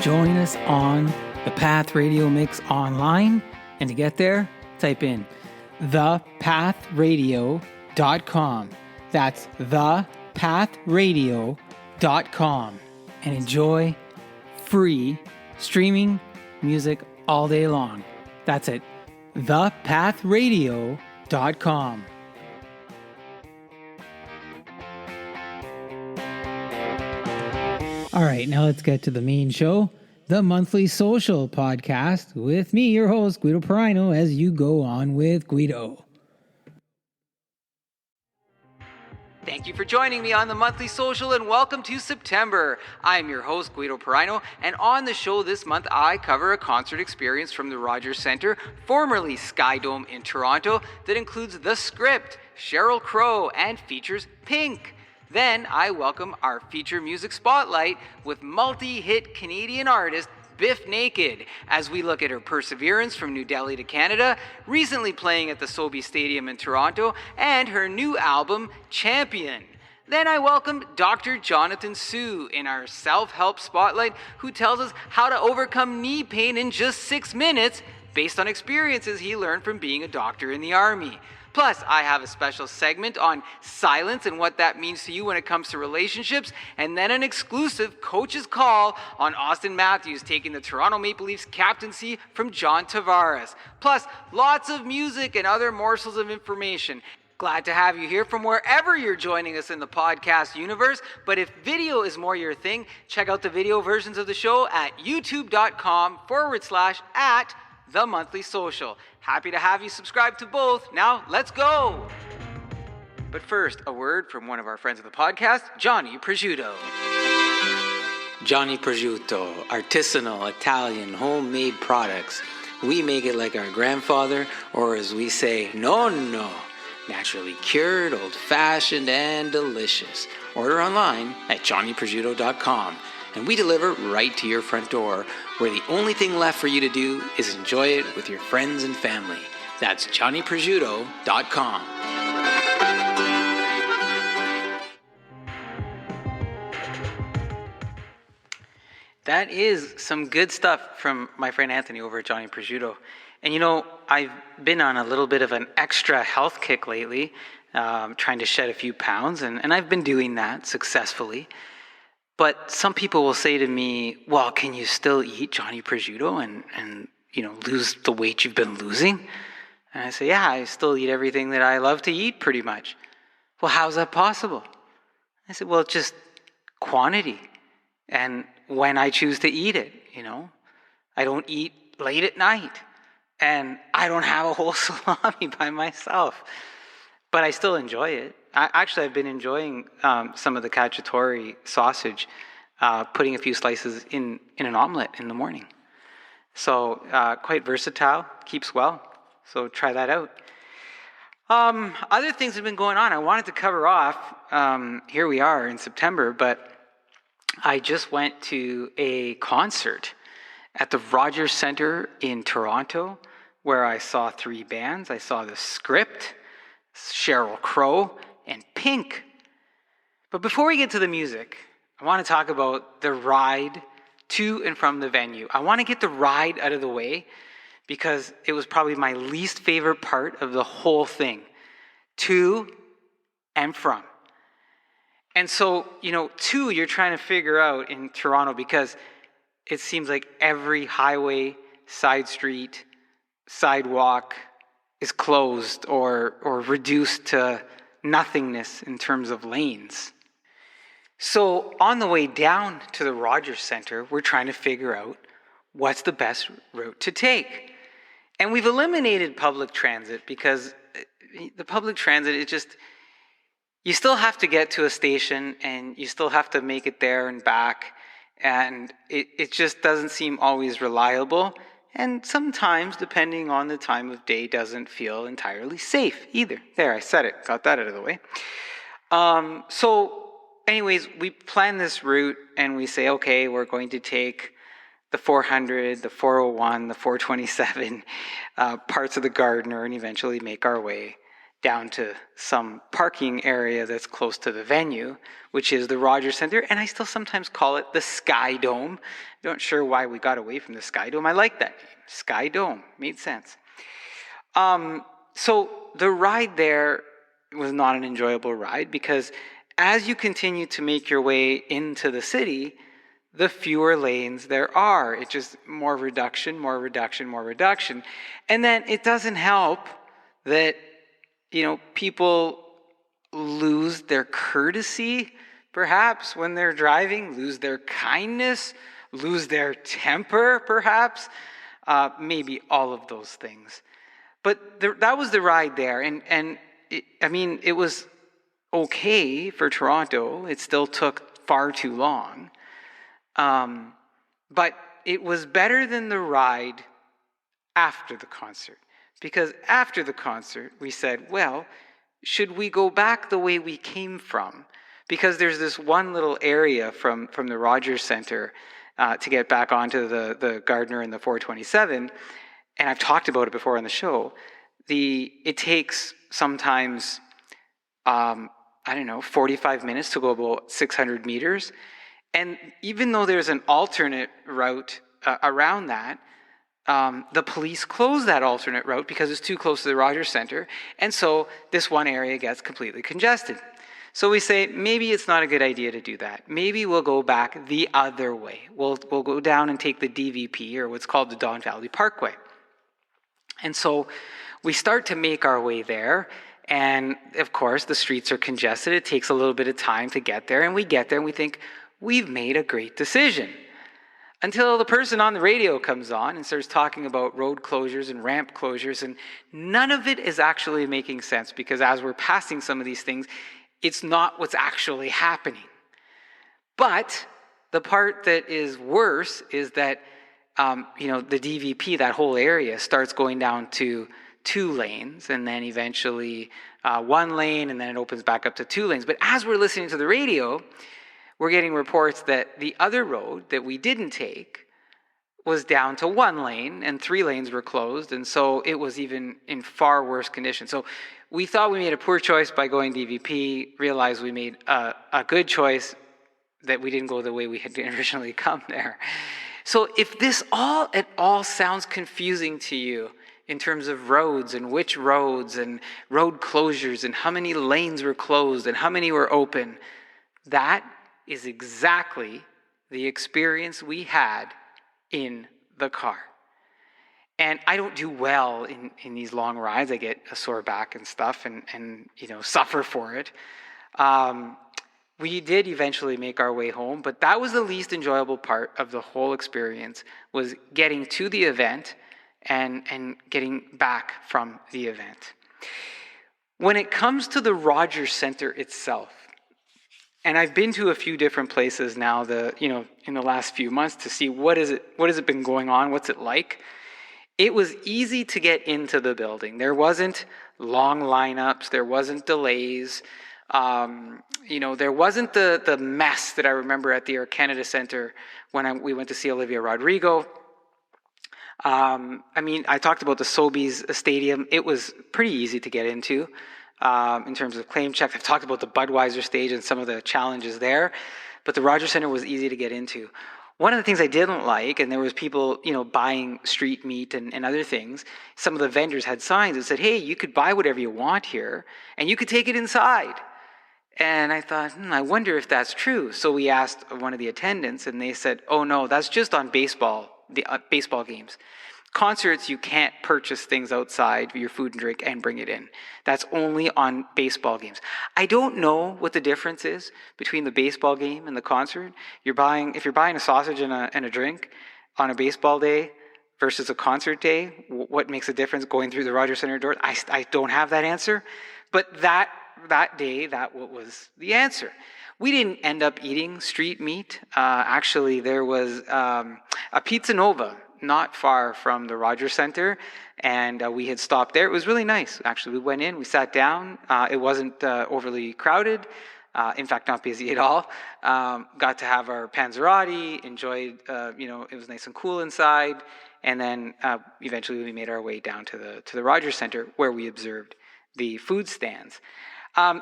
Join us on the Path Radio Mix online. And to get there, type in thepathradio.com. That's thepathradio.com. And enjoy free streaming music all day long. That's it. thepathradio.com. All right, now let's get to the main show, the Monthly Social Podcast, with me, your host, Guido Perino, as you go on with Guido. Thank you for joining me on the Monthly Social, and welcome to September. I'm your host, Guido Perino, and on the show this month, I cover a concert experience from the Rogers Centre, formerly SkyDome in Toronto, that includes The Script, Sheryl Crow, and features Pink. Then I welcome our feature music spotlight with multi-hit Canadian artist Biff Naked as we look at her perseverance from New Delhi to Canada, recently playing at the Sobe Stadium in Toronto, and her new album, Champion. Then I welcome Dr. Jonathan Sue in our self-help spotlight, who tells us how to overcome knee pain in just 6 minutes based on experiences he learned from being a doctor in the Army. Plus, I have a special segment on silence and what that means to you when it comes to relationships, and then an exclusive coach's call on Austin Matthews taking the Toronto Maple Leafs captaincy from John Tavares. Plus, lots of music and other morsels of information. Glad to have you here from wherever you're joining us in the podcast universe. But if video is more your thing, check out the video versions of the show at youtube.com/@ The Monthly Social. Happy to have you subscribe to both. Now, let's go. But first, a word from one of our friends of the podcast, Johnny Prosciutto. Johnny Prosciutto, artisanal, Italian, homemade products. We make it like our grandfather, or as we say, nonno. Naturally cured, old-fashioned, and delicious. Order online at johnnyprosciutto.com. And we deliver right to your front door, where the only thing left for you to do is enjoy it with your friends and family. That's johnnyprosciutto.com. That is some good stuff from my friend Anthony over at Johnny Prosciutto. And you know, I've been on a little bit of an extra health kick lately, trying to shed a few pounds, and I've been doing that successfully. But some people will say to me, well, can you still eat Johnny Prosciutto and you know, lose the weight you've been losing? And I say, yeah, I still eat everything that I love to eat pretty much. Well, how's that possible? I said, well, it's just quantity and when I choose to eat it, you know. I don't eat late at night and I don't have a whole salami by myself, but I still enjoy it. I've been enjoying some of the cacciatore sausage, putting a few slices in an omelet in the morning. So quite versatile, keeps well. So try that out. Other things have been going on. I wanted to cover off. Here we are in September, but I just went to a concert at the Rogers Centre in Toronto, where I saw 3 bands. I saw The Script, Sheryl Crow, and Pink. But before we get to the music, I want to talk about the ride to and from the venue. I want to get the ride out of the way because it was probably my least favorite part of the whole thing. To and from. And so, you know, you're trying to figure out in Toronto because it seems like every highway, side street, sidewalk is closed or reduced to nothingness in terms of lanes. So on the way down to the Rogers Centre, we're trying to figure out what's the best route to take. And we've eliminated public transit because the public transit, you still have to get to a station and you still have to make it there and back. And it just doesn't seem always reliable. And sometimes, depending on the time of day, doesn't feel entirely safe either. There, I said it. Got that out of the way. So anyways, we plan this route and we say, okay, we're going to take the 400, the 401, the 427, parts of the Gardiner, and eventually make our way down to some parking area that's close to the venue, which is the Rogers Center, and I still sometimes call it the SkyDome. Not sure why we got away from the SkyDome. I like that name. SkyDome. Made sense. So the ride there was not an enjoyable ride because as you continue to make your way into the city, the fewer lanes there are. It's just more reduction. And then it doesn't help that, people lose their courtesy, perhaps, when they're driving, lose their kindness, lose their temper, perhaps, maybe all of those things. But that was the ride there, and it was okay for Toronto. It still took far too long, but it was better than the ride after the concert. Because after the concert, we said, well, should we go back the way we came from? Because there's this one little area from the Rogers Center to get back onto the Gardner and the 427, and I've talked about it before on the show. It takes sometimes, 45 minutes to go about 600 meters. And even though there's an alternate route around that, the police close that alternate route because it's too close to the Rogers Center, and so this one area gets completely congested. So we say, maybe it's not a good idea to do that. Maybe we'll go back the other way. We'll go down and take the DVP, or what's called the Don Valley Parkway. And so we start to make our way there, and of course the streets are congested. It takes a little bit of time to get there, and we get there and we think, we've made a great decision. Until the person on the radio comes on and starts talking about road closures and ramp closures, and none of it is actually making sense, because as we're passing some of these things, it's not what's actually happening. But the part that is worse is that, the DVP, that whole area, starts going down to 2 lanes, and then eventually 1 lane, and then it opens back up to 2 lanes. But as we're listening to the radio, we're getting reports that the other road that we didn't take was down to 1 lane, and 3 lanes were closed, and so it was even in far worse condition. So we thought we made a poor choice by going DVP, realized we made a good choice that we didn't go the way we had originally come there. So if this at all sounds confusing to you in terms of roads and which roads and road closures and how many lanes were closed and how many were open, that is exactly the experience we had in the car. And I don't do well in these long rides. I get a sore back and stuff and suffer for it. We did eventually make our way home, but that was the least enjoyable part of the whole experience, was getting to the event and getting back from the event. When it comes to the Rogers Center itself, and I've been to a few different places now, in the last few months to see what has it been going on, what's it like. It was easy to get into the building. There wasn't long lineups. There wasn't delays. There wasn't the mess that I remember at the Air Canada Centre when we went to see Olivia Rodrigo. I talked about the Sobeys Stadium. It was pretty easy to get into. In terms of claim checks. I've talked about the Budweiser stage and some of the challenges there, but the Rogers Center was easy to get into. One of the things I didn't like, and there was people, buying street meat and other things, some of the vendors had signs that said, hey, you could buy whatever you want here, and you could take it inside. And I thought, I wonder if that's true. So we asked one of the attendants, and they said, oh no, that's just on baseball games. Concerts, you can't purchase things outside, your food and drink, and bring it in. That's only on baseball games. I don't know what the difference is between the baseball game and the concert. If you're buying a sausage and a drink on a baseball day versus a concert day, what makes a difference going through the Rogers Center doors? I don't have that answer. But that day, that was the answer. We didn't end up eating street meat. Actually, there was a Pizza Nova not far from the Rogers Center, and we had stopped there. It was really nice, actually. We went in, we sat down. It wasn't overly crowded. In fact, not busy at all. Got to have our Panzerotti, enjoyed, it was nice and cool inside. And then eventually we made our way down to the Rogers Center, where we observed the food stands.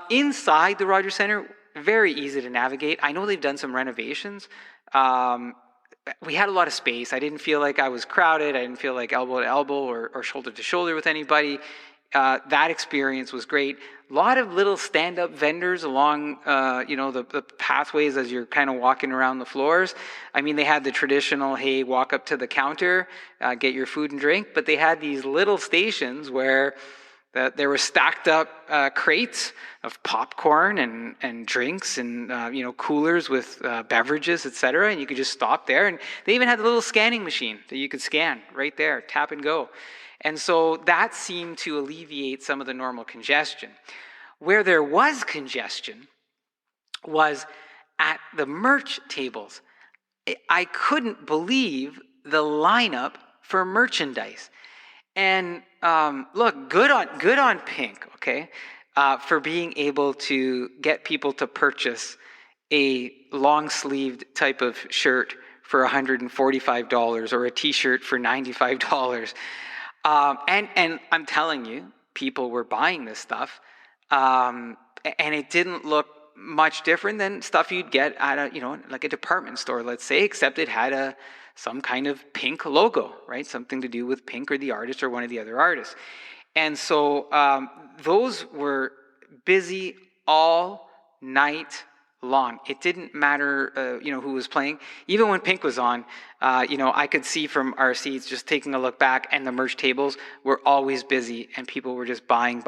Inside the Rogers Centre, very easy to navigate. I know they've done some renovations. We had a lot of space. I didn't feel like I was crowded. I didn't feel like elbow to elbow or shoulder to shoulder with anybody. That experience was great. A lot of little stand-up vendors along, the pathways as you're kind of walking around the floors. I mean, they had the traditional, hey, walk up to the counter, get your food and drink. But they had these little stations where there were stacked up crates of popcorn and drinks and coolers with beverages, etc. And you could just stop there. And they even had a little scanning machine that you could scan right there, tap and go. And so that seemed to alleviate some of the normal congestion. Where there was congestion was at the merch tables. I couldn't believe the lineup for merchandise. And look, good on Pink, okay, for being able to get people to purchase a long-sleeved type of shirt for $145 or a T-shirt for $95. And I'm telling you, people were buying this stuff, and it didn't look much different than stuff you'd get at a department store, let's say, except it had some kind of Pink logo, right? Something to do with Pink or the artist or one of the other artists. And so those were busy all night long. It didn't matter, who was playing. Even when Pink was on, I could see from our seats, just taking a look back, and the merch tables were always busy, and people were just buying.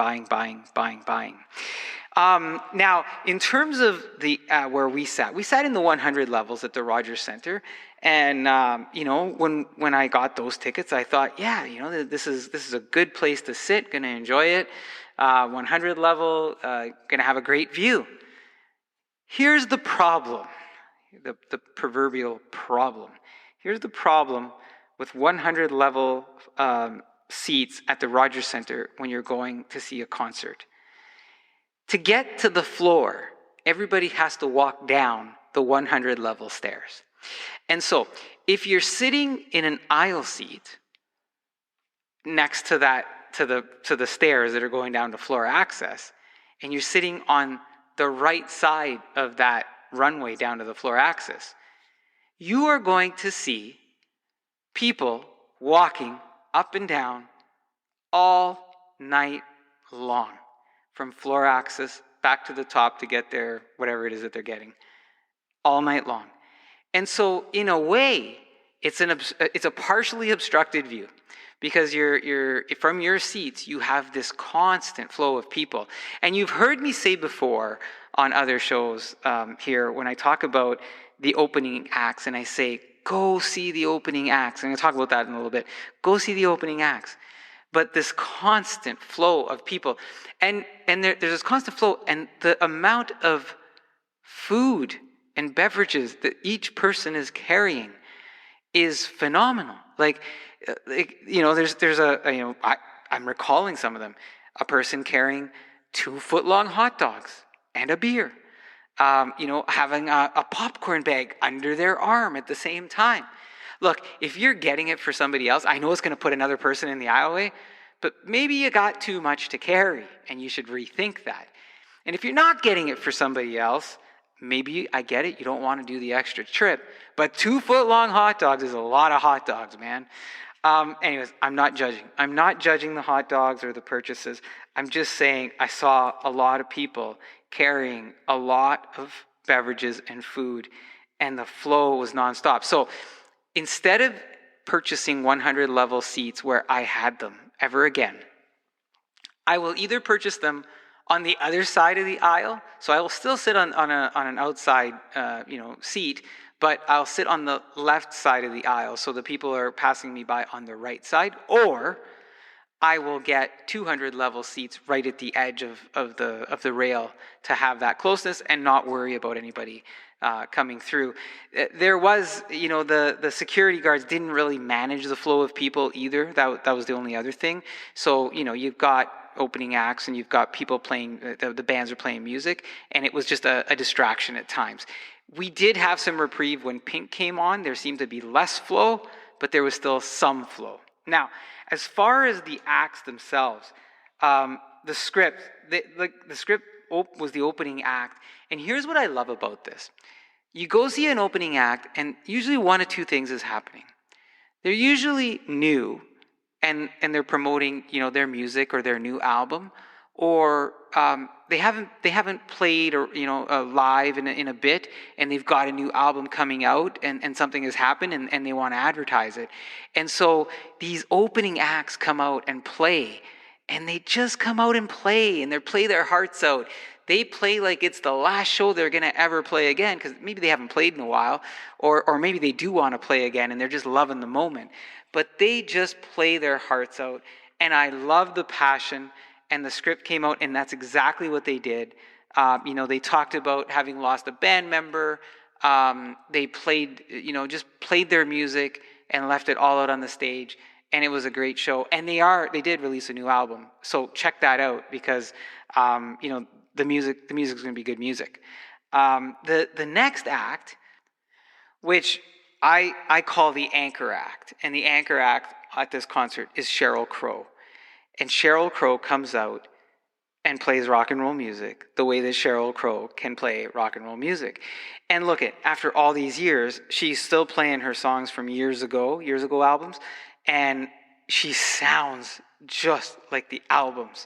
Now, in terms of the where we sat in the 100 levels at the Rogers Centre, and when I got those tickets, I thought, this is a good place to sit. Going to enjoy it. 100 level, going to have a great view. Here's the problem, the proverbial problem. Here's the problem with 100 level seats at the Rogers Centre when you're going to see a concert. To get to the floor, everybody has to walk down the 100 level stairs. And so, if you're sitting in an aisle seat next to the stairs that are going down to floor access, and you're sitting on the right side of that runway down to the floor access, you are going to see people walking up and down all night long, from floor access back to the top to get their whatever it is that they're getting, all night long. And so, in a way, it's a partially obstructed view, because you're from your seats, you have this constant flow of people. And you've heard me say before on other shows here, when I talk about the opening acts, and I say, go see the opening acts. I'm going to talk about that in a little bit. Go see the opening acts. But this constant flow of people, and there's this constant flow, and the amount of food and beverages that each person is carrying is phenomenal. I'm recalling some of them. A person carrying 2-foot-long hot dogs and a beer. Having a popcorn bag under their arm at the same time. Look, if you're getting it for somebody else, I know it's going to put another person in the aisleway, but maybe you got too much to carry, and you should rethink that. And if you're not getting it for somebody else, maybe, I get it, you don't want to do the extra trip, but 2-foot-long hot dogs is a lot of hot dogs, man. Anyways, I'm not judging. I'm not judging the hot dogs or the purchases. I'm just saying I saw a lot of people carrying a lot of beverages and food, and the flow was nonstop. So instead of purchasing 100 level seats where I had them ever again, I will either purchase them on the other side of the aisle, so I will still sit on an outside seat, but I'll sit on the left side of the aisle, so the people are passing me by on the right side, or I will get 200 level seats right at the edge of the rail to have that closeness and not worry about anybody coming through. There was, the security guards didn't really manage the flow of people either. That was the only other thing. So, you've got opening acts and you've got people playing, the bands are playing music, and it was just a distraction at times. We did have some reprieve when Pink came on. There seemed to be less flow, but there was still some flow. Now, as far as the acts themselves, the script, the script was the opening act. And here's what I love about this. You go see an opening act, and usually one of two things is happening. They're usually new, and they're promoting, their music or their new album, or they haven't played or live in a bit, and they've got a new album coming out, and something has happened, and they want to advertise it. And so these opening acts come out and play, and they just come out and play, and they play their hearts out. They play like it's the last show they're going to ever play again, because maybe they haven't played in a while, or maybe they do want to play again and they're just loving the moment. But they just play their hearts out. And I love the passion, and the script came out, and that's exactly what they did. They talked about having lost a band member. They played, just played their music and left it all out on the stage. And it was a great show. And they did release a new album. So check that out, because, the music is going to be good music. The next act, which I call the anchor act, and the anchor act at this concert is Sheryl Crow. And Sheryl Crow comes out and plays rock and roll music the way that Sheryl Crow can play rock and roll music. And look, after all these years, she's still playing her songs from years ago albums, and she sounds just like the albums,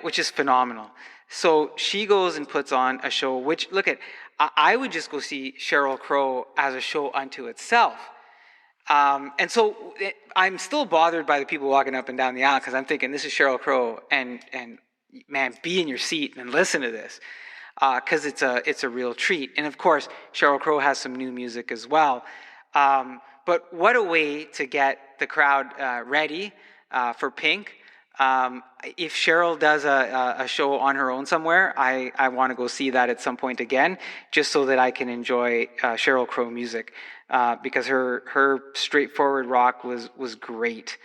which is phenomenal. So she goes and puts on a show, which, I would just go see Sheryl Crow as a show unto itself. And so I'm still bothered by the people walking up and down the aisle, because I'm thinking, this is Sheryl Crow, and man, be in your seat and listen to this, because it's a real treat. And of course, Sheryl Crow has some new music as well. But what a way to get the crowd ready for Pink. If Sheryl does a show on her own somewhere, I want to go see that at some point again, just so that I can enjoy Sheryl Crow music, because her straightforward rock was great.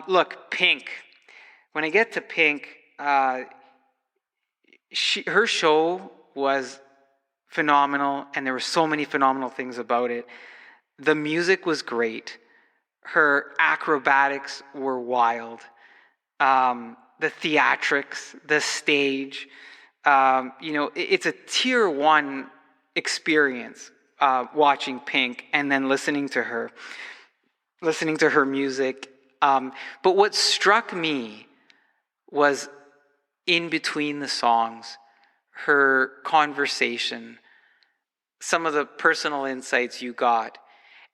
Look, Pink. When I get to Pink, her show was phenomenal, and there were so many phenomenal things about it. The music was great. Her acrobatics were wild. The theatrics, the stage, it's a tier 1 experience, watching Pink and then listening to her music. But what struck me was, in between the songs, her conversation, some of the personal insights you got.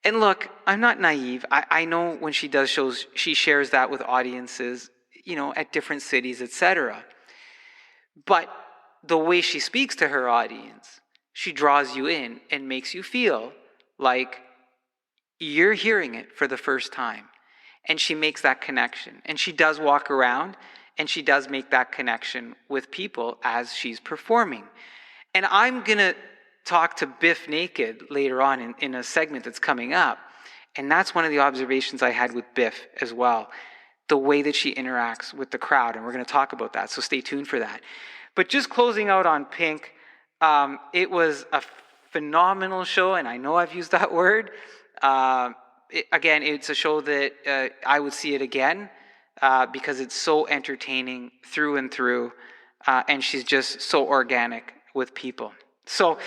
And look, I'm not naive. I know when she does shows, she shares that with audiences, at different cities, etc. But the way she speaks to her audience, she draws you in and makes you feel like you're hearing it for the first time. And she makes that connection. And she does walk around, and she does make that connection with people as she's performing. And I'm going to talk to Biff Naked later on in a segment that's coming up. And that's one of the observations I had with Biff as well, the way that she interacts with the crowd. And we're going to talk about that, so stay tuned for that. But just closing out on Pink, it was a phenomenal show, and I know I've used that word. Again, it's a show that I would see it again, because it's so entertaining through and through, and she's just so organic with people. So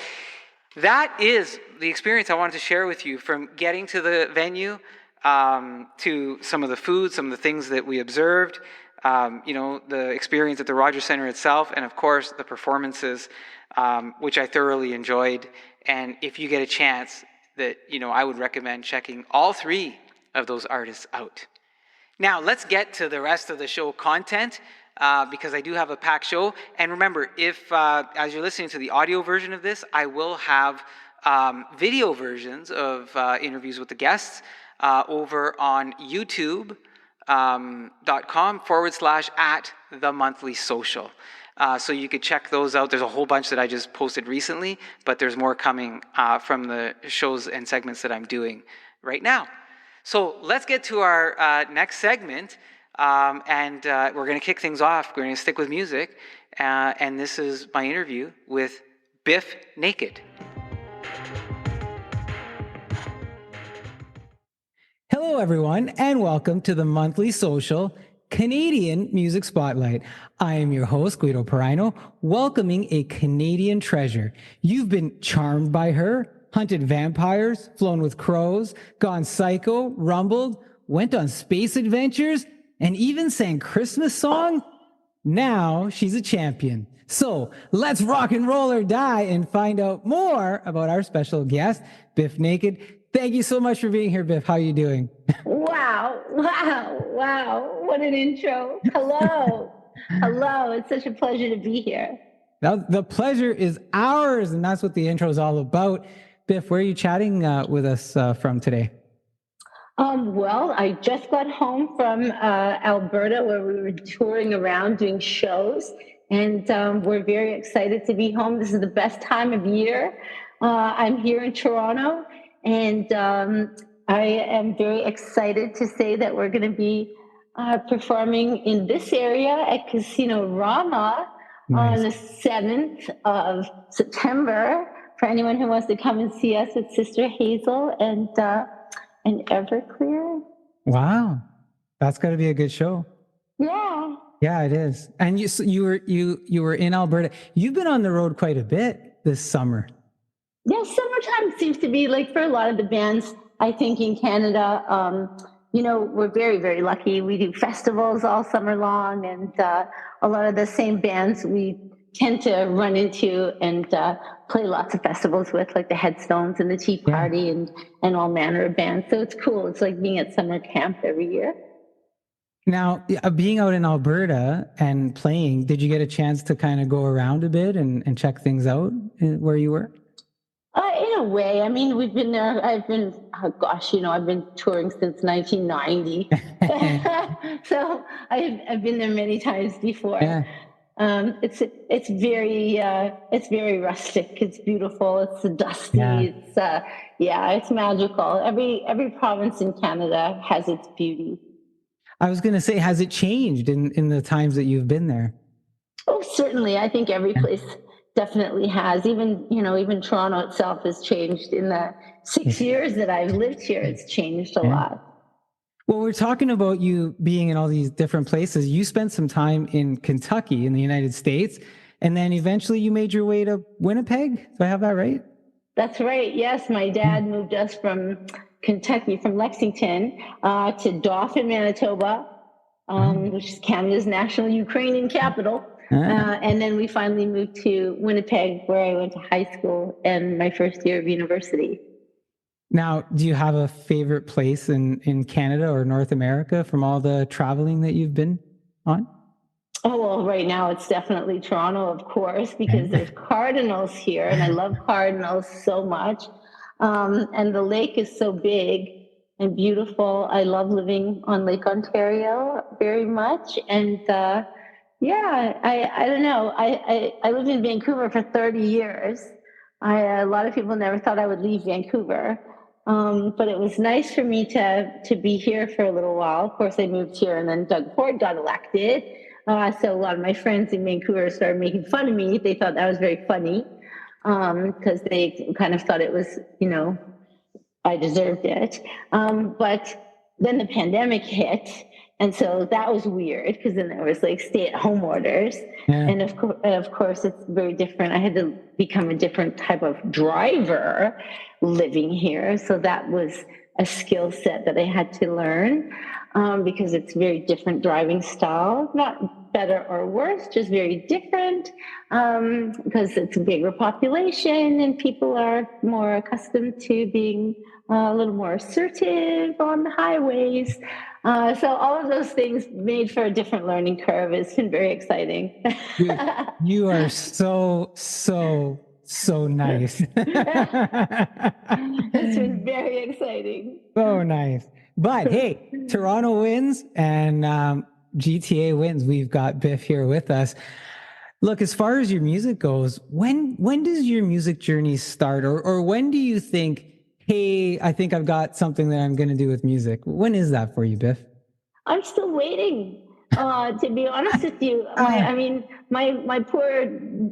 that is the experience I wanted to share with you, from getting to the venue, to some of the food, some of the things that we observed, the experience at the Rogers Centre itself, and of course the performances, which I thoroughly enjoyed. And if you get a chance, I would recommend checking all 3 of those artists out. Now let's get to the rest of the show content, because I do have a packed show. And remember, if as you're listening to the audio version of this, I will have video versions of interviews with the guests over on youtube.com/@themonthlysocial. So you could check those out. There's a whole bunch that I just posted recently, but there's more coming from the shows and segments that I'm doing right now. So let's get to our next segment, and we're going to kick things off. We're going to stick with music, and this is my interview with Biff Naked. Hello, everyone, and welcome to the Monthly Social. Canadian Music Spotlight. I am your host, Guido, welcoming a Canadian treasure. You've been charmed by her, hunted vampires, flown with crows, gone psycho, rumbled, went on space adventures, and even sang Christmas songs. Now she's a champion. So let's rock and roll or die and find out more about our special guest, Biff Naked. Thank you so much for being here, Biff. How are you doing? Wow. What an intro. Hello. Hello. It's such a pleasure to be here. Now, the pleasure is ours, and that's what the intro is all about. Biff, where are you chatting with us from today? Well, I just got home from Alberta, where we were touring around doing shows, and we're very excited to be home. This is the best time of year. I'm here in Toronto, and I am very excited to say that we're going to be performing in this area at Casino Rama on the 7th of September. For anyone who wants to come and see us, with Sister Hazel and Everclear. Wow, that's got to be a good show. Yeah, it is. And you were in Alberta. You've been on the road quite a bit this summer. Yeah, summertime seems to be, like, for a lot of the bands, I think, in Canada. We're very, very lucky. We do festivals all summer long, and a lot of the same bands we tend to run into and play lots of festivals with, like the Headstones and the Tea Party and all manner of bands. So it's cool. It's like being at summer camp every year. Now, being out in Alberta and playing, did you get a chance to kind of go around a bit and check things out where you were? In a way. I mean, we've been there. I've been touring since 1990. So I've been there many times before. Yeah. It's very rustic. It's beautiful. It's dusty. Yeah. It's magical. Every province in Canada has its beauty. I was going to say, has it changed in the times that you've been there? Oh, certainly. I think every place definitely has. Even Toronto itself has changed in the 6 years that I've lived here. It's changed a lot. Well, we're talking about you being in all these different places. You spent some time in Kentucky in the United States, and then eventually you made your way to Winnipeg. Do I have that right? That's right. Yes. My dad moved us from Kentucky, from Lexington, to Dauphin, Manitoba, which is Canada's national Ukrainian capital. And then we finally moved to Winnipeg, where I went to high school and my first year of university. Now, do you have a favorite place in Canada or North America from all the traveling that you've been on? Oh, well, right now it's definitely Toronto, of course, because there's cardinals here, and I love cardinals so much. And the lake is so big and beautiful. I love living on Lake Ontario very much. And I don't know. I lived in Vancouver for 30 years. A lot of people never thought I would leave Vancouver. But it was nice for me to be here for a little while. Of course, I moved here, and then Doug Ford got elected. So a lot of my friends in Vancouver started making fun of me. They thought that was very funny, because they kind of thought it was, I deserved it. But then the pandemic hit, and so that was weird, because then there was like stay-at-home orders. And of course, it's very different. I had to become a different type of driver living here. So that was a skill set that I had to learn, because it's very different driving style, not better or worse, just very different, because it's a bigger population and people are more accustomed to being a little more assertive on the highways. So all of those things made for a different learning curve. It's been very exciting. You are so nice. It's been very exciting. So nice. But hey, Toronto wins and GTA wins. We've got Biff here with us. Look, as far as your music goes, when does your music journey start? Or when do you think, hey, I think I've got something that I'm going to do with music? When is that for you, Biff? I'm still waiting. To be honest with you, my poor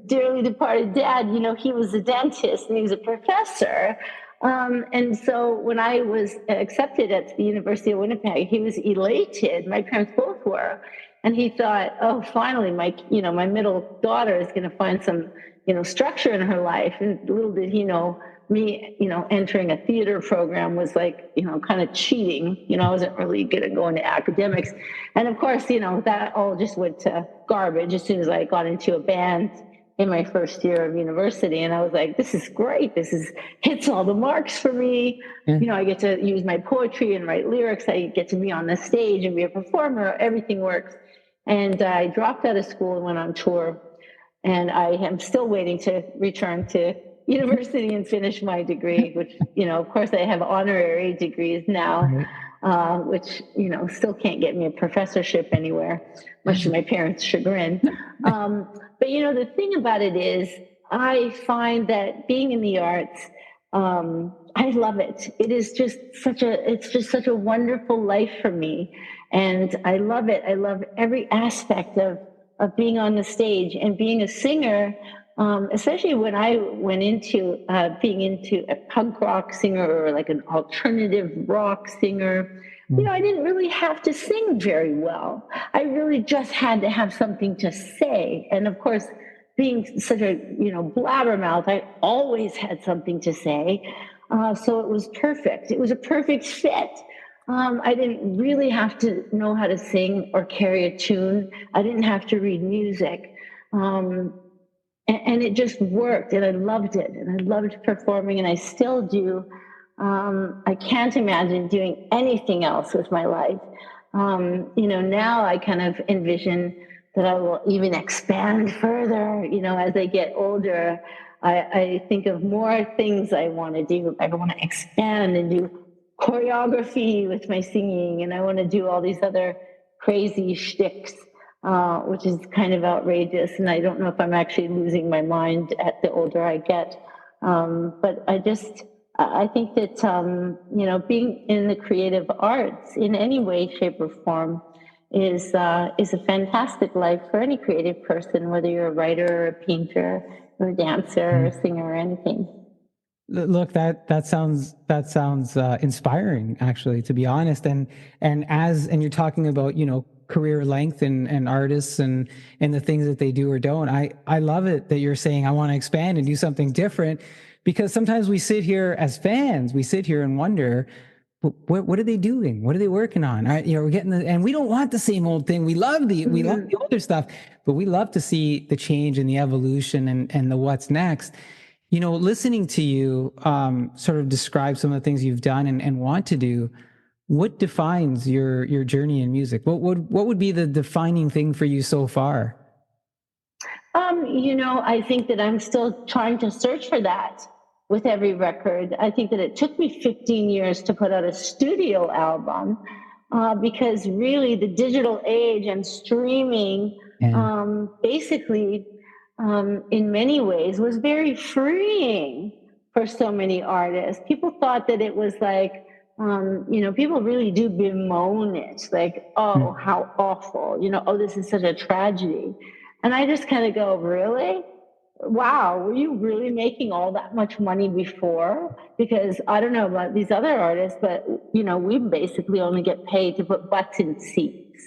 dearly departed dad, he was a dentist and he was a professor. And so when I was accepted at the University of Winnipeg, he was elated. My parents both were. And he thought, oh, finally, my middle daughter is going to find some, structure in her life. And little did he know, me, entering a theater program was like, kind of cheating. I wasn't really good at going to academics. And of course, that all just went to garbage as soon as I got into a band in my first year of university. And I was like, this is great. Hits all the marks for me. Yeah. I get to use my poetry and write lyrics. I get to be on the stage and be a performer. Everything works. And I dropped out of school and went on tour. And I am still waiting to return to university and finish my degree, which, of course, I have honorary degrees now, which, still can't get me a professorship anywhere, much to my parents' chagrin. But, the thing about it is, I find that being in the arts, I love it. It's just such a wonderful life for me. And I love it. I love every aspect of being on the stage and being a singer, especially when I went into being into a punk rock singer or like an alternative rock singer. I didn't really have to sing very well. I really just had to have something to say. And of course, being such a, blabbermouth, I always had something to say. So it was perfect. It was a perfect fit. I didn't really have to know how to sing or carry a tune. I didn't have to read music. And it just worked, and I loved it. And I loved performing, and I still do. I can't imagine doing anything else with my life. Now I kind of envision that I will even expand further, as I get older. I think of more things I want to do. I want to expand and do choreography with my singing, and I want to do all these other crazy shticks, which is kind of outrageous. And I don't know if I'm actually losing my mind at the older I get. But I think that, being in the creative arts in any way, shape, or form is a fantastic life for any creative person, whether you're a writer or a painter or a dancer or a singer or anything. Look, that sounds inspiring, actually, to be honest. And you're talking about, career length and artists and the things that they do or don't. I love it that you're saying, I want to expand and do something different, because sometimes we sit here as fans, we sit here and wonder, what are they doing? What are they working on? We're getting and we don't want the same old thing. We love the older stuff, but we love to see the change and the evolution and the what's next. Listening to you sort of describe some of the things you've done and want to do, what defines your journey in music? What would be the defining thing for you so far? I think that I'm still trying to search for that with every record. I think that it took me 15 years to put out a studio album because really the digital age and streaming basically in many ways was very freeing for so many artists. People thought that it was like, people really do bemoan it, like, oh, how awful, oh, this is such a tragedy. And I just kind of go, really? Wow, were you really making all that much money before? Because I don't know about these other artists, but, we basically only get paid to put butts in seats.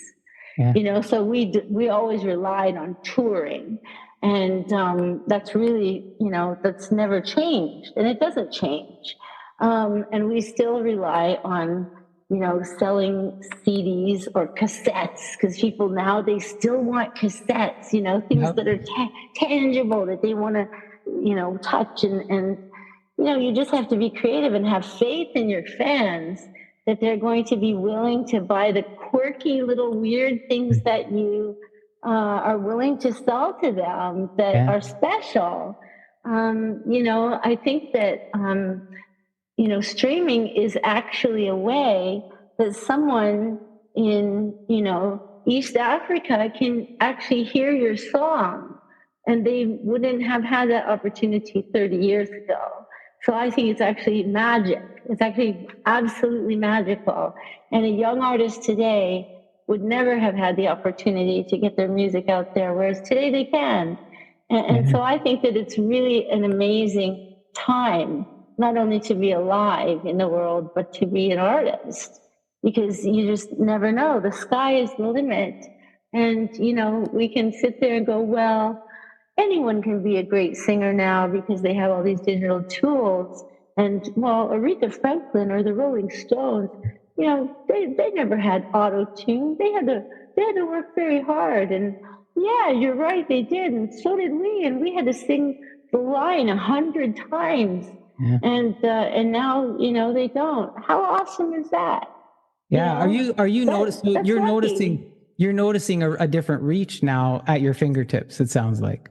Yeah. So we always relied on touring. And that's really, that's never changed. And it doesn't change. And we still rely on, selling CDs or cassettes, because people now, they still want cassettes, things that are tangible that they want to, touch. And, you just have to be creative and have faith in your fans that they're going to be willing to buy the quirky little weird things that you are willing to sell to them that are special. I think that, streaming is actually a way that someone in, East Africa can actually hear your song, and they wouldn't have had that opportunity 30 years ago. So I think it's actually magic. It's actually absolutely magical. And a young artist today would never have had the opportunity to get their music out there, whereas today they can. And so I think that it's really an amazing time, not only to be alive in the world, but to be an artist, because you just never know. The sky is the limit. And, we can sit there and go, well, anyone can be a great singer now because they have all these digital tools. And, well, Aretha Franklin or the Rolling Stones, they never had auto tune. They had to work very hard. And yeah, you're right, they did. And so did we. And we had to sing the line 100 times. Yeah. And now, they don't. How awesome is that? Yeah. Are you noticing? You're noticing a different reach now at your fingertips. It sounds like.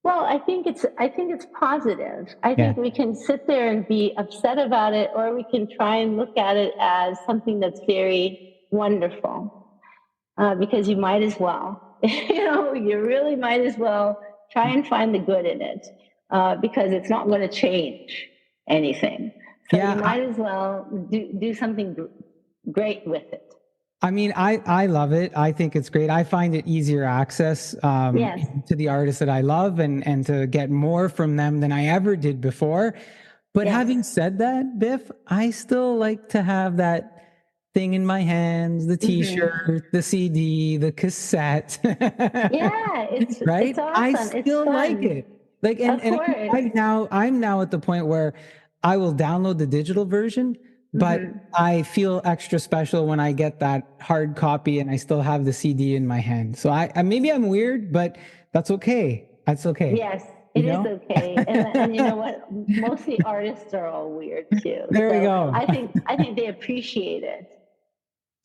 Well, I think it's positive. I think we can sit there and be upset about it, or we can try and look at it as something that's very wonderful. Because you might as well, you really might as well try and find the good in it, because it's not going to change anything. So you might as well do something great with it. I mean, I love it. I think it's great. I find it easier access to the artists that I love and to get more from them than I ever did before. But having said that, Biff, I still like to have that thing in my hands, the T-shirt, the CD, the cassette. Yeah, it's right. It's awesome. I still like it. Like, and I'm now at the point where I will download the digital version, but I feel extra special when I get that hard copy and I still have the CD in my hand. So I maybe I'm weird, but that's okay. That's okay. Yes, it is okay. And you know what? Mostly artists are all weird too. There we go. I think they appreciate it.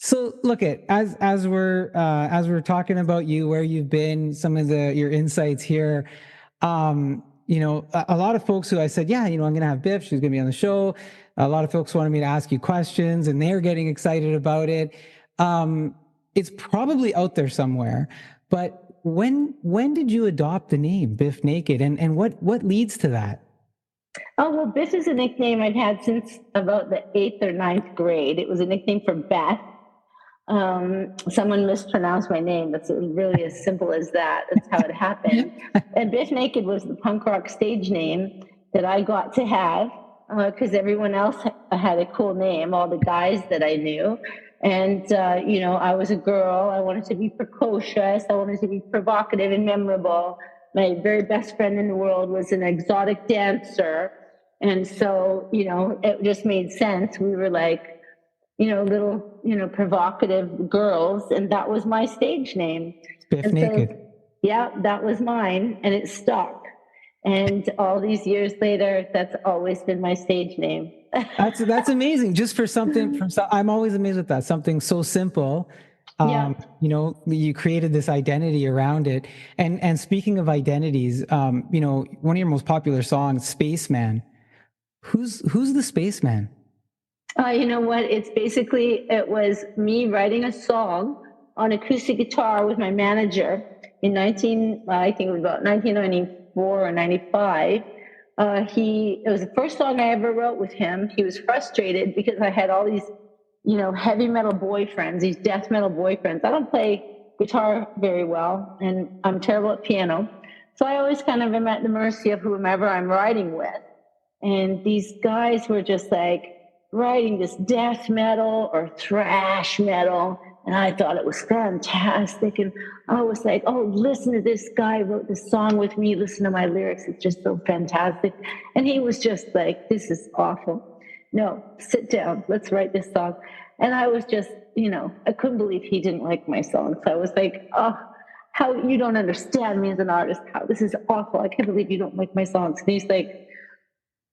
So look at as we're talking about you, where you've been, some of your insights here. A lot of folks who I said, I'm going to have Biff, she's going to be on the show. A lot of folks wanted me to ask you questions and they're getting excited about it. It's probably out there somewhere, but when did you adopt the name Biff Naked, and what leads to that? Oh, well, Biff is a nickname I've had since about the 8th or 9th grade. It was a nickname for Beth. Someone mispronounced my name. That's really as simple as that. That's how it happened. And Biff Naked was the punk rock stage name that I got to have, because everyone else had a cool name, all the guys that I knew. And, I was a girl. I wanted to be precocious. I wanted to be provocative and memorable. My very best friend in the world was an exotic dancer. And so, it just made sense. We were like, little, provocative girls. And that was my stage name. Biff Naked. So, yeah, that was mine. And it stuck. And all these years later, that's always been my stage name. That's amazing. Just for something I'm always amazed with that. Something so simple. You created this identity around it. And speaking of identities, one of your most popular songs, Spaceman. Who's the Spaceman? You know what? It was me writing a song on acoustic guitar with my manager in I think it was about 1994 or 95. It was the first song I ever wrote with him. He was frustrated because I had all these, heavy metal boyfriends, these death metal boyfriends. I don't play guitar very well, and I'm terrible at piano. So I always kind of am at the mercy of whomever I'm writing with. And these guys were just like writing this death metal or thrash metal. And I thought it was fantastic. And I was like, oh, listen to this guy wrote this song with me. Listen to my lyrics. It's just so fantastic. And he was just like, this is awful. No, sit down. Let's write this song. And I was just, I couldn't believe he didn't like my song. So I was like, oh, how you don't understand me as an artist. How this is awful. I can't believe you don't like my songs. And he's like,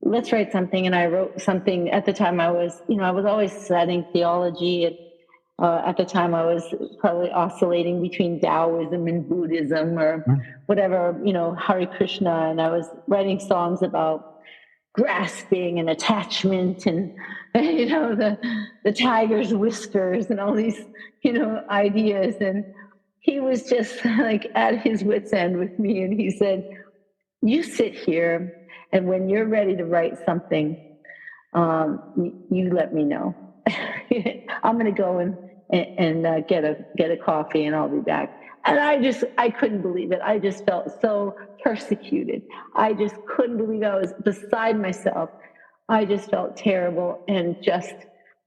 let's write something. And I wrote something. At the time I was always studying theology. And at the time I was probably oscillating between Taoism and Buddhism or whatever, Hare Krishna. And I was writing songs about grasping and attachment and, the tiger's whiskers and all these, ideas. And he was just like at his wit's end with me. And he said, you sit here, and when you're ready to write something, you let me know. I'm going to go and get a coffee, and I'll be back. And I couldn't believe it. I just felt so persecuted. I just couldn't believe it. I was beside myself. I just felt terrible and just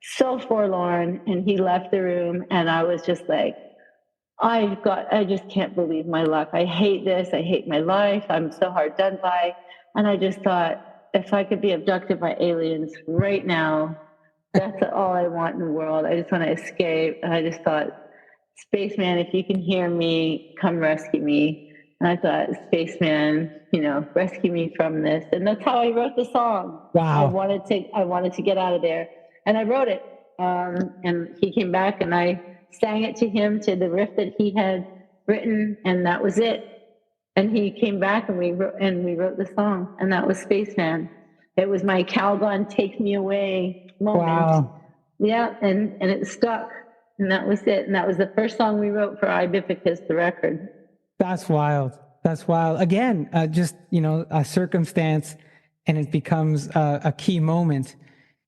so forlorn. And he left the room, and I was just like, I just can't believe my luck. I hate this. I hate my life. I'm so hard done by. And I just thought, if I could be abducted by aliens right now, that's all I want in the world. I just want to escape. And I just thought, Spaceman, if you can hear me, come rescue me. And I thought, Spaceman, rescue me from this. And that's how I wrote the song. Wow. I wanted to get out of there. And I wrote it. And he came back, and I sang it to him to the riff that he had written, and that was it. And he came back, and we wrote the song, and that was Spaceman. It was my Calgon take me away moment. Wow. Yeah, and it stuck, and that was it. And that was the first song we wrote for Ibifficus, the record. That's wild. That's wild. Again, just, a circumstance, and it becomes a key moment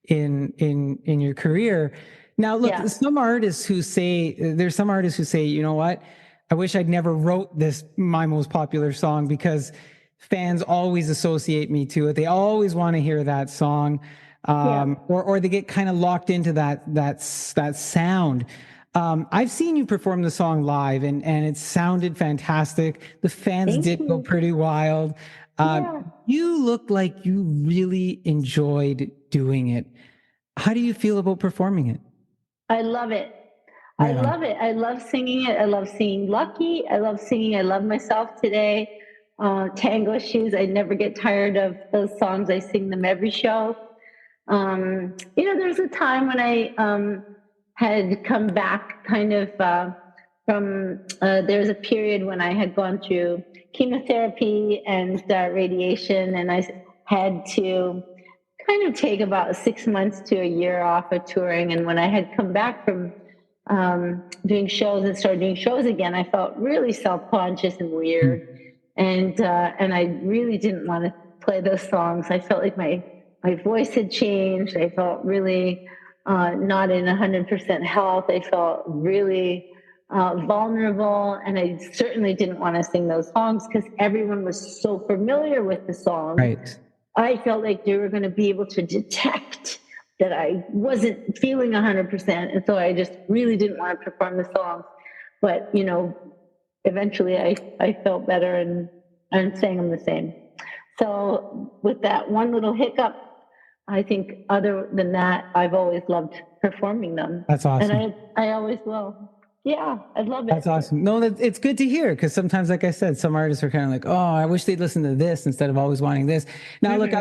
in your career. Now, look, there's some artists who say, you know what? I wish I'd never wrote my most popular song, because fans always associate me to it. They always want to hear that song, or they get kind of locked into that sound. I've seen you perform the song live, and it sounded fantastic. The fans did go pretty wild. You look like you really enjoyed doing it. How do you feel about performing it? I love it. I love it. I love singing it. I love singing Lucky. I love singing I Love Myself Today. Tango Shoes. I never get tired of those songs. I sing them every show. There's a time when I had come back kind of from, there was a period when I had gone through chemotherapy and radiation, and I had to kind of take about 6 months to a year off of touring. And when I had come back from doing shows and started doing shows again, I felt really self-conscious and weird. And I really didn't want to play those songs. I felt like my voice had changed. I felt really not in 100% health. I felt really vulnerable. And I certainly didn't want to sing those songs because everyone was so familiar with the song. Right. I felt like they were going to be able to detect that I wasn't feeling 100%. And so I just really didn't want to perform the songs. But, eventually I felt better and sang them the same. So with that one little hiccup, I think other than that, I've always loved performing them. That's awesome. And I always will. Yeah, I love it. That's awesome. No, it's good to hear, because sometimes, like I said, some artists are kind of like, oh, I wish they'd listen to this instead of always wanting this. Now, look,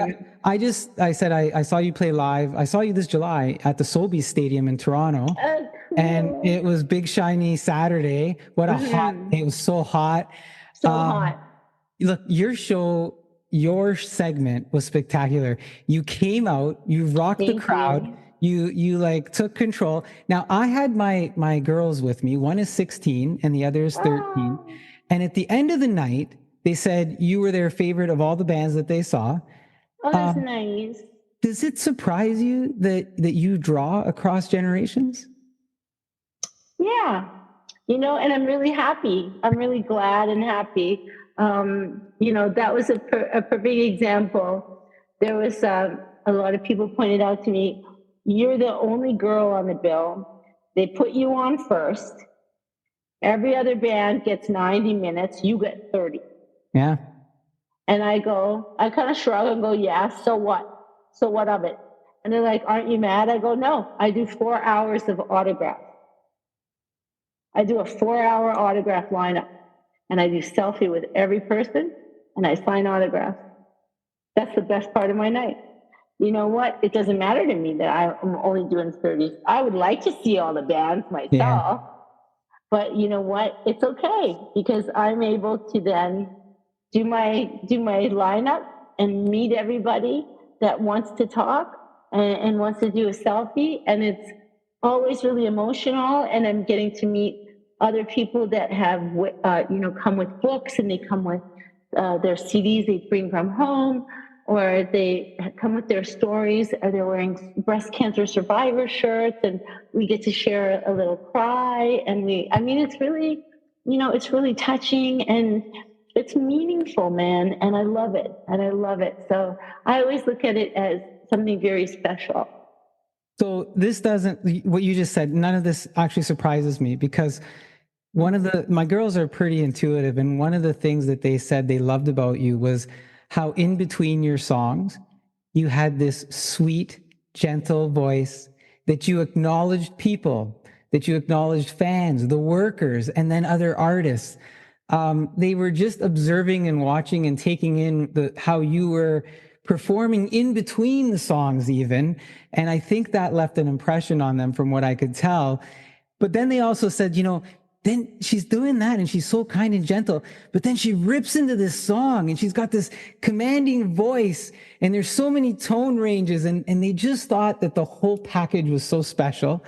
I saw you play live. I saw you this July at the Sobeys Stadium in Toronto. Cool. And it was Big Shiny Saturday. What a hot, it was so hot. So hot. Look, your show, your segment was spectacular. You came out, you rocked the crowd. You like took control. Now I had my girls with me. One is 16 and the other is 13. Oh. And at the end of the night, they said you were their favorite of all the bands that they saw. Oh, that's nice. Does it surprise you that you draw across generations? Yeah, and I'm really happy. I'm really glad and happy. That was a perfect example. There was a lot of people pointed out to me, you're the only girl on the bill. They put you on first. Every other band gets 90 minutes. You get 30. Yeah. And I kind of shrug and go, yeah, so what? So what of it? And they're like, aren't you mad? I go, no, I do 4 hours of autograph. I do a 4-hour autograph lineup. And I do selfie with every person. And I sign autographs. That's the best part of my night. You know what? It doesn't matter to me that I'm only doing 30. I would like to see all the bands myself, but you know what? It's okay, because I'm able to then do my lineup and meet everybody that wants to talk and wants to do a selfie. And it's always really emotional. And I'm getting to meet other people that have, come with books, and they come with their CDs they bring from home, or they come with their stories, or they're wearing breast cancer survivor shirts, and we get to share a little cry. And it's really, it's really touching and it's meaningful, man. And I love it. And I love it. So I always look at it as something very special. So this doesn't, what you just said, none of this actually surprises me because my girls are pretty intuitive. And one of the things that they said they loved about you was how in between your songs, you had this sweet, gentle voice that you acknowledged people, that you acknowledged fans, the workers, and then other artists. They were just observing and watching and taking in how you were performing in between the songs even. And I think that left an impression on them from what I could tell. But then they also said, then she's doing that and she's so kind and gentle, but then she rips into this song and she's got this commanding voice and there's so many tone ranges and they just thought that the whole package was so special.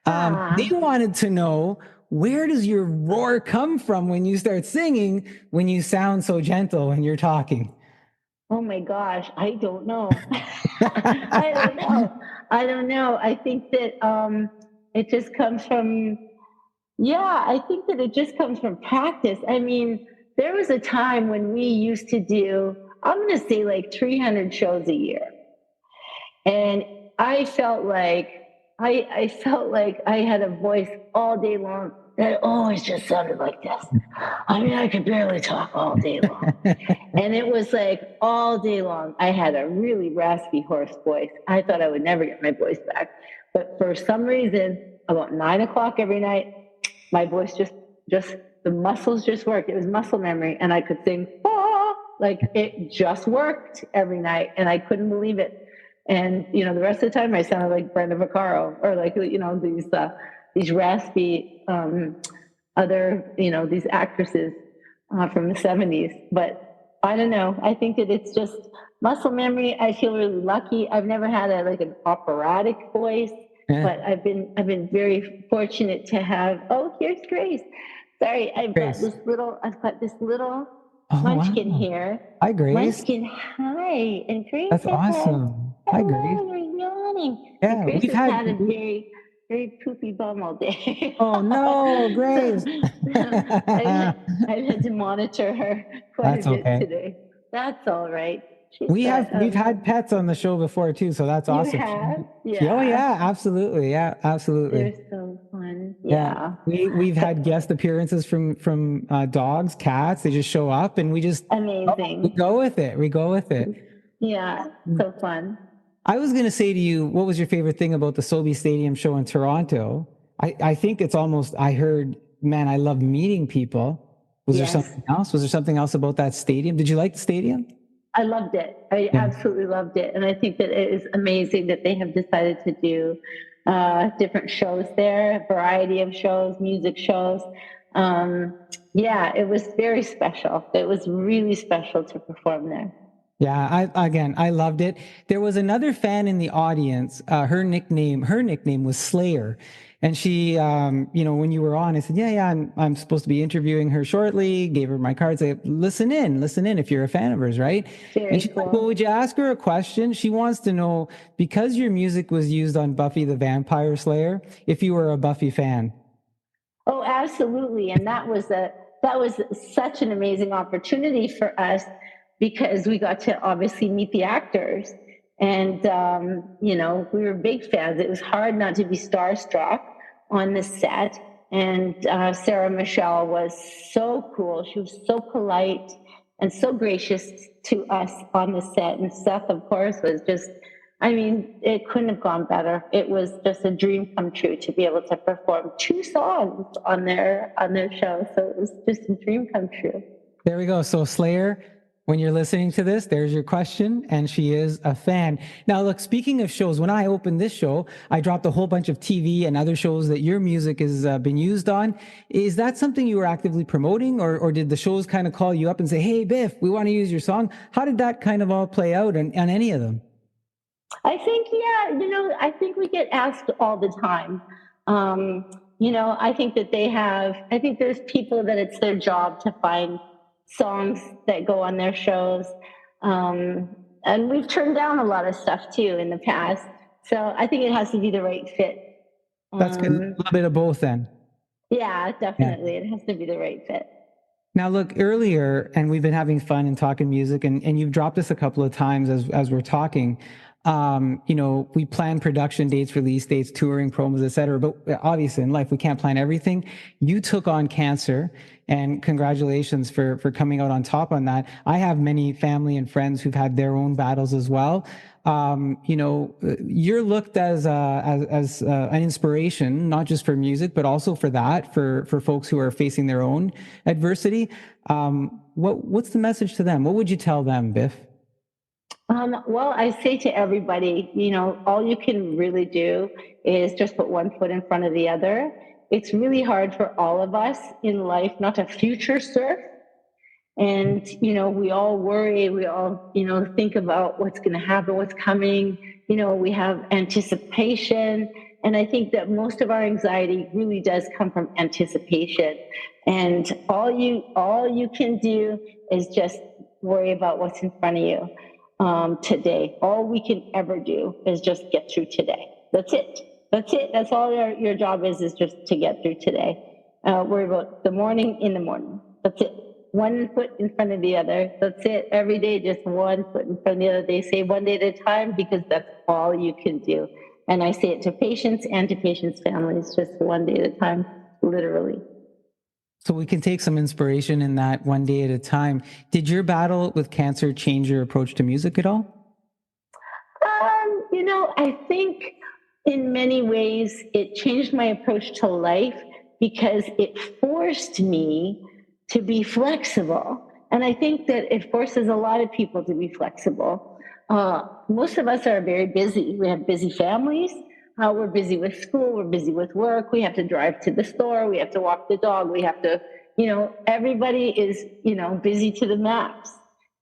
They wanted to know, where does your roar come from when you start singing, when you sound so gentle when you're talking? Oh my gosh, I don't know. I don't know. I think that it just comes from, yeah, I think that it just comes from practice. I mean, there was a time when we used to do, I'm going to say like 300 shows a year. And I felt like I felt like I had a voice all day long that always just sounded like this. I mean, I could barely talk all day long. And it was like all day long. I had a really raspy, hoarse voice. I thought I would never get my voice back. But for some reason, about 9 o'clock every night, my voice just the muscles just worked. It was muscle memory. And I could sing, ah, like it just worked every night. And I couldn't believe it. And, the rest of the time I sounded like Brenda Vaccaro or like, these raspy, these actresses from the 70s. But I don't know. I think that it's just muscle memory. I feel really lucky. I've never had an operatic voice, but I've been very fortunate to have, oh, here's Grace. Sorry, I've got this little munchkin here. Hi, Grace. Munchkin, hi. And Grace. That's awesome. Hi, Grace. You're yawning. Yeah, and Grace has had a very, very poopy bum all day. Oh, no, Grace. I've had to monitor her quite a bit today. That's all right. We've had pets on the show before too, so that's awesome. You have? Yeah. Oh yeah, absolutely. Yeah, absolutely. They're so fun. Yeah. We've had guest appearances from dogs, cats. They just show up and we just amazing. We go with it. Yeah, so fun. I was going to say to you, what was your favorite thing about the Sobe Stadium show in Toronto? I think it's almost, I heard, man, I love meeting people. Was there something else? Was there something else about that stadium? Did you like the stadium? I loved it. I absolutely loved it. And I think that it is amazing that they have decided to do different shows there, a variety of shows, music shows. It was very special. It was really special to perform there. Yeah, I loved it. There was another fan in the audience. Her nickname was Slayer. And she, when you were on, I said, I'm supposed to be interviewing her shortly. Gave her my card. Said, listen in if you're a fan of hers, right? And she's like, well, would you ask her a question? She wants to know, because your music was used on Buffy the Vampire Slayer, if you were a Buffy fan. Oh, absolutely. And that was such an amazing opportunity for us because we got to obviously meet the actors. And, we were big fans. It was hard not to be starstruck on the set. And Sarah Michelle was so cool. She was so polite and so gracious to us on the set. And Seth, of course, was just, it couldn't have gone better. It was just a dream come true to be able to perform 2 songs on their show. So it was just a dream come true. There we go. So Slayer, when you're listening to this, there's your question, and she is a fan. Now, look, speaking of shows, when I opened this show, I dropped a whole bunch of TV and other shows that your music has been used on. Is that something you were actively promoting, or did the shows kind of call you up and say, hey, Biff, we want to use your song? How did that kind of all play out on any of them? I think, I think we get asked all the time. I think that I think there's people that it's their job to find songs that go on their shows. And we've turned down a lot of stuff too in the past. So I think it has to be the right fit. That's good. A little bit of both then. Yeah, Yeah. definitely. It has to be the right fit. Now, look, earlier, and we've been having fun and talking music, and you've dropped this a couple of times as we're talking. We plan production dates, release dates, touring promos, et cetera. But obviously in life, we can't plan everything. You took on cancer, and congratulations for coming out on top on that. I have many family and friends who've had their own battles as well. You're looked as an inspiration, not just for music, but also for that, for folks who are facing their own adversity. What's the message to them? What would you tell them, Biff? Well, I say to everybody, all you can really do is just put one foot in front of the other. It's really hard for all of us in life not to future surf. And, we all worry, we all, think about what's going to happen, what's coming. We have anticipation. And I think that most of our anxiety really does come from anticipation. And all you can do is just worry about what's in front of you today. All we can ever do is just get through today. That's it. That's it. That's all your job is just to get through today. Worry about the morning in the morning. That's it. One foot in front of the other. That's it. Every day, just one foot in front of the other. They say one day at a time because that's all you can do. And I say it to patients and to patients' families, just one day at a time, literally. So we can take some inspiration in that one day at a time. Did your battle with cancer change your approach to music at all? I think in many ways it changed my approach to life because it forced me to be flexible. And I think that it forces a lot of people to be flexible. Most of us are very busy. We have busy families. We're busy with school. We're busy with work. We have to drive to the store. We have to walk the dog. We have to, everybody is, busy to the max.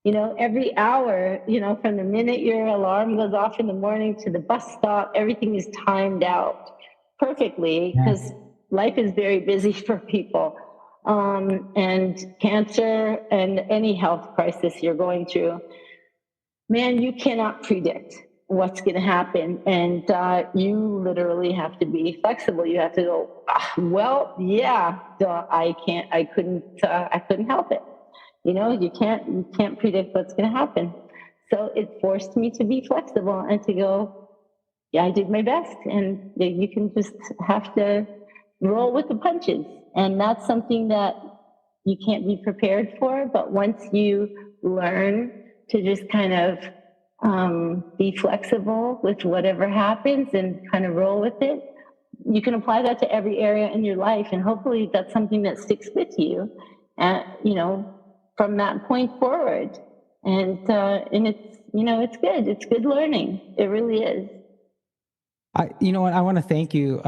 Every hour, from the minute your alarm goes off in the morning to the bus stop, everything is timed out perfectly because life is very busy for people. And cancer and any health crisis you're going through, man, you cannot predict what's going to happen. And you literally have to be flexible. You have to go, well, yeah, I couldn't help it. You can't predict what's going to happen. So it forced me to be flexible and to go, yeah, I did my best. And you can just have to roll with the punches. And that's something that you can't be prepared for. But once you learn to just kind of be flexible with whatever happens and kind of roll with it, you can apply that to every area in your life. And hopefully that's something that sticks with you, from that point forward. And it's good. It's good learning. It really is. I want to thank you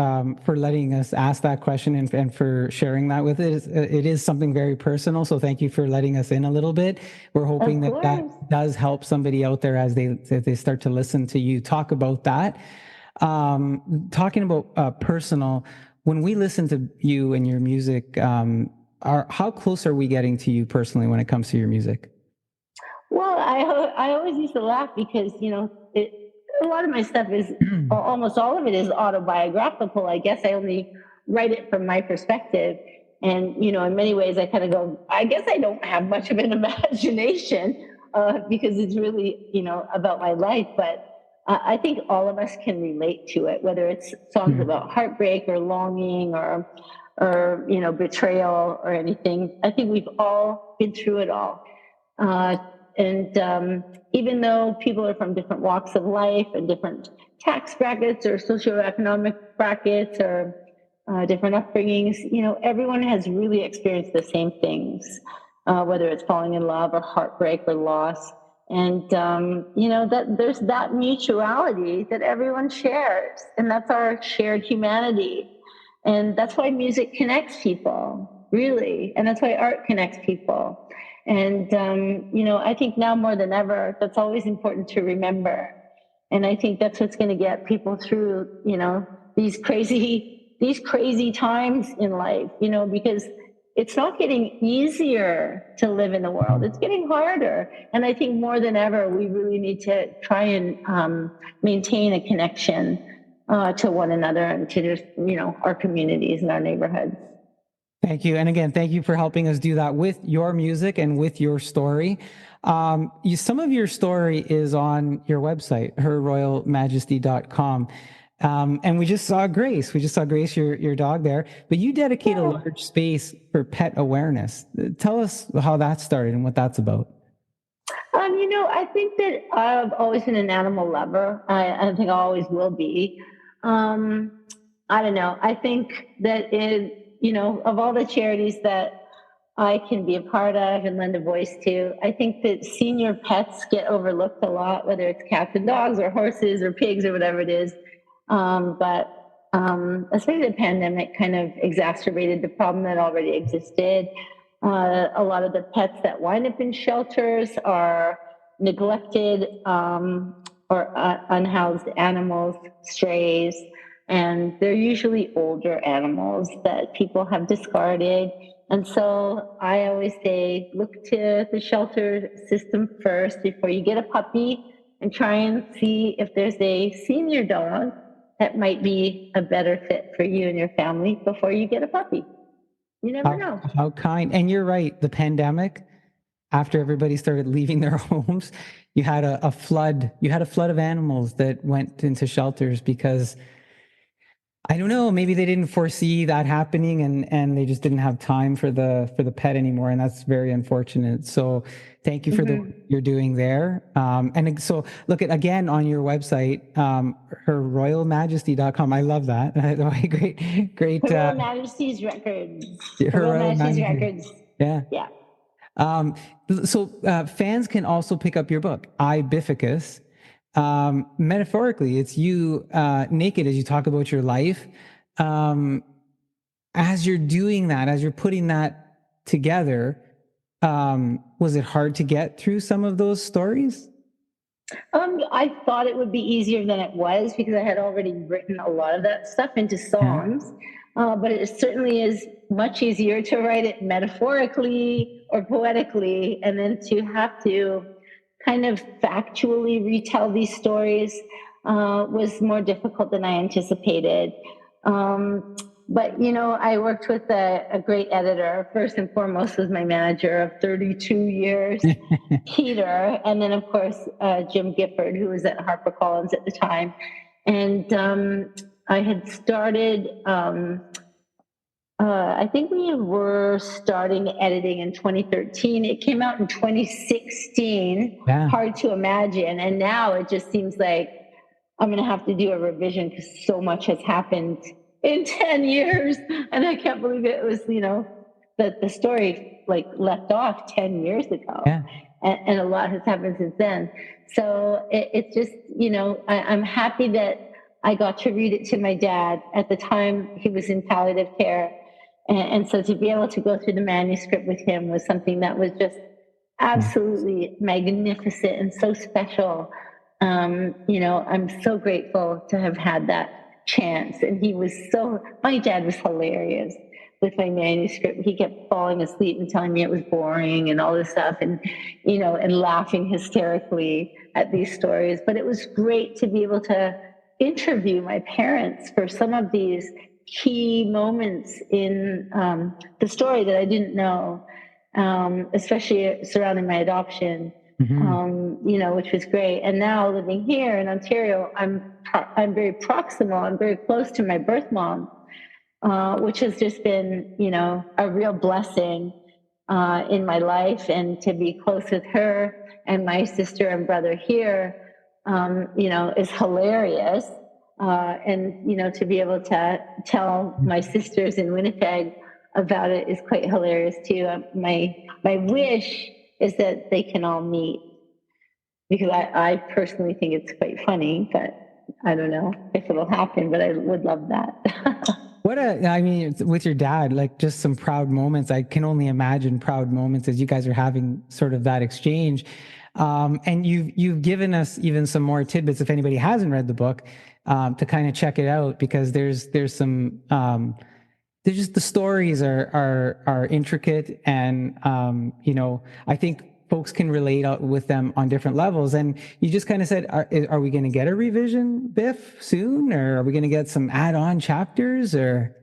for letting us ask that question and for sharing that with it. It is something very personal. So thank you for letting us in a little bit. We're hoping that does help somebody out there as they start to listen to you talk about that. Talking about personal, when we listen to you and your music, how close are we getting to you personally when it comes to your music? Well, I always used to laugh because, a lot of my stuff is, almost all of it is autobiographical. I guess I only write it from my perspective. And, in many ways I kind of go, I guess I don't have much of an imagination because it's really, about my life. But I think all of us can relate to it, whether it's songs about heartbreak or longing or betrayal or anything. I think we've all been through it all. And even though people are from different walks of life and different tax brackets or socioeconomic brackets or different upbringings, everyone has really experienced the same things, whether it's falling in love or heartbreak or loss. And, that there's that mutuality that everyone shares. And that's our shared humanity. And that's why music connects people, really. And that's why art connects people. And, I think now more than ever, that's always important to remember. And I think that's what's going to get people through, these crazy times in life, because it's not getting easier to live in the world. It's getting harder. And I think more than ever, we really need to try and maintain a connection to one another and to just, our communities and our neighborhoods. Thank you. And again, thank you for helping us do that with your music and with your story. Some of your story is on your website, herroyalmajesty.com. And we just saw Grace. We just saw Grace, your dog there. But you dedicate a large space for pet awareness. Tell us how that started and what that's about. I think that I've always been an animal lover. I think I always will be. I don't know. I think that of all the charities that I can be a part of and lend a voice to, I think that senior pets get overlooked a lot, whether it's cats and dogs or horses or pigs or whatever it is. But especially the pandemic kind of exacerbated the problem that already existed. A lot of the pets that wind up in shelters are neglected or unhoused animals, strays, and they're usually older animals that people have discarded. And so I always say, look to the shelter system first before you get a puppy, and try and see if there's a senior dog that might be a better fit for you and your family before you get a puppy. You never know. How kind. And you're right. The pandemic, after everybody started leaving their homes, you had a flood. You had a flood of animals that went into shelters because I don't know, maybe they didn't foresee that happening and they just didn't have time for the pet anymore. And that's very unfortunate. So thank you for the work you're doing there. And so look at, again, on your website, herroyalmajesty.com. I love that. Great. Her Royal Majesty's Records. Her Royal Majesty's Majesty. Records. Yeah. Yeah. So fans can also pick up your book, I Bifficus. Metaphorically, it's you naked as you talk about your life. As you're doing that, as you're putting that together, was it hard to get through some of those stories? I thought it would be easier than it was because I had already written a lot of that stuff into songs. But it certainly is much easier to write it metaphorically or poetically, and then to have to kind of factually retell these stories was more difficult than I anticipated. But, I worked with a great editor. First and foremost was my manager of 32 years, Peter, and then, of course, Jim Gifford, who was at HarperCollins at the time. And I had started, I think we were starting editing in 2013. It came out in 2016. Yeah. Hard to imagine. And now it just seems like I'm going to have to do a revision because so much has happened in 10 years. And I can't believe it was, that the story left off 10 years ago. Yeah. And a lot has happened since then. So it's just, I'm happy that I got to read it to my dad. At the time, he was in palliative care. And so to be able to go through the manuscript with him was something that was just absolutely magnificent and so special. I'm so grateful to have had that chance. And my dad was hilarious with my manuscript. He kept falling asleep and telling me it was boring and all this stuff and laughing hysterically at these stories. But it was great to be able to interview my parents for some of these key moments in the story that I didn't know, especially surrounding my adoption, which was great. And now living here in Ontario, I'm very proximal. I'm very close to my birth mom, which has just been, a real blessing in my life. And to be close with her and my sister and brother here, is hilarious. And to be able to tell my sisters in Winnipeg about it is quite hilarious too. My wish is that they can all meet, because I personally think it's quite funny, but I don't know if it'll happen, but I would love that. With your dad, just some proud moments. I can only imagine proud moments as you guys are having sort of that exchange. And you've given us even some more tidbits, if anybody hasn't read the book, to kind of check it out, because there's some, there's just, the stories are intricate, and, I think folks can relate with them on different levels. And you just kind of said, are we going to get a revision, Biff, soon? Or are we going to get some add-on chapters? Or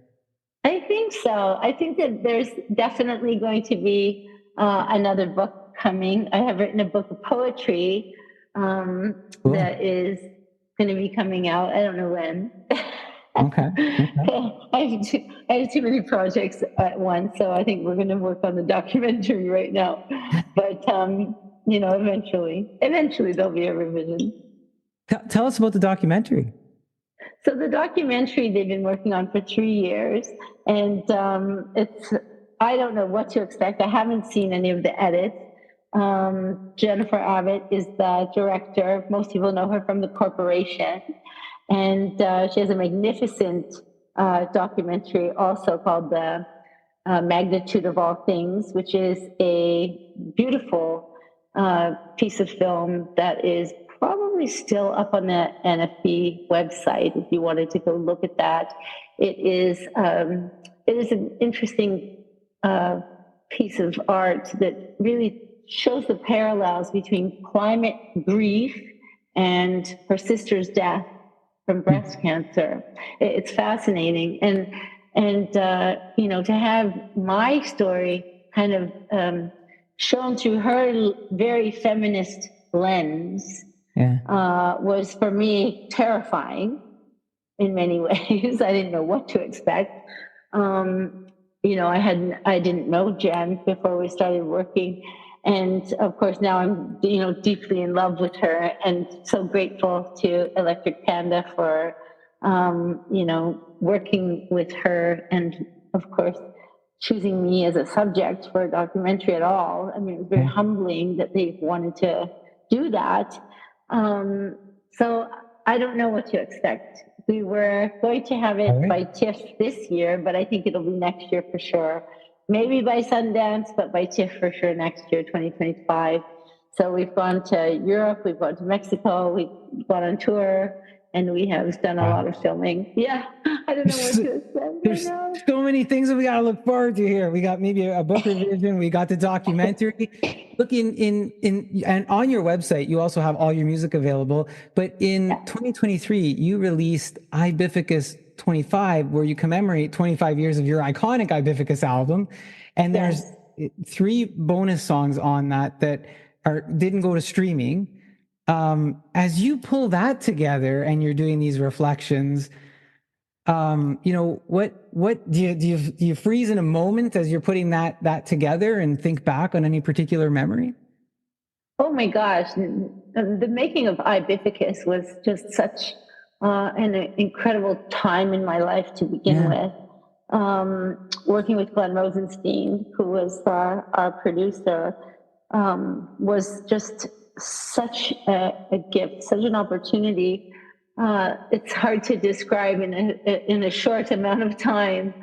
I think so. I think that there's definitely going to be another book coming. I have written a book of poetry Cool. that is going to be coming out. I don't know when. Okay. Okay. I have too many projects at once, so I think we're going to work on the documentary right now. But eventually there'll be a revision. Tell us about the documentary. So the documentary they've been working on for 3 years, and I don't know what to expect. I haven't seen any of the edits. Jennifer Abbott is the director. Most people know her from The Corporation, and she has a magnificent documentary also called The Magnitude of All Things, which is a beautiful piece of film that is probably still up on the NFB website if you wanted to go look at that. It is an interesting piece of art that really shows the parallels between climate grief and her sister's death from breast cancer. It's fascinating, and to have my story kind of shown through her very feminist lens was for me terrifying in many ways. I didn't know what to expect. I didn't know Jen before we started working. And of course, now I'm, deeply in love with her and so grateful to Electric Panda for, working with her and of course, choosing me as a subject for a documentary at all. I mean, it was very humbling that they wanted to do that. So I don't know what to expect. We were going to have it by TIFF this year, but I think it'll be next year for sure. Maybe by Sundance, but by TIFF for sure next year, 2025. So we've gone to Europe, we've gone to Mexico, we've gone on tour, and we have done a lot of filming. Yeah, I don't know what to expect. There's so many things that we got to look forward to here. We got maybe a book revision. We got the documentary. Look and on your website, you also have all your music available. But in 2023, you released Ibifficus 25, where you commemorate 25 years of your iconic Ibifficus album. And there's 3 bonus songs on that didn't go to streaming. As you pull that together and you're doing these reflections, what do you freeze in a moment as you're putting that together and think back on any particular memory? Oh my gosh, the making of Ibifficus was just such an incredible time in my life to begin with. Working with Glenn Rosenstein, who was our producer, was just such a gift, such an opportunity. It's hard to describe in a short amount of time.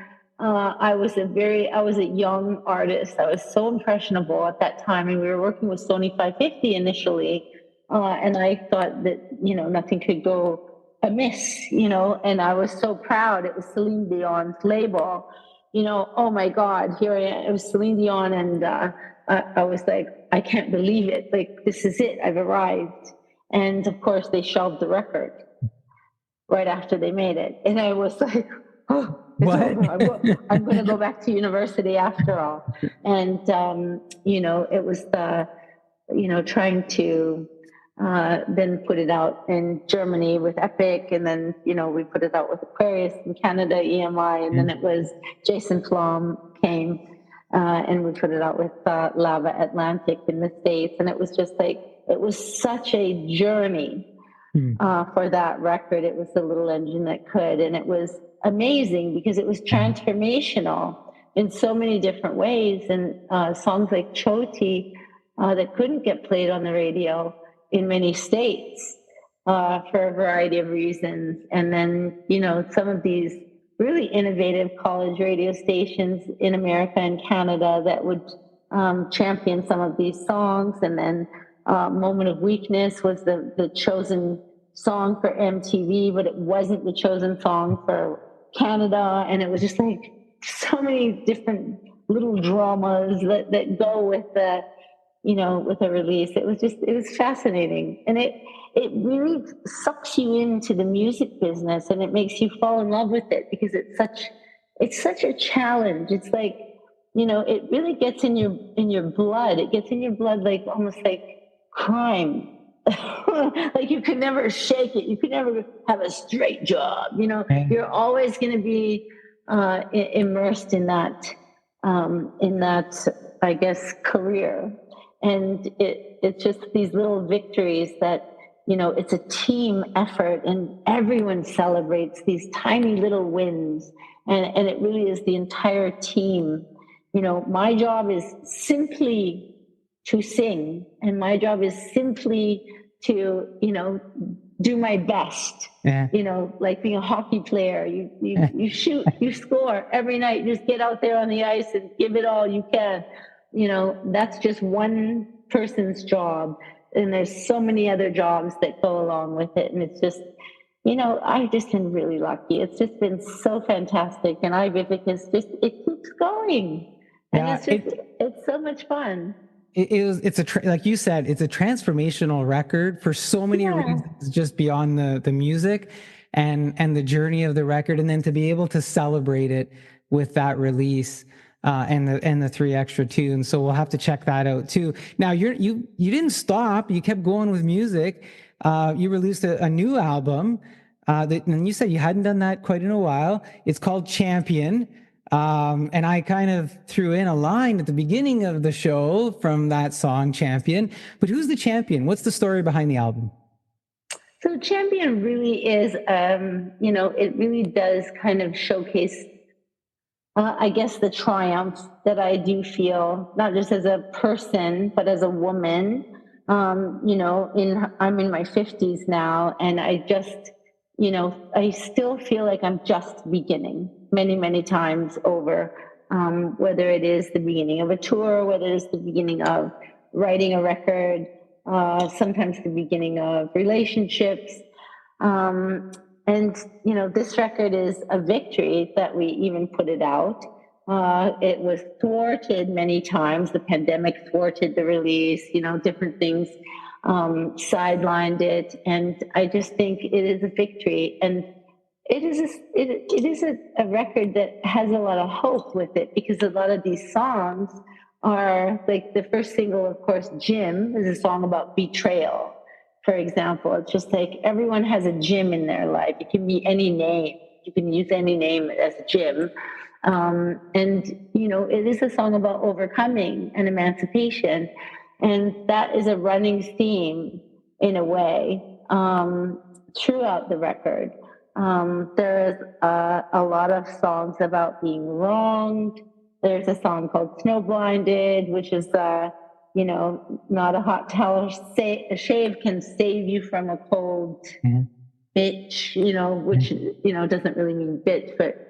I was a young artist. I was so impressionable at that time, and we were working with Sony 550 initially, and I thought that nothing could go amiss, and I was so proud. It was Celine Dion's label, oh my God, here I am. It was Celine Dion, and I was like, I can't believe it. Like, this is it. I've arrived. And of course, they shelved the record right after they made it. And I was like, oh, it's over. I'm going to go back to university after all. And, it was trying to then put it out in Germany with Epic. And then, we put it out with Aquarius in Canada, EMI. And then it was Jason Flom came. And we put it out with Lava Atlantic in the States. And it was just like, it was such a journey for that record. It was the little engine that could. And it was amazing because it was transformational in so many different ways. And songs like Choti that couldn't get played on the radio in many states for a variety of reasons. And then, some of these really innovative college radio stations in America and Canada that would champion some of these songs. And then Moment of Weakness was the chosen song for MTV, but it wasn't the chosen song for Canada. And it was just like so many different little dramas that go with with a release. It was fascinating. And it really sucks you into the music business and it makes you fall in love with it because it's such it's such a challenge. It's like, it really gets in your blood. It gets in your blood like almost like crime. Like you could never shake it. You could never have a straight job. Right. You're always going to be immersed in that, I guess, career. And it's just these little victories that, it's a team effort and everyone celebrates these tiny little wins. And it really is the entire team. My job is simply to sing, and my job is simply to, do my best. Yeah. Like being a hockey player, you shoot, you score every night. You just get out there on the ice and give it all you can. That's just one person's job, and there's so many other jobs that go along with it. And it's just, I've just been really lucky. It's just been so fantastic, and Vivic is just, it keeps going, and Yeah, it's just, it's so much fun. like you said, it's a transformational record for so many Yeah. reasons, just beyond the music and the journey of the record, and then to be able to celebrate it with that release and the three extra tunes. So we'll have to check that out too. Now you didn't stop; you kept going with music. You released a new album, and you said you hadn't done that quite in a while. It's called Champion. And I kind of threw in a line at the beginning of the show from that song, Champion. But who's the champion? What's the story behind the album? So Champion really is, it really does kind of showcase, I guess, the triumph that I do feel, not just as a person, but as a woman. I'm in my 50s now, and I still feel like I'm just beginning many, many times over, whether it is the beginning of a tour, whether it is the beginning of writing a record, sometimes the beginning of relationships. And, this record is a victory that we even put it out. It was thwarted many times. The pandemic thwarted the release, different things sidelined it. And I just think it is a victory. And it is a record that has a lot of hope with it, because a lot of these songs are like the first single, of course, Jim is a song about betrayal. For example, it's just like everyone has a Jim in their life. It can be any name. You can use any name as Jim. And, it is a song about overcoming and emancipation. And that is a running theme in a way throughout the record. There's a lot of songs about being wronged. There's a song called Snow Blinded, which is not a hot towel shave can save you from a cold bitch, which, doesn't really mean bitch, but,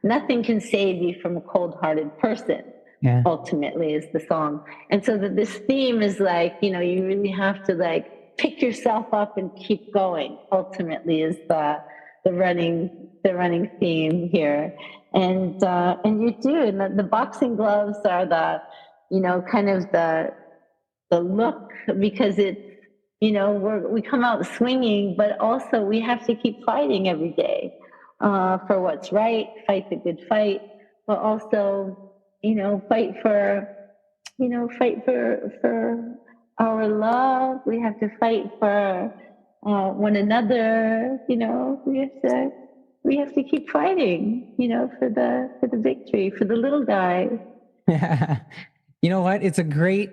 nothing can save you from a cold-hearted person. Yeah. Ultimately is the song. And so that this theme is like, you really have to like pick yourself up and keep going, ultimately is the running theme here. And you do, and the boxing gloves are kind of the look, because it's, we come out swinging, but also we have to keep fighting every day for what's right, fight the good fight, but also, fight for our love. We have to fight for one another. We have to keep fighting, for the victory, for the little guy. You know what? It's a great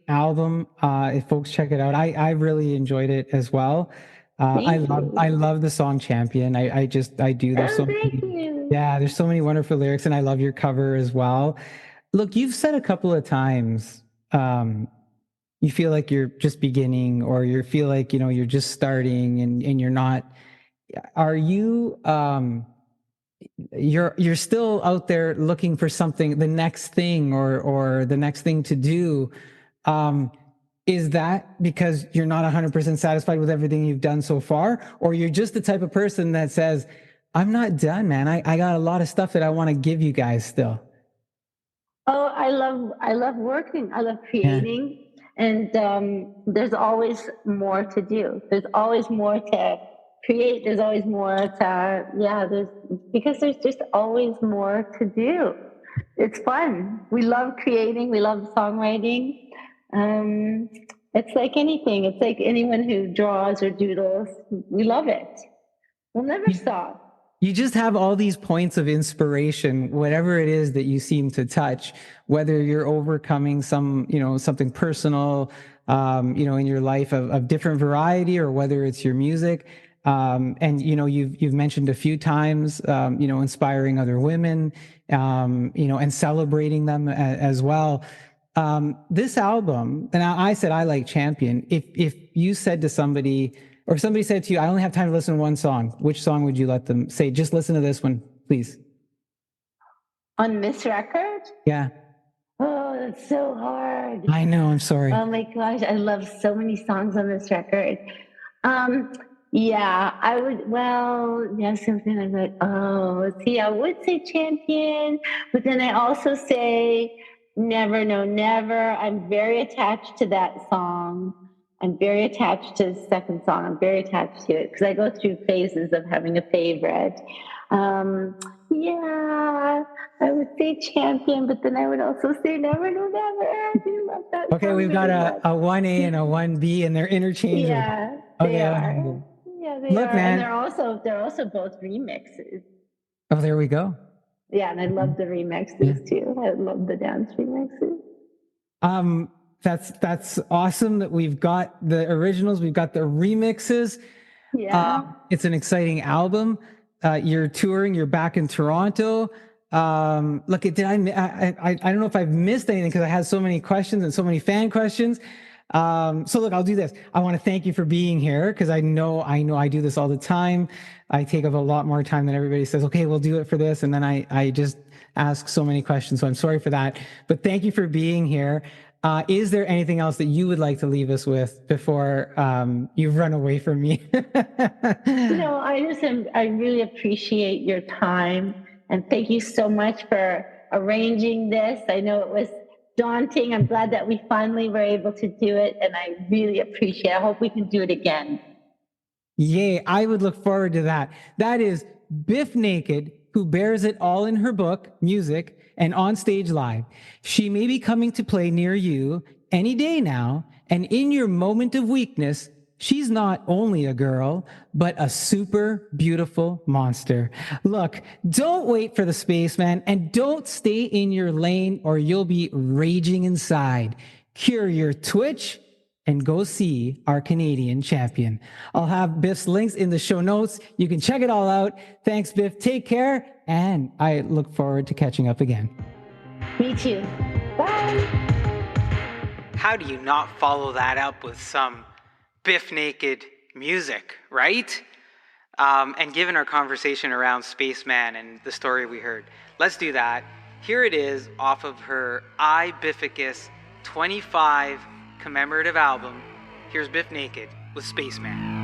album. If folks check it out, I really enjoyed it as well. I love the song Champion. I do. There's so many, yeah, there's so many wonderful lyrics, and I love your cover as well. Look, you've said a couple of times, you feel like you're just beginning, or you feel like, you're just starting and you're not. Are you, you're still out there looking for something, the next thing, or the next thing to do? Is that because you're not 100% satisfied with everything you've done so far, or you're just the type of person that says, I'm not done, man. I got a lot of stuff that I want to give you guys still? Oh, I love working. I love creating. Yeah. And there's always more to do. There's always more create. There's always more to, yeah, because there's just always more to do. It's fun. We love creating. We love songwriting. Um, it's like anything. It's like anyone who draws or doodles. We love it. We'll never stop. You just have all these points of inspiration, whatever it is that you seem to touch, whether you're overcoming something personal, in your life of different variety, or whether it's your music. And, you've mentioned a few times, inspiring other women, and celebrating them as well. This album, and I said, I like Champion. If you said to somebody, or if somebody said to you, I only have time to listen to one song, which song would you let them say? Just listen to this one, please. On this record? Yeah. Oh, that's so hard. I know, I'm sorry. Oh my gosh, I love so many songs on this record. Yeah, I would, well, yeah, something I'm like, oh, see, I would say Champion, but then I also say Never, No, Never. I'm very attached to that song. I'm very attached to the second song. I'm very attached to it because I go through phases of having a favorite. Yeah, I would say Champion, but then I would also say Never, No, Never. I do love that Okay, song we've got really a much. 1A and a 1B, and they're interchangeable. Yeah, they are. Yeah, they Look, are. man. And they're also both remixes. Oh, there we go. Yeah, and I love the remixes too. I love the dance remixes. That's awesome that we've got the originals, we've got the remixes. Yeah. It's an exciting album. You're touring, you're back in Toronto. Look, I don't know if I've missed anything because I had so many questions and so many fan questions. So look, I'll do this. I want to thank you for being here because I know I do this all the time. I take up a lot more time than everybody says, okay, we'll do it for this. And then I just ask so many questions. So I'm sorry for that, but thank you for being here. Is there anything else that you would like to leave us with before you run away from me? I really appreciate your time, and thank you so much for arranging this. I know it was daunting. I'm glad that we finally were able to do it, and I really appreciate it. I hope we can do it again. Yay, I would look forward to that. That is Biff Naked, who bears it all in her book, music, and on stage live. She may be coming to play near you any day now, and in your moment of weakness, she's not only a girl, but a super beautiful monster. Look, don't wait for the spaceman, and don't stay in your lane or you'll be raging inside. Cure your twitch and go see our Canadian champion. I'll have Biff's links in the show notes. You can check it all out. Thanks, Biff. Take care, and I look forward to catching up again. Me too. Bye. How do you not follow that up with some Biff Naked music, right? And given our conversation around Spaceman and the story we heard, let's do that. Here it is off of her I Bifficus 25 commemorative album. Here's Biff Naked with Spaceman.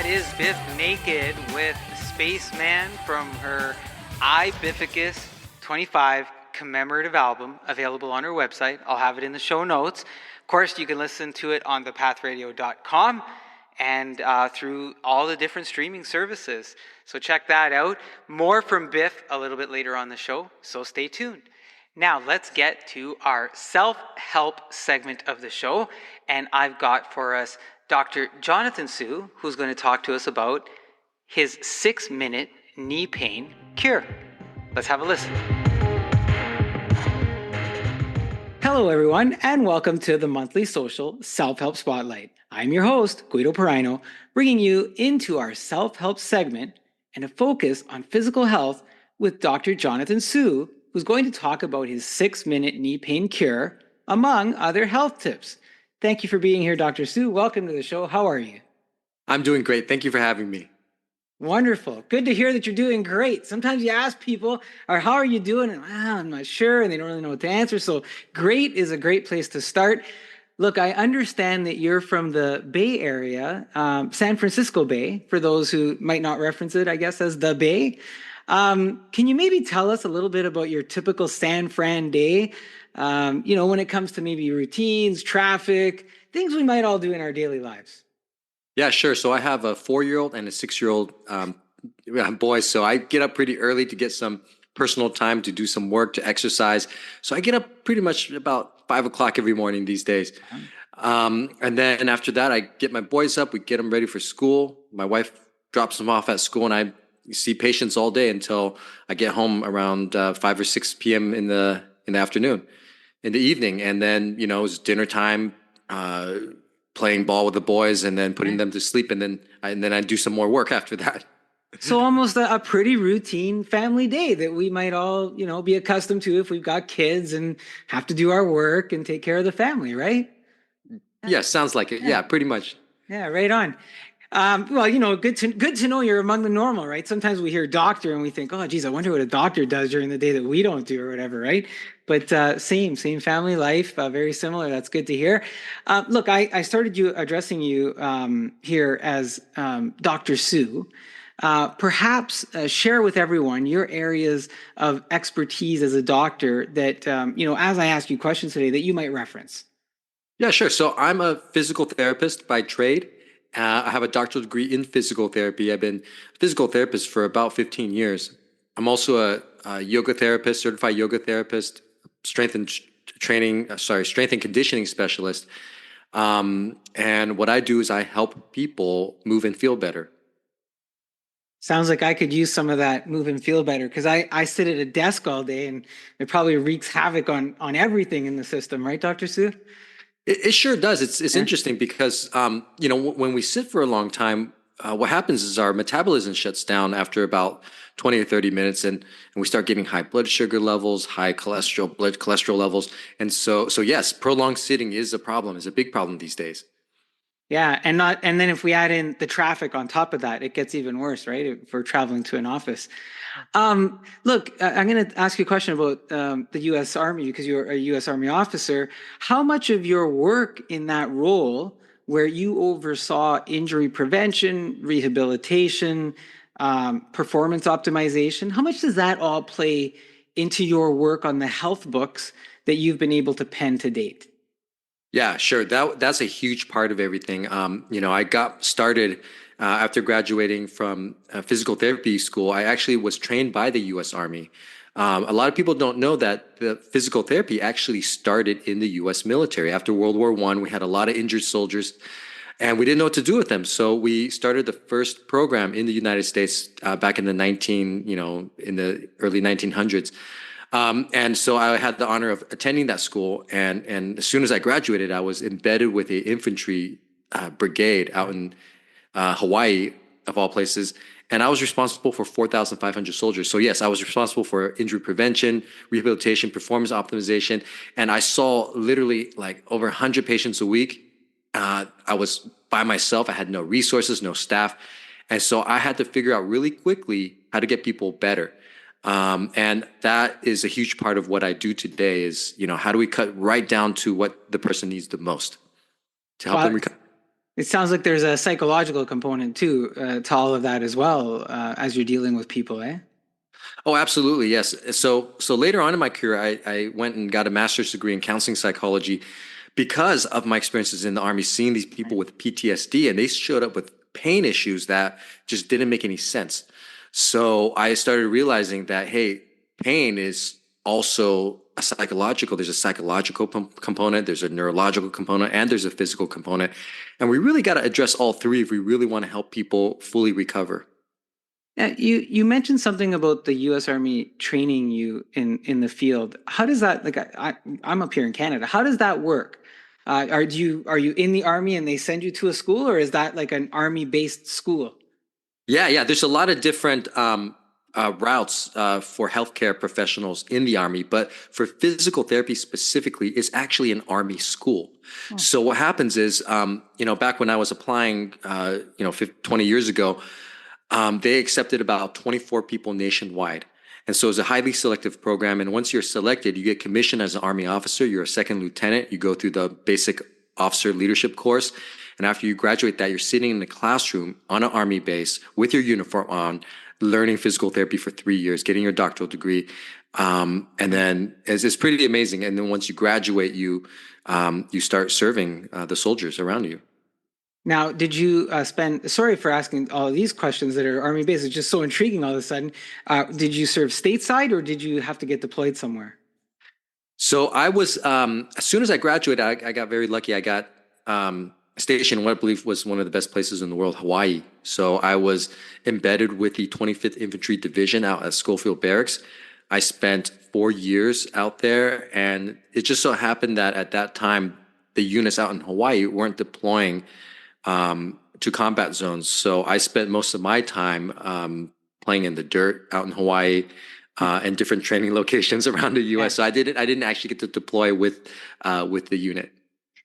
That is Biff naked with Spaceman from her I Bificus 25 commemorative album, available on her website. I'll have it in the show notes. Of course, you can listen to it on thepathradio.com and through all the different streaming services. So check that out. More from Biff a little bit later on the show, so stay tuned. Now, let's get to our self-help segment of the show. And I've got for us Dr. Jonathan Su, who's going to talk to us about his 6-minute knee pain cure. Let's have a listen. Hello, everyone, and welcome to the monthly social self-help spotlight. I'm your host, Guido Perino, bringing you into our self-help segment and a focus on physical health with Dr. Jonathan Su, who's going to talk about his 6-minute knee pain cure, among other health tips. Thank you for being here, Dr. Su. Welcome to the show. How are you? I'm doing great. Thank you for having me. Wonderful. Good to hear that you're doing great. Sometimes you ask people, or how are you doing? And I'm not sure, and they don't really know what to answer. So great is a great place to start. Look, I understand that you're from the Bay Area, San Francisco Bay, for those who might not reference it, I guess, as the Bay. Can you maybe tell us a little bit about your typical San Fran day? When it comes to maybe routines, traffic, things we might all do in our daily lives. Yeah, sure. So I have a 4-year-old and a 6-year-old boy. So I get up pretty early to get some personal time to do some work, to exercise. So I get up pretty much about 5 o'clock every morning these days. And then after that, I get my boys up. We get them ready for school. My wife drops them off at school, and I see patients all day until I get home around 5 or 6 p.m. in the afternoon, in the evening. And then, it's dinner time, playing ball with the boys, and then putting them to sleep. And then I do some more work after that. So almost a pretty routine family day that we might all, be accustomed to if we've got kids and have to do our work and take care of the family, right? Yeah, sounds like it. Yeah, pretty much. Yeah, right on. Good to know you're among the normal, right? Sometimes we hear doctor and we think, oh, geez, I wonder what a doctor does during the day that we don't do or whatever, right? But same family life, very similar. That's good to hear. Look, I started addressing you here as Dr. Su. Perhaps share with everyone your areas of expertise as a doctor that, as I ask you questions today, that you might reference. Yeah, sure. So I'm a physical therapist by trade. I have a doctoral degree in physical therapy. I've been a physical therapist for about 15 years. I'm also a yoga therapist, certified yoga therapist, strength and conditioning specialist. And what I do is I help people move and feel better. Sounds like I could use some of that move and feel better, because I sit at a desk all day and it probably wreaks havoc on everything in the system, right, Dr. Su? It sure does. It's interesting because, when we sit for a long time, what happens is our metabolism shuts down after about 20 or 30 minutes, and we start getting high blood sugar levels, high blood cholesterol levels. And so yes, prolonged sitting is a big problem these days. Yeah, and then if we add in the traffic on top of that, it gets even worse, right? If we're traveling to an office. Look, I'm going to ask you a question about the U.S. Army, because you're a U.S. Army officer. How much of your work in that role, where you oversaw injury prevention, rehabilitation, performance optimization, how much does that all play into your work on the health books that you've been able to pen to date? Yeah, sure. That's a huge part of everything. I got started after graduating from physical therapy school. I actually was trained by the U.S. Army. A lot of people don't know that the physical therapy actually started in the U.S. military. After World War I, we had a lot of injured soldiers, and we didn't know what to do with them. So we started the first program in the United States back in the early 1900s. And so I had the honor of attending that school. And as soon as I graduated, I was embedded with an infantry brigade out in Hawaii, of all places. And I was responsible for 4,500 soldiers. So yes, I was responsible for injury prevention, rehabilitation, performance optimization. And I saw literally like over 100 patients a week. I was by myself. I had no resources, no staff. And so I had to figure out really quickly how to get people better. And that is a huge part of what I do today is, how do we cut right down to what the person needs the most to help them recover? It sounds like there's a psychological component too to all of that as well as you're dealing with people, eh? Oh, absolutely, yes. So later on in my career, I went and got a master's degree in counseling psychology because of my experiences in the Army, seeing these people with PTSD, and they showed up with pain issues that just didn't make any sense. So I started realizing that, hey, pain is also a psychological. There's a psychological component, there's a neurological component, and there's a physical component. And we really got to address all three if we really want to help people fully recover. Yeah, you mentioned something about the U.S. Army training you in the field. How does that like I'm up here in Canada? How does that work? Are you in the Army and they send you to a school, or is that like an Army based school? Yeah. There's a lot of different routes for healthcare professionals in the Army, but for physical therapy specifically, it's actually an Army school. So what happens is, back when I was applying, 20 years ago, they accepted about 24 people nationwide. And so it's a highly selective program. And once you're selected, you get commissioned as an Army officer. You're a second lieutenant. You go through the basic officer leadership course. And after you graduate that, you're sitting in the classroom on an Army base with your uniform on, learning physical therapy for 3 years, getting your doctoral degree. And then it's pretty amazing. And then once you graduate, you start serving the soldiers around you. Now, did you spend? Sorry for asking all of these questions that are Army based. It's just so intriguing all of a sudden. Did you serve stateside, or did you have to get deployed somewhere? So I was, as soon as I graduated, I got very lucky. I got stationed in what I believe was one of the best places in the world, Hawaii. So I was embedded with the 25th Infantry Division out at Schofield Barracks. I spent 4 years out there, and it just so happened that at that time, the units out in Hawaii weren't deploying to combat zones. So I spent most of my time playing in the dirt out in Hawaii and different training locations around the U.S. So I didn't actually get to deploy with the unit.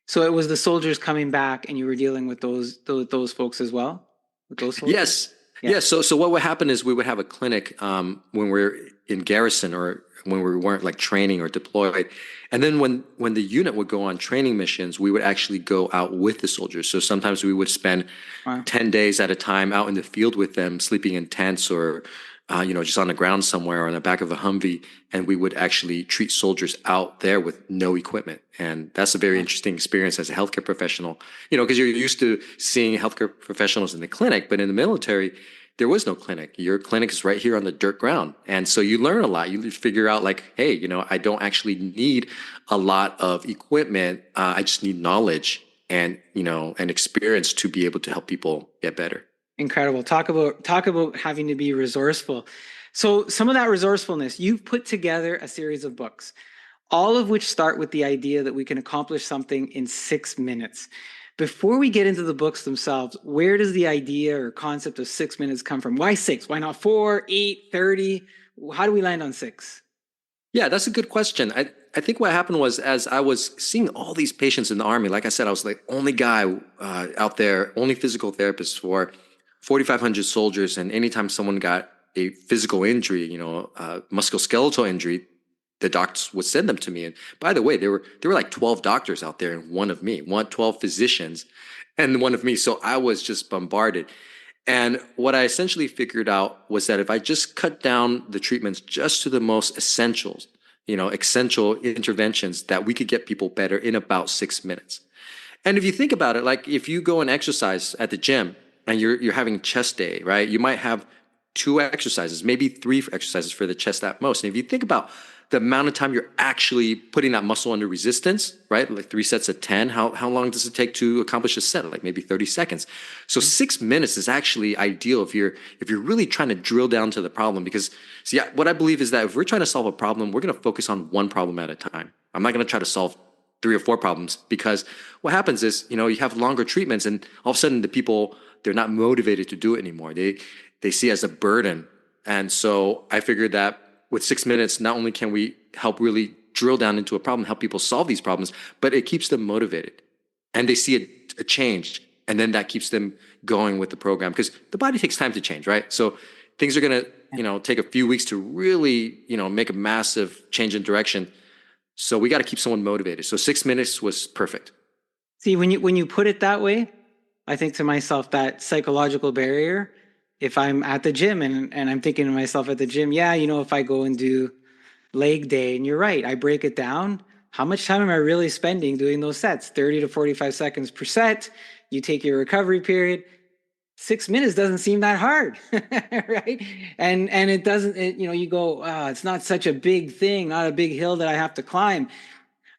So it was the soldiers coming back, and you were dealing with those folks as well, with those soldiers. Yes. Yes. So what would happen is we would have a clinic when we're in garrison or when we weren't like training or deployed. And then when the unit would go on training missions, we would actually go out with the soldiers. So sometimes we would spend Wow. 10 days at a time out in the field with them, sleeping in tents or just on the ground somewhere or on the back of a Humvee, and we would actually treat soldiers out there with no equipment. And that's a very interesting experience as a healthcare professional, because you're used to seeing healthcare professionals in the clinic, but in the military, there was no clinic. Your clinic is right here on the dirt ground. And so you learn a lot. You figure out like, hey, I don't actually need a lot of equipment. I just need knowledge and, and experience to be able to help people get better. Incredible. Talk about having to be resourceful. So some of that resourcefulness, you've put together a series of books, all of which start with the idea that we can accomplish something in 6 minutes. Before we get into the books themselves, where does the idea or concept of 6 minutes come from? Why six? Why not 4, 8, 30? How do we land on six? Yeah, that's a good question. I think what happened was as I was seeing all these patients in the Army, like I said, I was the only guy out there, only physical therapist for 4,500 soldiers. And anytime someone got a physical injury, musculoskeletal injury, the doctors would send them to me. And by the way, there were like 12 doctors out there and one of me, 12 physicians and one of me. So I was just bombarded. And what I essentially figured out was that if I just cut down the treatments just to the most essentials, essential interventions, that we could get people better in about 6 minutes. And if you think about it, like if you go and exercise at the gym and you're having chest day, right? You might have 2 exercises, maybe 3 exercises for the chest at most. And if you think about the amount of time you're actually putting that muscle under resistance, right? Like 3 sets of 10, how long does it take to accomplish a set? Like maybe 30 seconds. So 6 minutes is actually ideal if you're really trying to drill down to the problem. Because see, what I believe is that if we're trying to solve a problem, we're going to focus on one problem at a time. I'm not going to try to solve 3 or 4 problems, because what happens is, you have longer treatments and all of a sudden the people, they're not motivated to do it anymore. They see it as a burden. And so I figured that with 6 minutes, not only can we help really drill down into a problem, help people solve these problems, but it keeps them motivated and they see a change. And then that keeps them going with the program, because the body takes time to change, right? So things are going to, take a few weeks to really, make a massive change in direction. So we got to keep someone motivated. So 6 minutes was perfect. See, when you put it that way, I think to myself that psychological barrier, if I'm at the gym and I'm thinking to myself at the gym, yeah, if I go and do leg day, and you're right, I break it down. How much time am I really spending doing those sets? 30 to 45 seconds per set. You take your recovery period. 6 minutes doesn't seem that hard, right? And it doesn't, you go, oh, it's not such a big thing, not a big hill that I have to climb.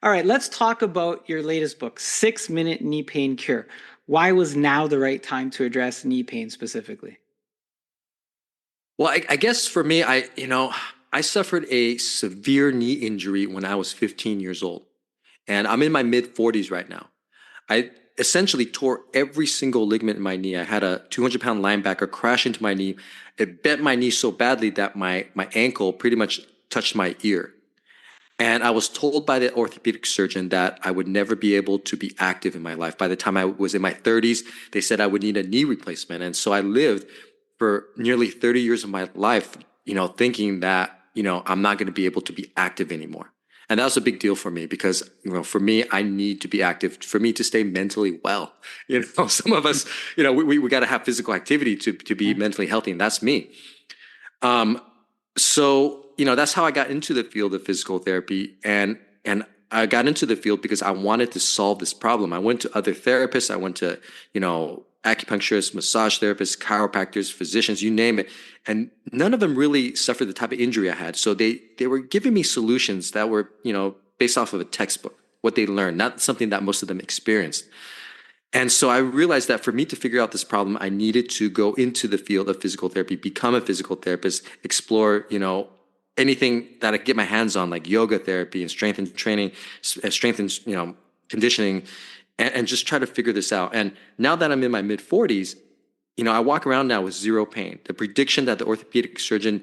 All right, let's talk about your latest book, 6 Minute Knee Pain Cure. Why was now the right time to address knee pain specifically? Well, I guess for me, I suffered a severe knee injury when I was 15 years old, and I'm in my mid 40s right now. I essentially tore every single ligament in my knee. I had a 200-pound linebacker crash into my knee. It bent my knee so badly that my ankle pretty much touched my ear. And I was told by the orthopedic surgeon that I would never be able to be active in my life. By the time I was in my 30s, they said I would need a knee replacement. And so I lived for nearly 30 years of my life, thinking that, I'm not going to be able to be active anymore. And that was a big deal for me because, for me, I need to be active for me to stay mentally well. Some of us, we got to have physical activity to be mentally healthy. And that's me. So, that's how I got into the field of physical therapy. And I got into the field because I wanted to solve this problem. I went to other therapists. I went to, acupuncturists, massage therapists, chiropractors, physicians, you name it. And none of them really suffered the type of injury I had. So they were giving me solutions that were, based off of a textbook, what they learned, not something that most of them experienced. And so I realized that for me to figure out this problem, I needed to go into the field of physical therapy, become a physical therapist, explore, anything that I could get my hands on, like yoga therapy and strength and training, strength and, conditioning, and just try to figure this out. And now that I'm in my mid 40s, I walk around now with zero pain. The prediction that the orthopedic surgeon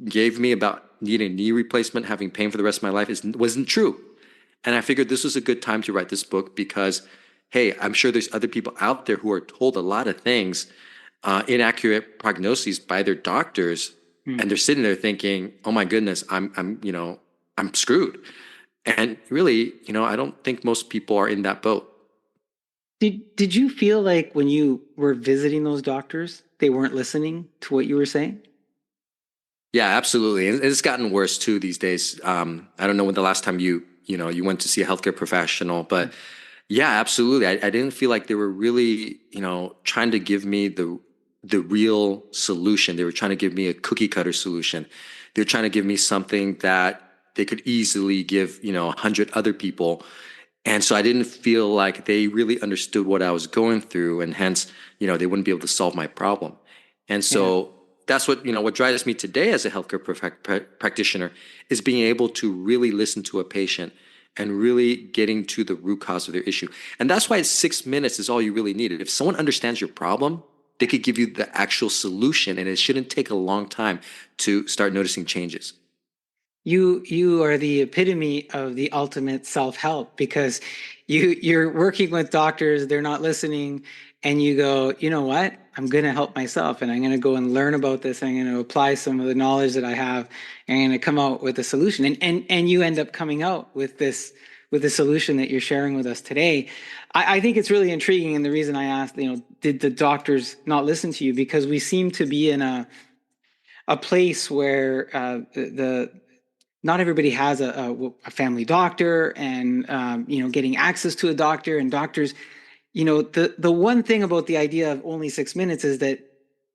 gave me about needing a knee replacement, having pain for the rest of my life wasn't true. And I figured this was a good time to write this book because, hey, I'm sure there's other people out there who are told a lot of things, inaccurate prognoses by their doctors, and they're sitting there thinking, "Oh my goodness, I'm screwed." And really, I don't think most people are in that boat. Did you feel like when you were visiting those doctors, they weren't listening to what you were saying? Yeah, absolutely. And it's gotten worse too these days. I don't know when the last time you went to see a healthcare professional, but yeah, absolutely. I didn't feel like they were really, trying to give me the real solution. They were trying to give me a cookie cutter solution. They're trying to give me something that they could easily give, 100 other people. And so I didn't feel like they really understood what I was going through, and hence, they wouldn't be able to solve my problem. And so that's what drives me today as a healthcare practitioner is being able to really listen to a patient and really getting to the root cause of their issue. And that's why 6 minutes is all you really needed. If someone understands your problem, they could give you the actual solution, and it shouldn't take a long time to start noticing changes. You are the epitome of the ultimate self-help because you're working with doctors, they're not listening, and you go, you know what? I'm going to help myself, and I'm going to go and learn about this. I'm going to apply some of the knowledge that I have, and I'm going to come out with a solution. And you end up coming out with the solution that you're sharing with us today. I think it's really intriguing, and the reason I asked, did the doctors not listen to you? Because we seem to be in a place where the not everybody has a family doctor, and getting access to a doctor, and doctors, the one thing about the idea of only 6 minutes is that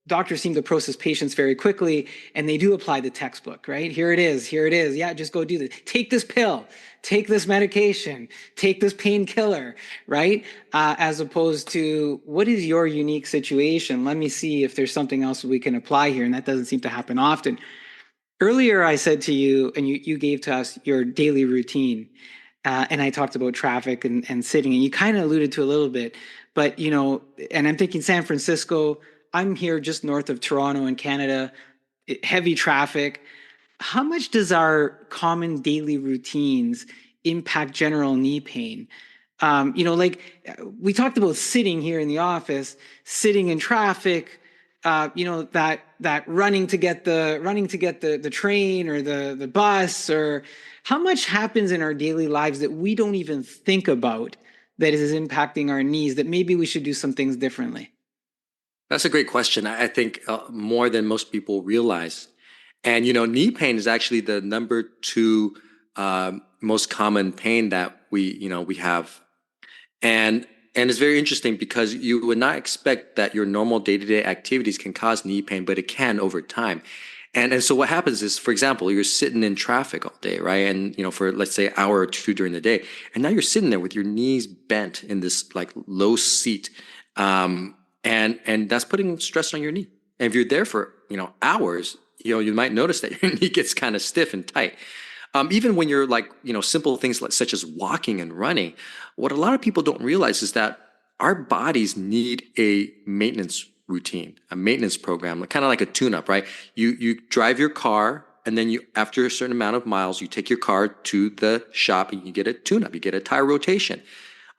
doctors seem to process patients very quickly, and they do apply the textbook, right? Here it is. Yeah, just go do this. Take this pill, take this medication, take this painkiller, right? As opposed to, what is your unique situation? Let me see if there's something else we can apply here. And that doesn't seem to happen often. Earlier, I said to you, and you gave to us your daily routine, and I talked about traffic and sitting, and you kind of alluded to a little bit, but, and I'm thinking San Francisco, I'm here just north of Toronto in Canada, heavy traffic. How much does our common daily routines impact general knee pain? We talked about sitting here in the office, sitting in traffic, that running to get the train or the bus, or how much happens in our daily lives that we don't even think about that is impacting our knees that maybe we should do some things differently? That's a great question. I think more than most people realize. And, knee pain is actually the number two most common pain that we have. And it's very interesting because you would not expect that your normal day-to-day activities can cause knee pain, but it can over time. And so what happens is, for example, you're sitting in traffic all day, right? And for, let's say, an hour or two during the day, and now you're sitting there with your knees bent in this like low seat, and that's putting stress on your knee. And if you're there for hours, you might notice that your knee gets kind of stiff and tight. Even when you're like, simple things such as walking and running, what a lot of people don't realize is that our bodies need a maintenance routine, a maintenance program, kind of like a tune-up, right? You drive your car, and then after a certain amount of miles, you take your car to the shop and you get a tune-up, you get a tire rotation.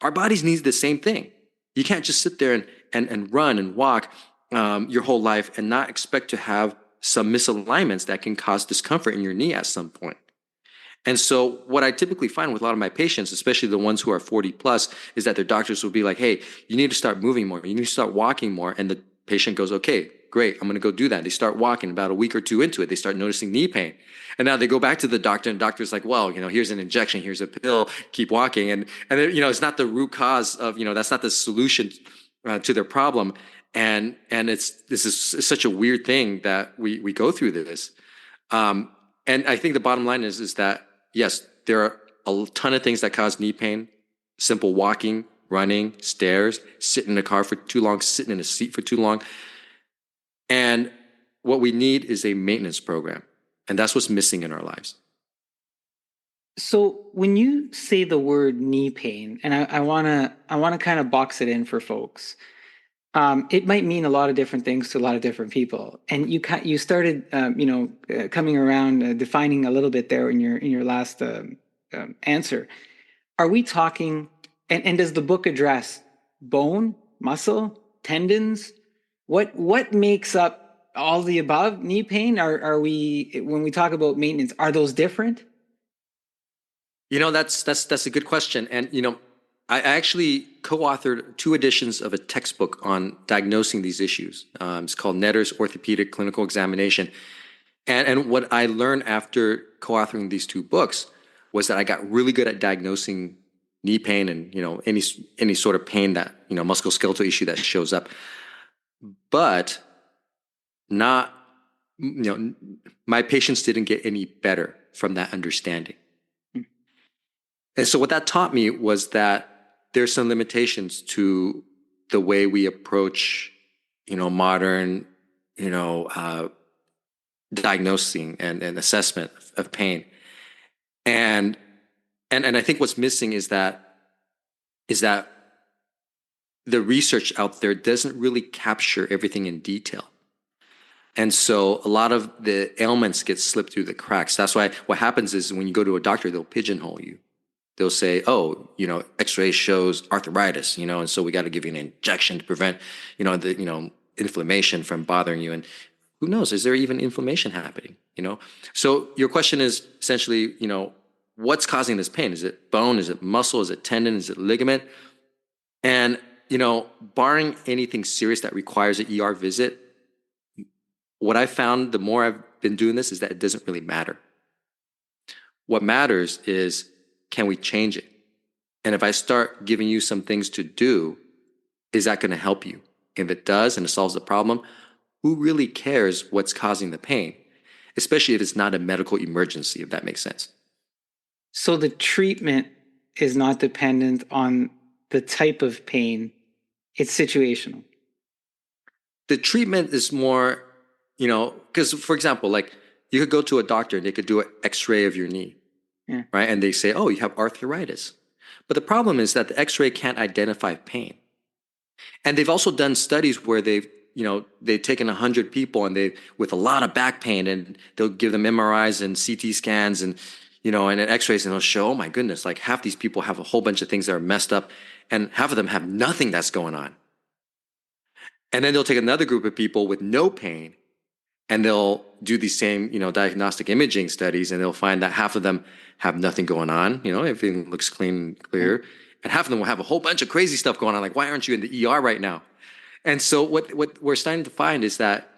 Our bodies need the same thing. You can't just sit there and run and walk your whole life and not expect to have some misalignments that can cause discomfort in your knee at some point. And so what I typically find with a lot of my patients, especially the ones who are 40 plus, is that their doctors will be like, hey, you need to start moving more. You need to start walking more. And the patient goes, okay, great. I'm going to go do that. They start walking. About a week or two into it, they start noticing knee pain. And now they go back to the doctor, and the doctor's like, well, here's an injection, here's a pill, keep walking. And it's not the root cause of, that's not the solution to their problem. And this is such a weird thing that we go through this. And I think the bottom line is that, yes, there are a ton of things that cause knee pain. Simple walking, running, stairs, sitting in a car for too long, sitting in a seat for too long. And what we need is a maintenance program. And that's what's missing in our lives. So when you say the word knee pain, and I wanna kind of box it in for folks, it might mean a lot of different things to a lot of different people. And you started, coming around, defining a little bit there in your last answer. Are we talking? And does the book address bone, muscle, tendons? What makes up all the above knee pain? Are we, when we talk about maintenance, are those different? That's a good question. And I actually co-authored 2 editions of a textbook on diagnosing these issues. It's called Netter's Orthopedic Clinical Examination. And what I learned after co-authoring these 2 books was that I got really good at diagnosing knee pain and any sort of pain that musculoskeletal issue that shows up, but not my patients didn't get any better from that understanding. And so what that taught me was that there's some limitations to the way we approach, modern, diagnosing and assessment of pain. And I think what's missing is that the research out there doesn't really capture everything in detail. And so a lot of the ailments get slipped through the cracks. That's why what happens is when you go to a doctor, they'll pigeonhole you. They'll say, oh, x-ray shows arthritis, and so we got to give you an injection to prevent, the inflammation from bothering you. And who knows, is there even inflammation happening, So your question is essentially, what's causing this pain? Is it bone? Is it muscle? Is it tendon? Is it ligament? And, barring anything serious that requires an ER visit, what I found the more I've been doing this is that it doesn't really matter. What matters is, can we change it? And if I start giving you some things to do, is that going to help you? If it does and it solves the problem, who really cares what's causing the pain? Especially if it's not a medical emergency, if that makes sense. So the treatment is not dependent on the type of pain. It's situational. The treatment is more, because for example, like you could go to a doctor and they could do an x-ray of your knee. Yeah. Right? And they say, oh, you have arthritis. But the problem is that the x-ray can't identify pain. And they've also done studies where they've taken 100 people and with a lot of back pain, and they'll give them MRIs and CT scans and x-rays, and they'll show, oh my goodness, like half these people have a whole bunch of things that are messed up and half of them have nothing that's going on. And then they'll take another group of people with no pain and they'll do these same, diagnostic imaging studies, and they'll find that half of them have nothing going on. Everything looks clean and clear. And half of them will have a whole bunch of crazy stuff going on. Like, why aren't you in the ER right now? And so what we're starting to find is that,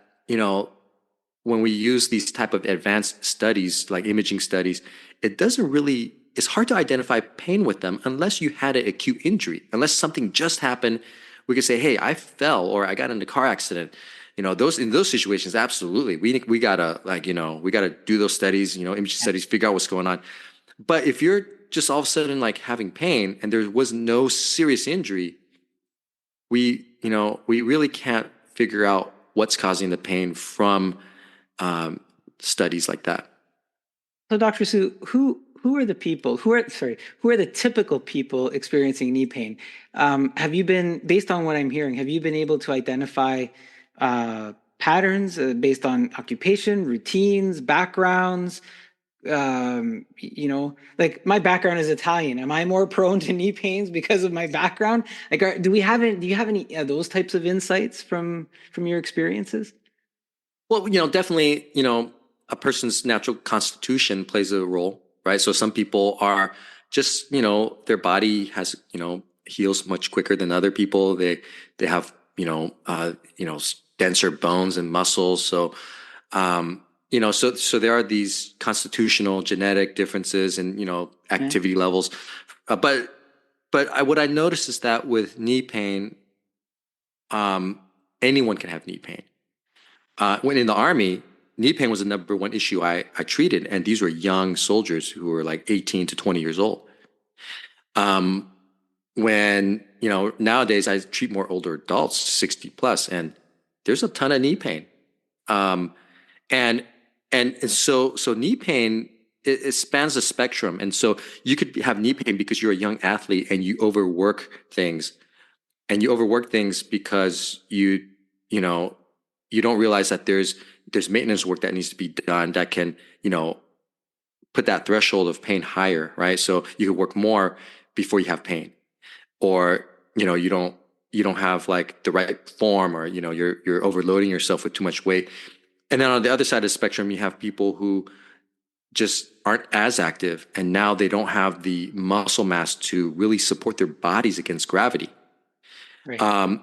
when we use these type of advanced studies, like imaging studies, it's hard to identify pain with them unless you had an acute injury, unless something just happened. We could say, hey, I fell or I got in a car accident. In those situations, absolutely. We gotta we gotta do those studies, imaging studies, figure out what's going on. But if you're just all of a sudden like having pain and there was no serious injury, we really can't figure out what's causing the pain from studies like that. So, Dr. Su, who are the people who are the typical people experiencing knee pain? Have you been, based on what I'm hearing, have you been able to identify patterns based on occupation, routines, backgrounds? Like my background is Italian. Am I more prone to knee pains because of my background? Like, do you have any of those types of insights from your experiences? Well, definitely, a person's natural constitution plays a role, right? So some people are just, their body has, heals much quicker than other people. They have, denser bones and muscles. So, so there are these constitutional genetic differences and, activity levels. But what I noticed is that with knee pain, anyone can have knee pain. When in the Army, knee pain was the number one issue I treated, and these were young soldiers who were like 18 to 20 years old. When, nowadays I treat more older adults, 60 plus, and there's a ton of knee pain. And so knee pain, it spans the spectrum. And so you could have knee pain because you're a young athlete and you overwork things. And you overwork things because you don't realize that there's maintenance work that needs to be done that can, put that threshold of pain higher, right? So you can work more before you have pain, or you don't have like the right form, or you're overloading yourself with too much weight. And then on the other side of the spectrum, you have people who just aren't as active, and now they don't have the muscle mass to really support their bodies against gravity. Right.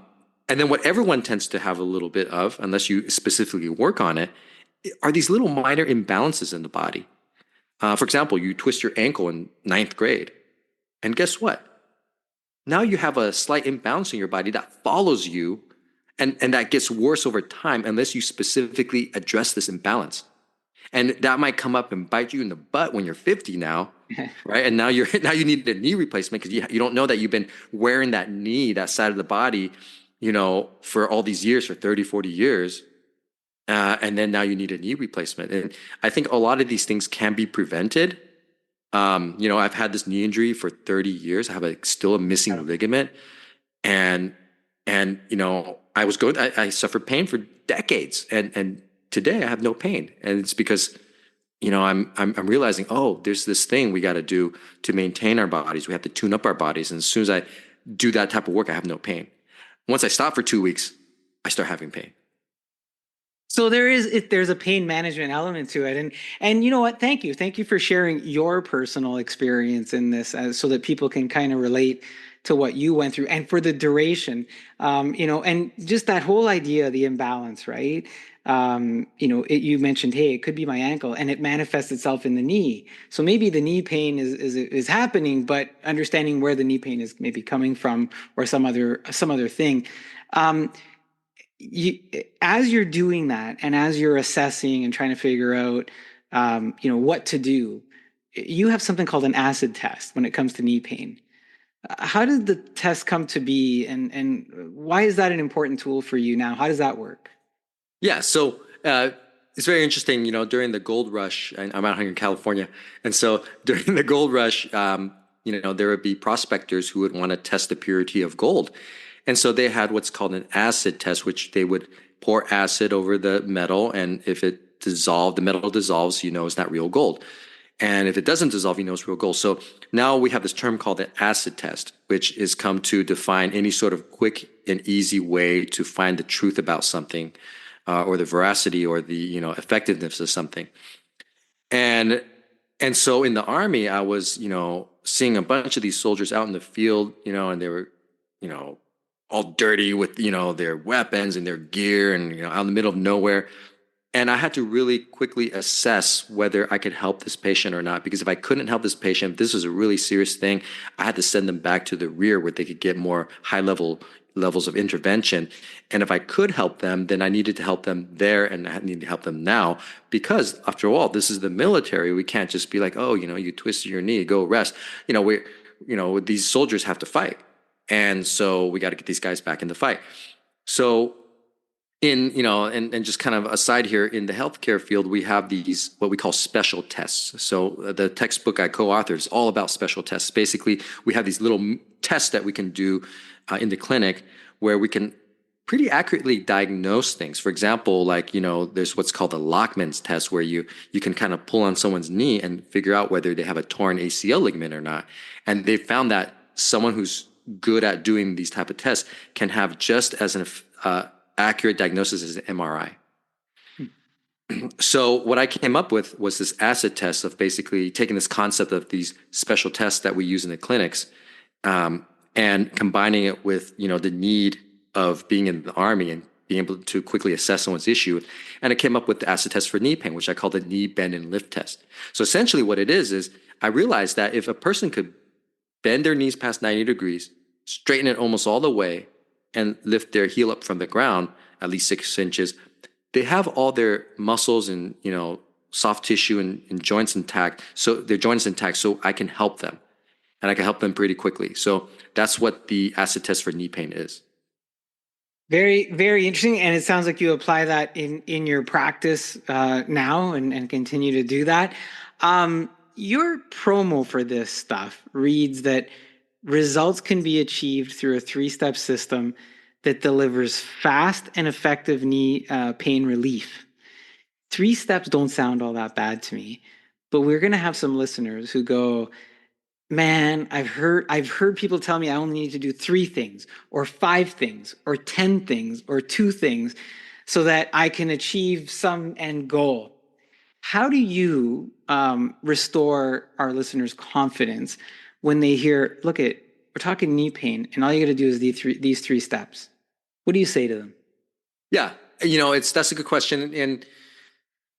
And then what everyone tends to have a little bit of, unless you specifically work on it, are these little minor imbalances in the body. For example, you twist your ankle in 9th grade, and guess what? Now you have a slight imbalance in your body that follows you, and that gets worse over time unless you specifically address this imbalance. And that might come up and bite you in the butt when you're 50 now, right? And now you need a knee replacement because you don't know that you've been wearing that knee, that side of the body, for all these years, for 30, 40 years. And then now you need a knee replacement. And I think a lot of these things can be prevented. I've had this knee injury for 30 years. I have still a missing ligament. And I suffered pain for decades. And today I have no pain. And it's because, I'm realizing, there's this thing we got to do to maintain our bodies. We have to tune up our bodies. And as soon as I do that type of work, I have no pain. Once I stop for 2 weeks, I start having pain. So there's a pain management element to it, and you know what? Thank you for sharing your personal experience in this, so that people can kind of relate to what you went through, and for the duration, and just that whole idea of the imbalance, right? You mentioned, hey, it could be my ankle, and it manifests itself in the knee. So maybe the knee pain is happening, but understanding where the knee pain is maybe coming from, or some other thing. As you're doing that, and as you're assessing and trying to figure out, what to do, you have something called an acid test when it comes to knee pain. How did the test come to be, and why is that an important tool for you now? How does that work? Yeah, so it's very interesting. During the gold rush, and I'm out here in California, and so during the gold rush, there would be prospectors who would want to test the purity of gold. And so they had what's called an acid test, which they would pour acid over the metal. And if it dissolved, the metal dissolves, it's not real gold. And if it doesn't dissolve, it's real gold. So now we have this term called the acid test, which is come to define any sort of quick and easy way to find the truth about something, or the veracity or the, effectiveness of something. And And so in the Army, I was, seeing a bunch of these soldiers out in the field, and they were, you know, all dirty with, their weapons and their gear and, out in the middle of nowhere. And I had to really quickly assess whether I could help this patient or not. Because if I couldn't help this patient, if this was a really serious thing, I had to send them back to the rear where they could get more levels of intervention. And if I could help them, then I needed to help them there and I need to help them now. Because after all, this is the military. We can't just be like, oh, you twisted your knee, go rest. These soldiers have to fight. And so we got to get these guys back in the fight. So and just kind of aside here, in the healthcare field, we have these what we call special tests. So the textbook I co-authored is all about special tests. Basically, we have these little tests that we can do in the clinic where we can pretty accurately diagnose things. For example, there's what's called the Lockman's test, where you can kind of pull on someone's knee and figure out whether they have a torn ACL ligament or not. And they found that someone who's good at doing these type of tests can have just as an accurate diagnosis as an MRI. So what I came up with was this acid test of basically taking this concept of these special tests that we use in the clinics, and combining it with, the need of being in the Army and being able to quickly assess someone's issue. And it came up with the acid test for knee pain, which I call the knee bend and lift test. So essentially what it is I realized that if a person could bend their knees past 90 degrees, straighten it almost all the way, and lift their heel up from the ground at least 6 inches, they have all their muscles and, soft tissue and joints intact. So their joints intact, so I can help them. And I can help them pretty quickly. So that's what the acid test for knee pain is. Very, very interesting. And it sounds like you apply that in your practice now and continue to do that. Your promo for this stuff reads that results can be achieved through a 3-step system that delivers fast and effective knee pain relief. 3 steps don't sound all that bad to me, but we're going to have some listeners who go, man, I've heard people tell me I only need to do 3 things or 5 things or 10 things or 2 things so that I can achieve some end goal. How do you restore our listeners' confidence when they hear, we're talking knee pain, and all you got to do is these 3 steps? What do you say to them? Yeah, that's a good question. And,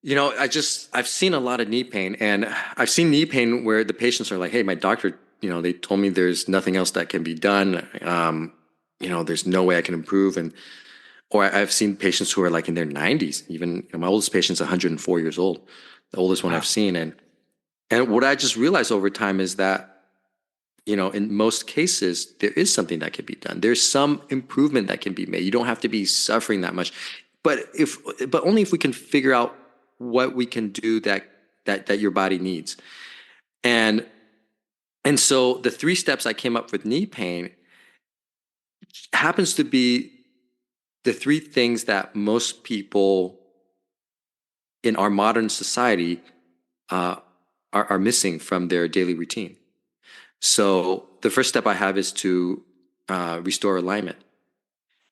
I've seen a lot of knee pain, and I've seen knee pain where the patients are like, hey, my doctor, they told me there's nothing else that can be done. There's no way I can improve. Or I've seen patients who are like in their 90s, even my oldest patient's 104 years old, the oldest one I've seen. And what I just realized over time is that, in most cases, there is something that can be done. There's some improvement that can be made. You don't have to be suffering that much, but only if we can figure out what we can do that your body needs. And so the 3 steps I came up with knee pain happens to be the 3 things that most people in our modern society are missing from their daily routine. So the first step I have is to restore alignment.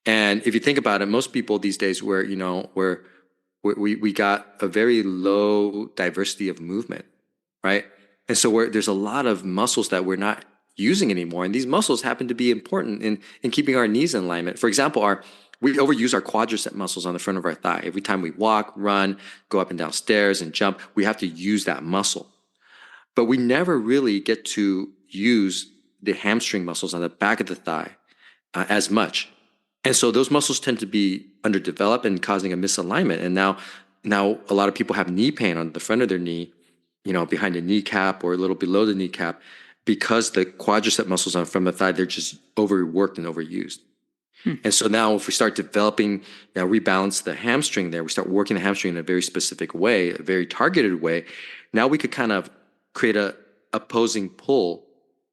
And if you think about it, most people these days we got a very low diversity of movement, right? And so there's a lot of muscles that we're not using anymore. And these muscles happen to be important in keeping our knees in alignment. For example, we overuse our quadricep muscles on the front of our thigh. Every time we walk, run, go up and down stairs and jump, we have to use that muscle. But we never really get to use the hamstring muscles on the back of the thigh as much. And so those muscles tend to be underdeveloped and causing a misalignment. And now a lot of people have knee pain on the front of their knee, behind the kneecap or a little below the kneecap, because the quadricep muscles on the front of the thigh, they're just overworked and overused. And so now if we start developing, rebalance the hamstring there, we start working the hamstring in a very specific way, a very targeted way, now we could kind of create a opposing pull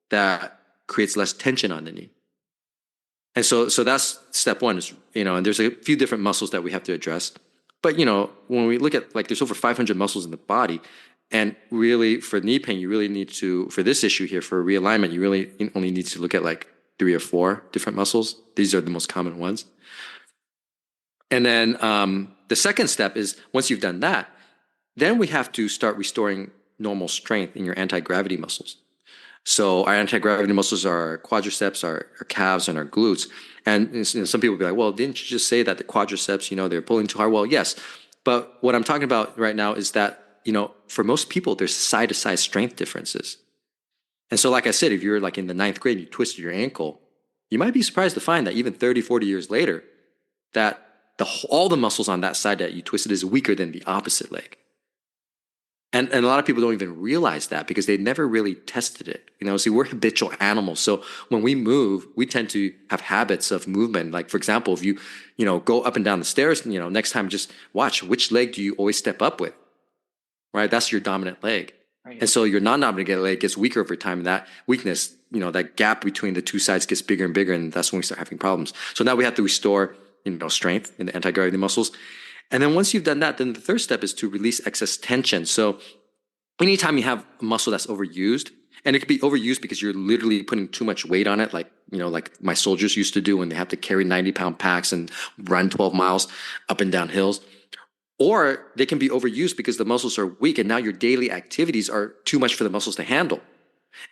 that creates less tension on the knee. And so that's step 1 is, and there's a few different muscles that we have to address. But, when we look at, there's over 500 muscles in the body. And really for knee pain, you really need to, for this issue here, for realignment, you really only need to look at 3 or 4 different muscles. These are the most common ones. And then the second step is, once you've done that, then we have to start restoring normal strength in your anti-gravity muscles. So our anti-gravity muscles are our quadriceps, our calves, and our glutes. And you know, some people will be like, well, didn't you just say that the quadriceps, you know, they're pulling too hard? Well, yes. But what I'm talking about right now is that, you know, for most people, there's side-to-side strength differences. And so, like I said, if you're like in the ninth grade and you twisted your ankle, you might be surprised to find that even 30, 40 years later, that all the muscles on that side that you twisted is weaker than the opposite leg. And a lot of people don't even realize that because they never really tested it. You know, see, we're habitual animals. So when we move, we tend to have habits of movement. Like, for example, if you know, go up and down the stairs, you know, next time just watch which leg do you always step up with, right? That's your dominant leg. Right. And so your non-dominant leg gets weaker over time. And that weakness, you know, that gap between the two sides gets bigger and bigger. And that's when we start having problems. So now we have to restore, you know, strength in the anti-gravity muscles. And then once you've done that, then the third step is to release excess tension. So anytime you have a muscle that's overused, and it could be overused because you're literally putting too much weight on it, like, you know, like my soldiers used to do when they have to carry 90-pound packs and run 12 miles up and down hills. Or they can be overused because the muscles are weak and now your daily activities are too much for the muscles to handle.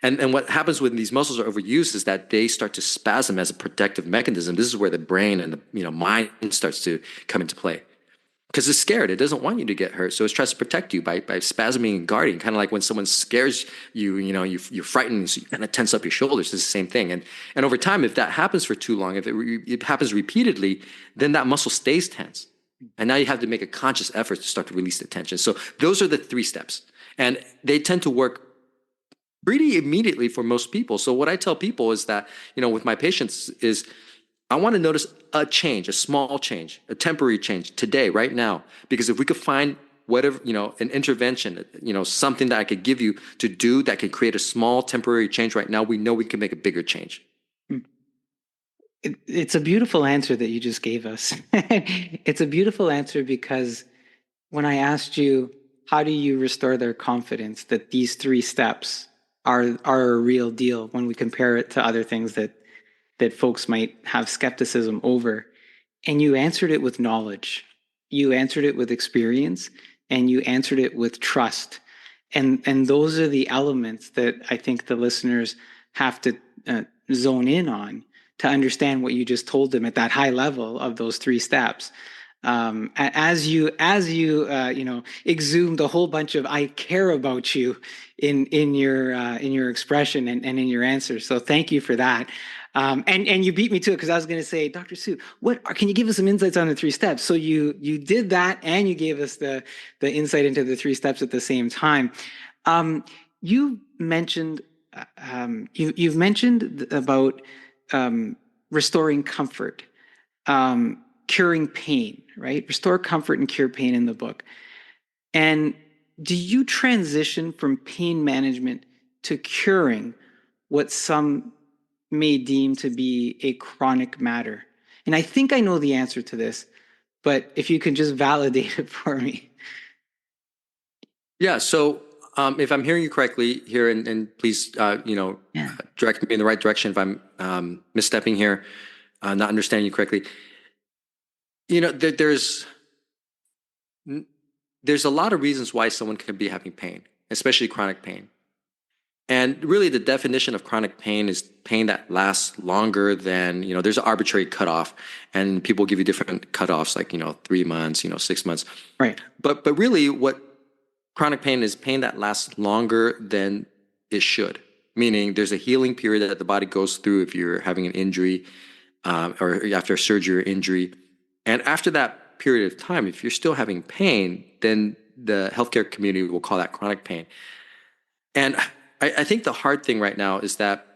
And what happens when these muscles are overused is that they start to spasm as a protective mechanism. This is where the brain and the, you know, mind starts to come into play. Because it's scared. It doesn't want you to get hurt. So it tries to protect you by spasming and guarding. Kind of like when someone scares you, you know, you're frightened, so you kind of tense up your shoulders. It's the same thing. And over time, if that happens for too long, if it happens repeatedly, then that muscle stays tense. And now you have to make a conscious effort to start to release the tension. So those are the 3 steps. And they tend to work pretty immediately for most people. So what I tell people is that, you know, with my patients is, I want to notice a change, a small change, a temporary change today, right now. Because if we could find whatever, you know, an intervention, you know, something that I could give you to do that could create a small temporary change right now, we know we can make a bigger change. It's a beautiful answer that you just gave us. It's a beautiful answer because when I asked you, how do you restore their confidence that these 3 steps are a real deal when we compare it to other things that folks might have skepticism over. And you answered it with knowledge. You answered it with experience, and you answered it with trust. And those are the elements that I think the listeners have to zone in on to understand what you just told them at that high level of those 3 steps. As you you know, exhumed a whole bunch of "I care about you" in your expression and in your answers. So thank you for that. And you beat me to it because I was going to say, Dr. Sue, can you give us some insights on the 3 steps? So you did that, and you gave us the insight into the 3 steps at the same time. You mentioned you've mentioned about restoring comfort, curing pain, right? Restore comfort and cure pain in the book. And do you transition from pain management to curing what some may deem to be a chronic matter? And I think I know the answer to this, but if you can just validate it for me. Yeah. So if I'm hearing you correctly here, and please, you know, direct me in the right direction if I'm misstepping here, not understanding you correctly. You know, there's a lot of reasons why someone could be having pain, especially chronic pain. And really the definition of chronic pain is pain that lasts longer than, you know, there's an arbitrary cutoff, and people give you different cutoffs, like, you know, 3 months, you know, 6 months. Right. But really what chronic pain is pain that lasts longer than it should, meaning there's a healing period that the body goes through if you're having an injury or after a surgery or injury. And after that period of time, if you're still having pain, then the healthcare community will call that chronic pain. And I think the hard thing right now is that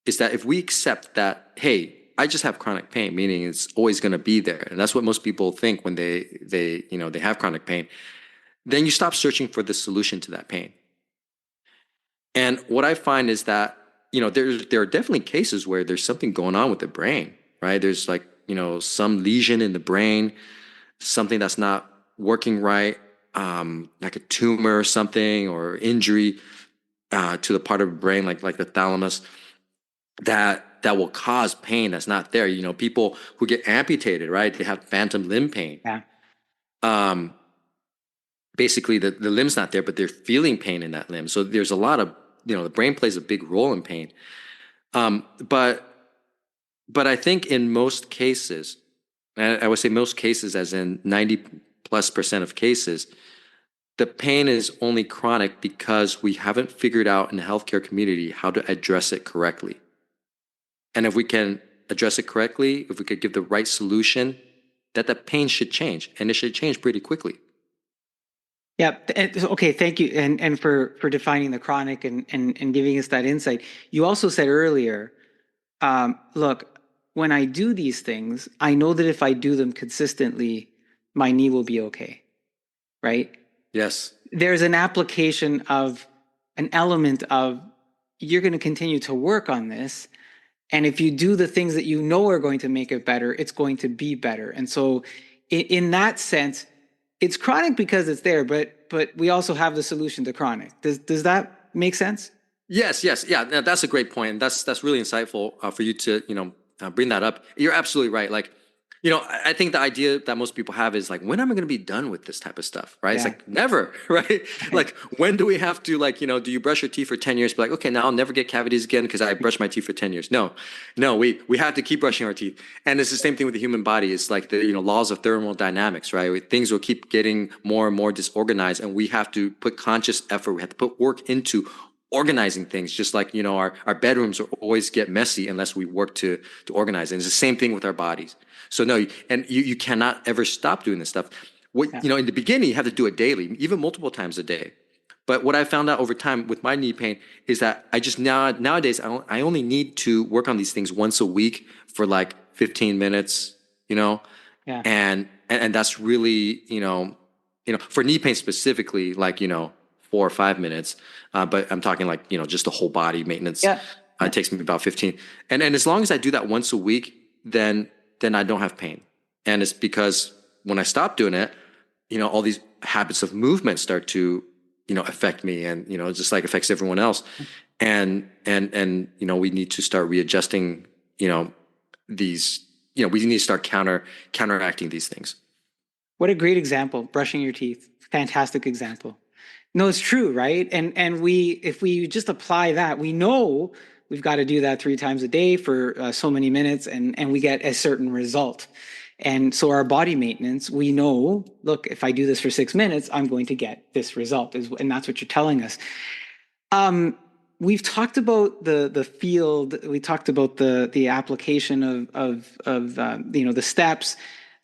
if we accept that, hey, I just have chronic pain, meaning it's always going to be there, and that's what most people think when they you know, they have chronic pain, then you stop searching for the solution to that pain. And what I find is that, you know, there are definitely cases where there's something going on with the brain, right? There's, like, you know, some lesion in the brain, something that's not working right, like a tumor or something, or injury to the part of the brain, like the thalamus, that will cause pain that's not there. You know, people who get amputated, right? They have phantom limb pain. Yeah. basically the limb's not there, but they're feeling pain in that limb. So there's a lot of, the brain plays a big role in pain. But I think in most cases, and I would say most cases, as in 90+% of cases, the pain is only chronic because we haven't figured out in the healthcare community how to address it correctly. And if we can address it correctly, if we could give the right solution, that the pain should change, and it should change pretty quickly. Yeah. Okay. Thank you. And for defining the chronic and giving us that insight. You also said earlier, look, when I do these things, I know that if I do them consistently, my knee will be okay. Right? Yes. There's an application of an element of you're going to continue to work on this. And if you do the things that you know are going to make it better, it's going to be better. And so in that sense, it's chronic because it's there, but we also have the solution to chronic. Does that make sense? Yes. Yeah, that's a great point. And that's really insightful for you to, bring that up. You're absolutely right. Like, I think the idea that most people have is like, when am I going to be done with this type of stuff? Right. It's like never, right? Like, when do we have to, like, do you brush your teeth for 10 years? Be like, okay, now I'll never get cavities again because I brushed my teeth for 10 years. No, we have to keep brushing our teeth. And it's the same thing with the human body. It's like the, laws of thermodynamics, right? Things will keep getting more and more disorganized, and we have to put conscious effort. We have to put work into organizing things, just like, our bedrooms always get messy unless we work to organize it. And it's the same thing with our bodies. So no, and you cannot ever stop doing this stuff. In the beginning, you have to do it daily, even multiple times a day. But what I found out over time with my knee pain is that I just nowadays, I only need to work on these things once a week for like 15 minutes, Yeah. and that's really, for knee pain specifically, like, 4 or 5 minutes. But I'm talking like, just the whole body maintenance. Yeah. It takes me about 15. And as long as I do that once a week, then I don't have pain. And it's because when I stop doing it, all these habits of movement start to, affect me, and, it just like affects everyone else. And we need to start readjusting, these, we need to start counteracting these things. What a great example. Brushing your teeth. Fantastic example. No, it's true, right? And if we just apply that, we know we've got to do that 3 times a day for so many minutes, and we get a certain result. And so our body maintenance, we know, look, if I do this for 6 minutes, I'm going to get this result, and that's what you're telling us. We've talked about the field. We talked about the application of the steps,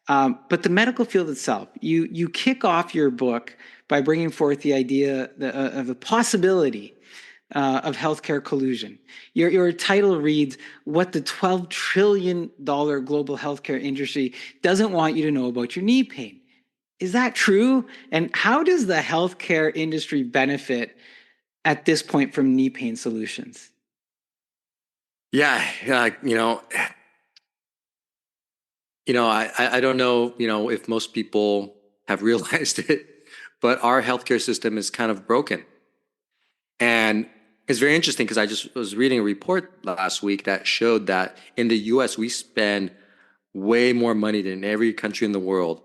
but the medical field itself. You kick off your book by bringing forth the idea of the possibility of healthcare collusion. Your title reads, "What the $12 trillion global healthcare industry doesn't want you to know about your knee pain." Is that true? And how does the healthcare industry benefit at this point from knee pain solutions? Yeah, I don't know, if most people have realized it, but our healthcare system is kind of broken. And it's very interesting because I just was reading a report last week that showed that in the US, we spend way more money than every country in the world,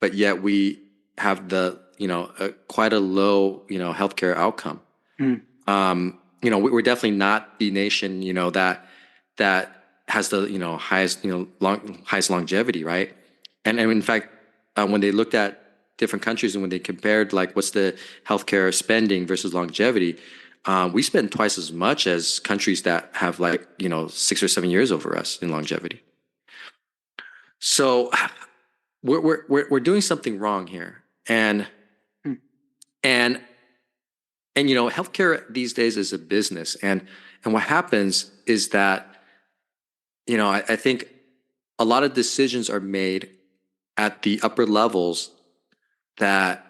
but yet we have quite a low, healthcare outcome. We're definitely not the nation, that has the, highest longevity, right? And in fact, when they looked at different countries and when they compared, like, what's the healthcare spending versus longevity, we spend twice as much as countries that have, like, 6 or 7 years over us in longevity. So we're doing something wrong here, and healthcare these days is a business, and what happens is that, I think a lot of decisions are made at the upper levels that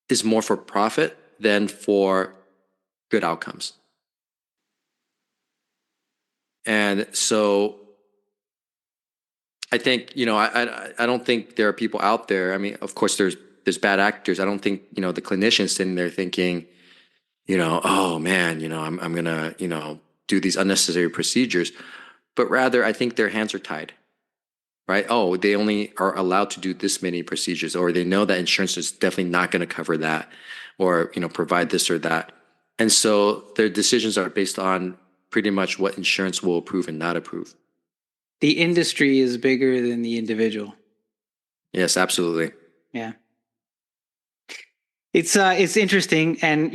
is more for profit than for good outcomes. And so I think, I don't think there are people out there. I mean, of course there's bad actors. I don't think, the clinicians sitting there thinking, oh man, I'm gonna, do these unnecessary procedures. But rather, I think their hands are tied, right? Oh, they only are allowed to do this many procedures, or they know that insurance is definitely not going to cover that, or provide this or that. And so their decisions are based on pretty much what insurance will approve and not approve. The industry is bigger than the individual. Yes, absolutely. Yeah. It's interesting, and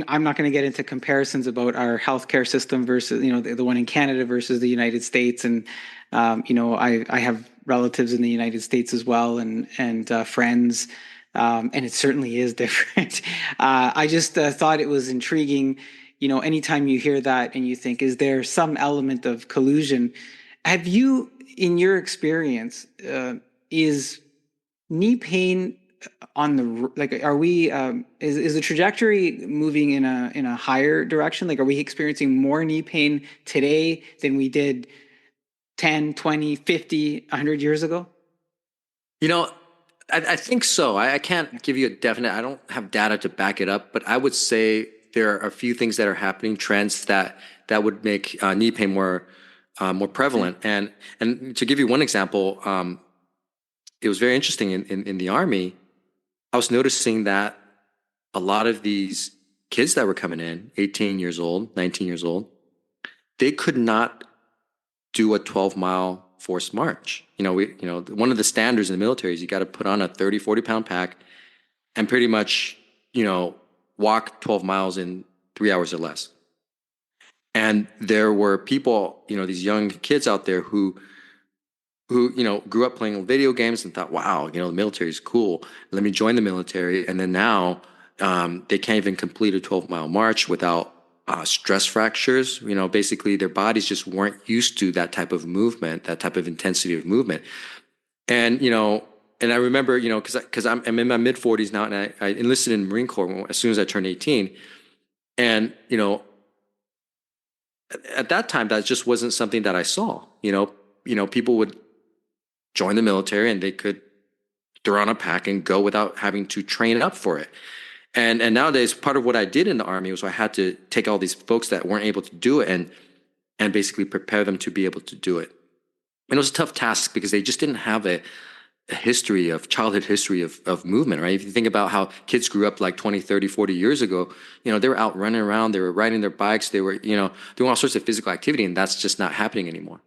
I'm not going to get into comparisons about our healthcare system versus the one in Canada versus the United States, and I have relatives in the United States as well, and friends, and it certainly is different. I just thought it was intriguing. Anytime you hear that and you think, is there some element of collusion? Have you, in your experience, is knee pain on the like are we is the trajectory moving in a higher direction? Like, are we experiencing more knee pain today than we did 10, 20, 50, 100 years ago? You know, I think so. I can't give you a definite, I don't have data to back it up, but I would say there are a few things that are happening, trends that would make knee pain more prevalent. And to give you one example, it was very interesting in the Army. I was noticing that a lot of these kids that were coming in, 18 years old, 19 years old, they could not do a 12-mile forced march. One of the standards in the military is you got to put on a 30, 40-pound pack and pretty much, walk 12 miles in 3 hours or less. And there were people, these young kids out there who grew up playing video games and thought, wow, the military is cool. Let me join the military. And then now they can't even complete a 12-mile march without stress fractures. Basically their bodies just weren't used to that type of movement, that type of intensity of movement. And, and I remember, because I'm in my mid 40s now, and I enlisted in the Marine Corps as soon as I turned 18. And, at that time, that just wasn't something that I saw. People would join the military and they could throw on a pack and go without having to train up for it. And nowadays, part of what I did in the Army was I had to take all these folks that weren't able to do it and basically prepare them to be able to do it. And it was a tough task because they just didn't have a childhood history of movement, right? If you think about how kids grew up like 20, 30, 40 years ago, they were out running around, they were riding their bikes, they were, doing all sorts of physical activity, and that's just not happening anymore.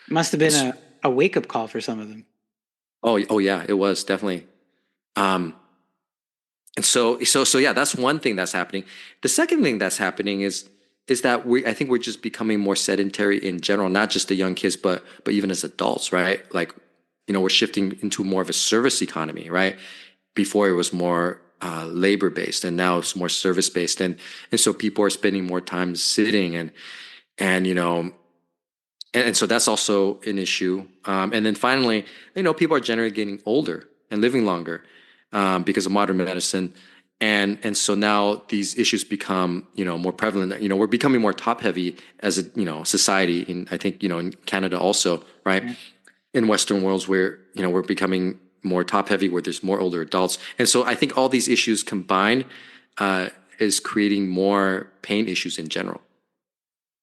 Must have been a wake-up call for some of them. Oh yeah, it was definitely. And so yeah, that's one thing that's happening. The second thing that's happening is that I think we're just becoming more sedentary in general, not just the young kids, but even as adults, right? Like, we're shifting into more of a service economy, right? Before it was more labor based, and now it's more service based, and so people are spending more time sitting, and so that's also an issue. And then finally, people are generally getting older and living longer because of modern medicine. And so now these issues become, more prevalent. We're becoming more top heavy as a, society. And I think, in Canada also, right? Mm-hmm. In Western worlds where, we're becoming more top heavy, where there's more older adults. And so I think all these issues combined is creating more pain issues in general.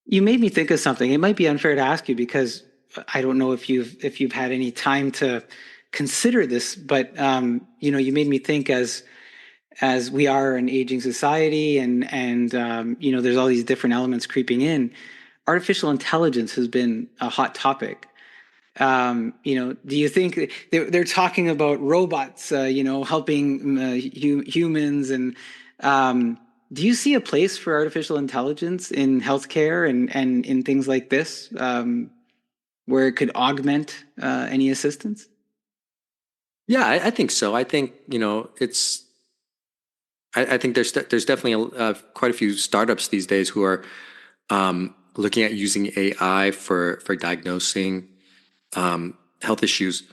You made me think of something. It might be unfair to ask you because I don't know if you've had any time to consider this, but you made me think as we are an aging society and there's all these different elements creeping in. Artificial intelligence has been a hot topic. Do you think they're talking about robots, helping humans, and do you see a place for artificial intelligence in healthcare and in things like this, where it could augment any assistance? Yeah, I think so. I think I think there's definitely quite a few startups these days who are looking at using AI for diagnosing health issues.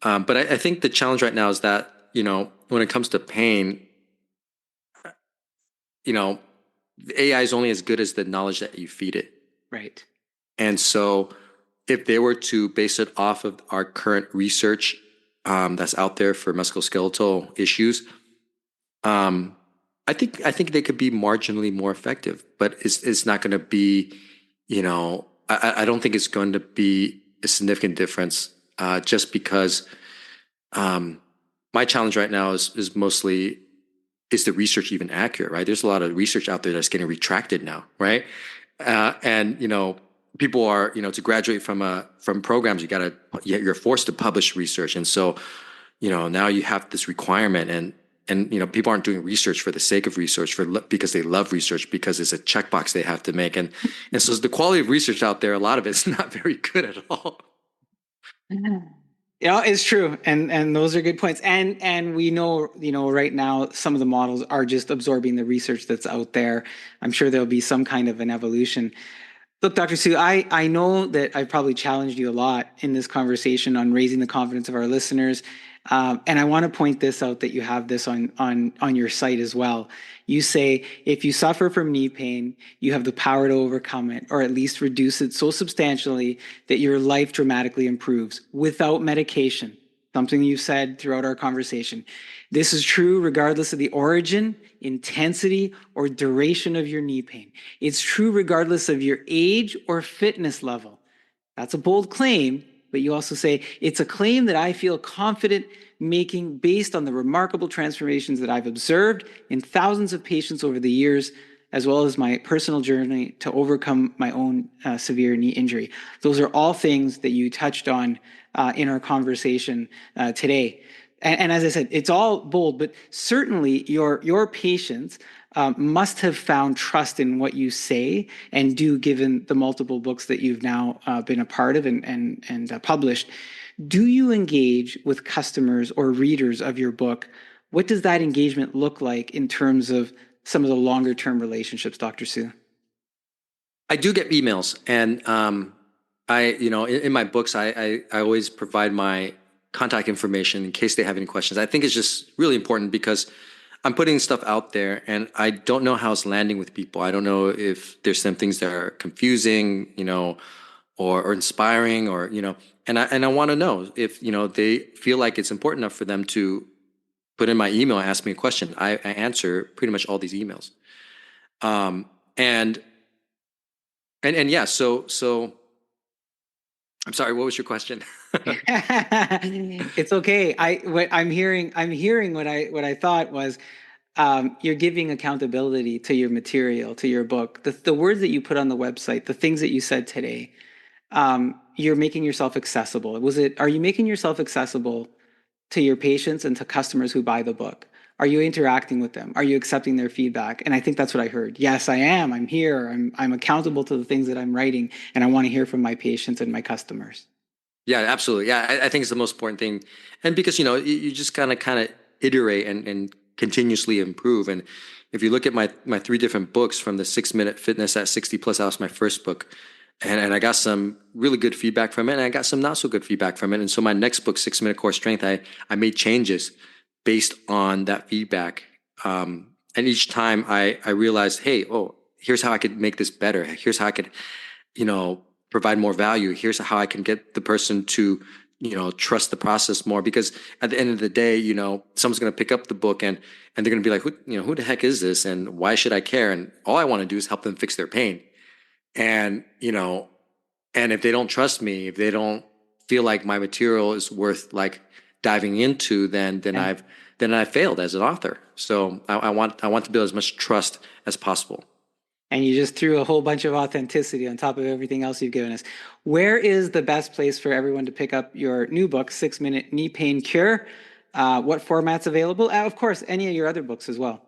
But I think the challenge right now is that, when it comes to pain, the AI is only as good as the knowledge that you feed it. Right. And so if they were to base it off of our current research that's out there for musculoskeletal issues, I think they could be marginally more effective, but it's not going to be, I don't think it's going to be a significant difference just because my challenge right now is mostly, is the research even accurate, right? There's a lot of research out there that's getting retracted now, right? And people are, to graduate from programs, you're forced to publish research, and so now you have this requirement, and people aren't doing research for the sake of research, because they love research, because it's a checkbox they have to make, and so the quality of research out there, a lot of it's not very good at all. It's true, and those are good points. And we know, right now some of the models are just absorbing the research that's out there. I'm sure there'll be some kind of an evolution. Look, Dr. Su, I know that I've probably challenged you a lot in this conversation on raising the confidence of our listeners. And I want to point this out, that you have this on your site as well. You say, if you suffer from knee pain, you have the power to overcome it, or at least reduce it so substantially that your life dramatically improves without medication. Something you've said throughout our conversation. This is true regardless of the origin, intensity, or duration of your knee pain. It's true regardless of your age or fitness level. That's a bold claim, but you also say, it's a claim that I feel confident making based on the remarkable transformations that I've observed in thousands of patients over the years, as well as my personal journey to overcome my own severe knee injury. Those are all things that you touched on in our conversation today. And as I said, it's all bold, but certainly your patients must have found trust in what you say and do, given the multiple books that you've now been a part of and published. Do you engage with customers or readers of your book? What does that engagement look like in terms of some of the longer term relationships, Dr. Su? I do get emails, and in my books, I always provide my contact information in case they have any questions. I think it's just really important, because I'm putting stuff out there, and I don't know how it's landing with people. I don't know if there's some things that are confusing, or inspiring, or and I want to know if they feel like it's important enough for them to put in my email and ask me a question. I answer pretty much all these emails, and yeah. So I'm sorry. What was your question? It's okay. I'm hearing what I thought was, you're giving accountability to your material, to your book, the words that you put on the website, the things that you said today. You're making yourself accessible. Are you making yourself accessible to your patients and to customers who buy the book? Are you interacting with them? Are you accepting their feedback? And I think that's what I heard. Yes, I am. I'm here. I'm accountable to the things that I'm writing, and I want to hear from my patients and my customers. Yeah, absolutely. Yeah, I think it's the most important thing. And because, you just kind of iterate and continuously improve. And if you look at my 3 different books, from the 6-Minute Fitness at 60 Plus, that was my first book. And I got some really good feedback from it, and I got some not so good feedback from it. And so my next book, 6-Minute Core Strength, I made changes based on that feedback. And each time I realized, hey, here's how I could make this better. Here's how I could, provide more value. Here's how I can get the person to, trust the process more. Because at the end of the day, someone's going to pick up the book and they're going to be like, who the heck is this? And why should I care? And all I want to do is help them fix their pain. And, and if they don't trust me, if they don't feel like my material is worth like diving into, then I've failed as an author. So I want to build as much trust as possible. And you just threw a whole bunch of authenticity on top of everything else you've given us. Where is the best place for everyone to pick up your new book, 6-Minute Knee Pain Cure? What format's available? Of course, any of your other books as well.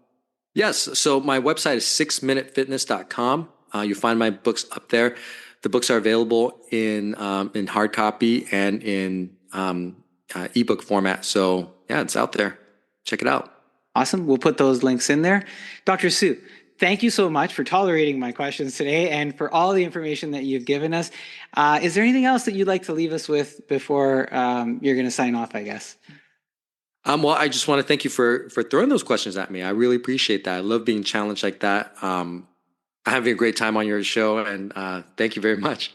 Yes. So my website is 6minutefitness.com. You find my books up there. The books are available in hard copy and in ebook format. So yeah, it's out there. Check it out. Awesome. We'll put those links in there. Dr. Su, thank you so much for tolerating my questions today and for all the information that you've given us. Is there anything else that you'd like to leave us with before you're going to sign off, I guess? Well, I just want to thank you for throwing those questions at me. I really appreciate that. I love being challenged like that. I'm having a great time on your show, and thank you very much.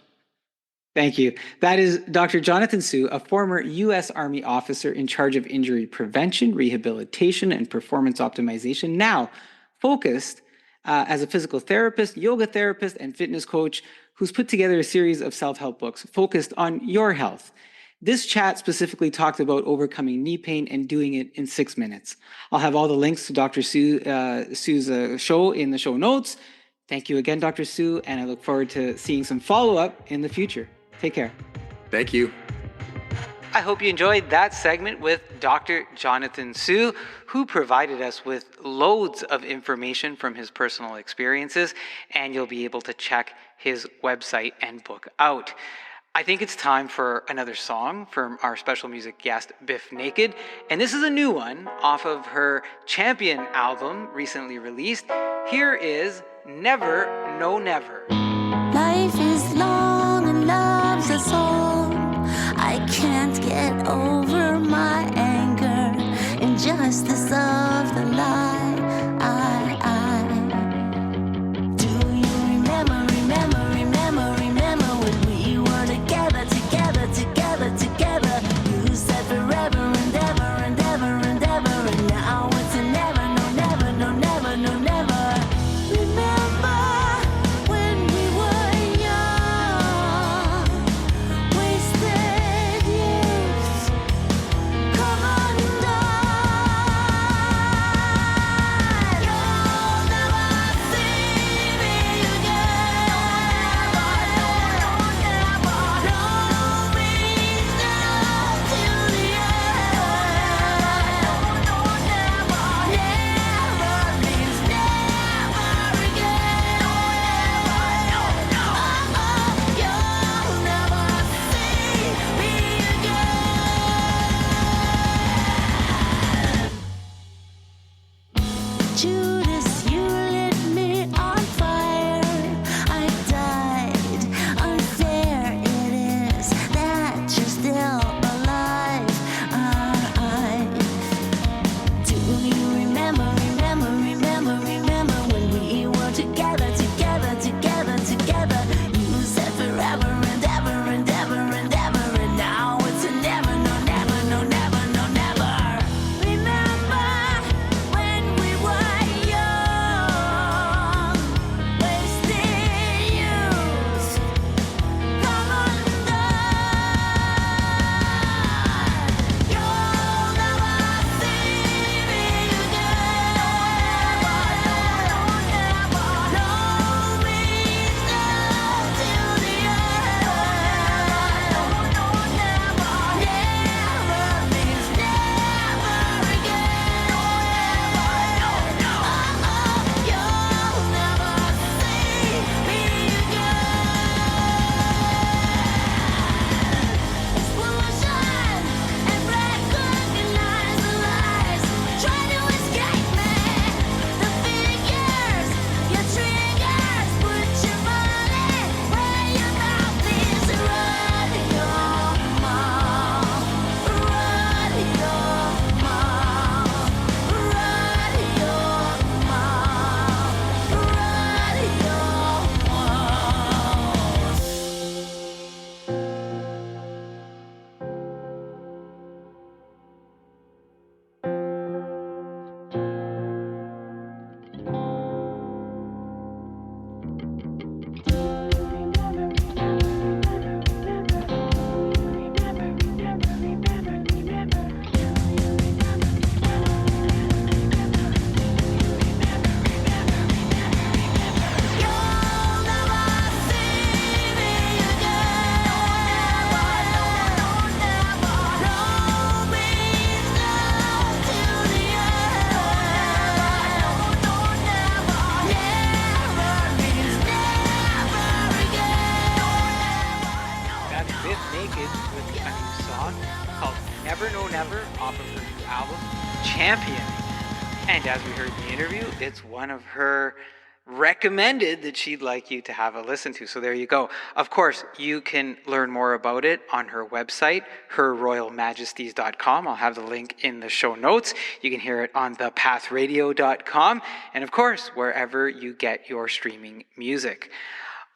Thank you. That is Dr. Jonathan Su, a former U.S. Army officer in charge of injury prevention, rehabilitation, and performance optimization, now focused as a physical therapist, yoga therapist, and fitness coach who's put together a series of self-help books focused on your health. This chat specifically talked about overcoming knee pain and doing it in 6 minutes. I'll have all the links to Dr. Sue's show in the show notes. Thank you again, Dr. Sue, and I look forward to seeing some follow-up in the future. Take care. Thank you. I hope you enjoyed that segment with Dr. Jonathan Sue, who provided us with loads of information from his personal experiences, and you'll be able to check his website and book out. I think it's time for another song from our special music guest, Biff Naked, and this is a new one off of her Champion album recently released. Here is Never, No Never. Life is long and love's a song. I can't get over my anger, injustice of the lie. Do you remember when we were together? You said forever and ever, and now it's a never, no never, no never, no never. Remember when we were young, wasted years, come undone. You'll never see me again. No means no till the end. Never means never again. You'll never see me again. Judas, you lit me on fire. I died. Unfair it is that you're still alive. Do you remember when we were together? You said forever and ever, and now it's a never, no never, no never, no never. Remember when we were young, wasted youth, come undone. You'll never see me again. No means no till the end. Never means never again. You'll never see me again. Explosion and recognize the lies. Try to escape me. The figures, your triggers. Put your money where your mouth is. Run your mouth. Run your mouth. Run your mouth. Run your mouth. You'll never see me again. No means no till the end. Never means never again. That's Biff Naked with a new song called Never No Never off of her new album, Champion. And as we heard in the interview, it's one of her recommended that she'd like you to have a listen to. So there you go. Of course, you can learn more about it on her website, herroyalmajesties.com. I'll have the link in the show notes. You can hear it on thepaathradio.com. And of course, wherever you get your streaming music.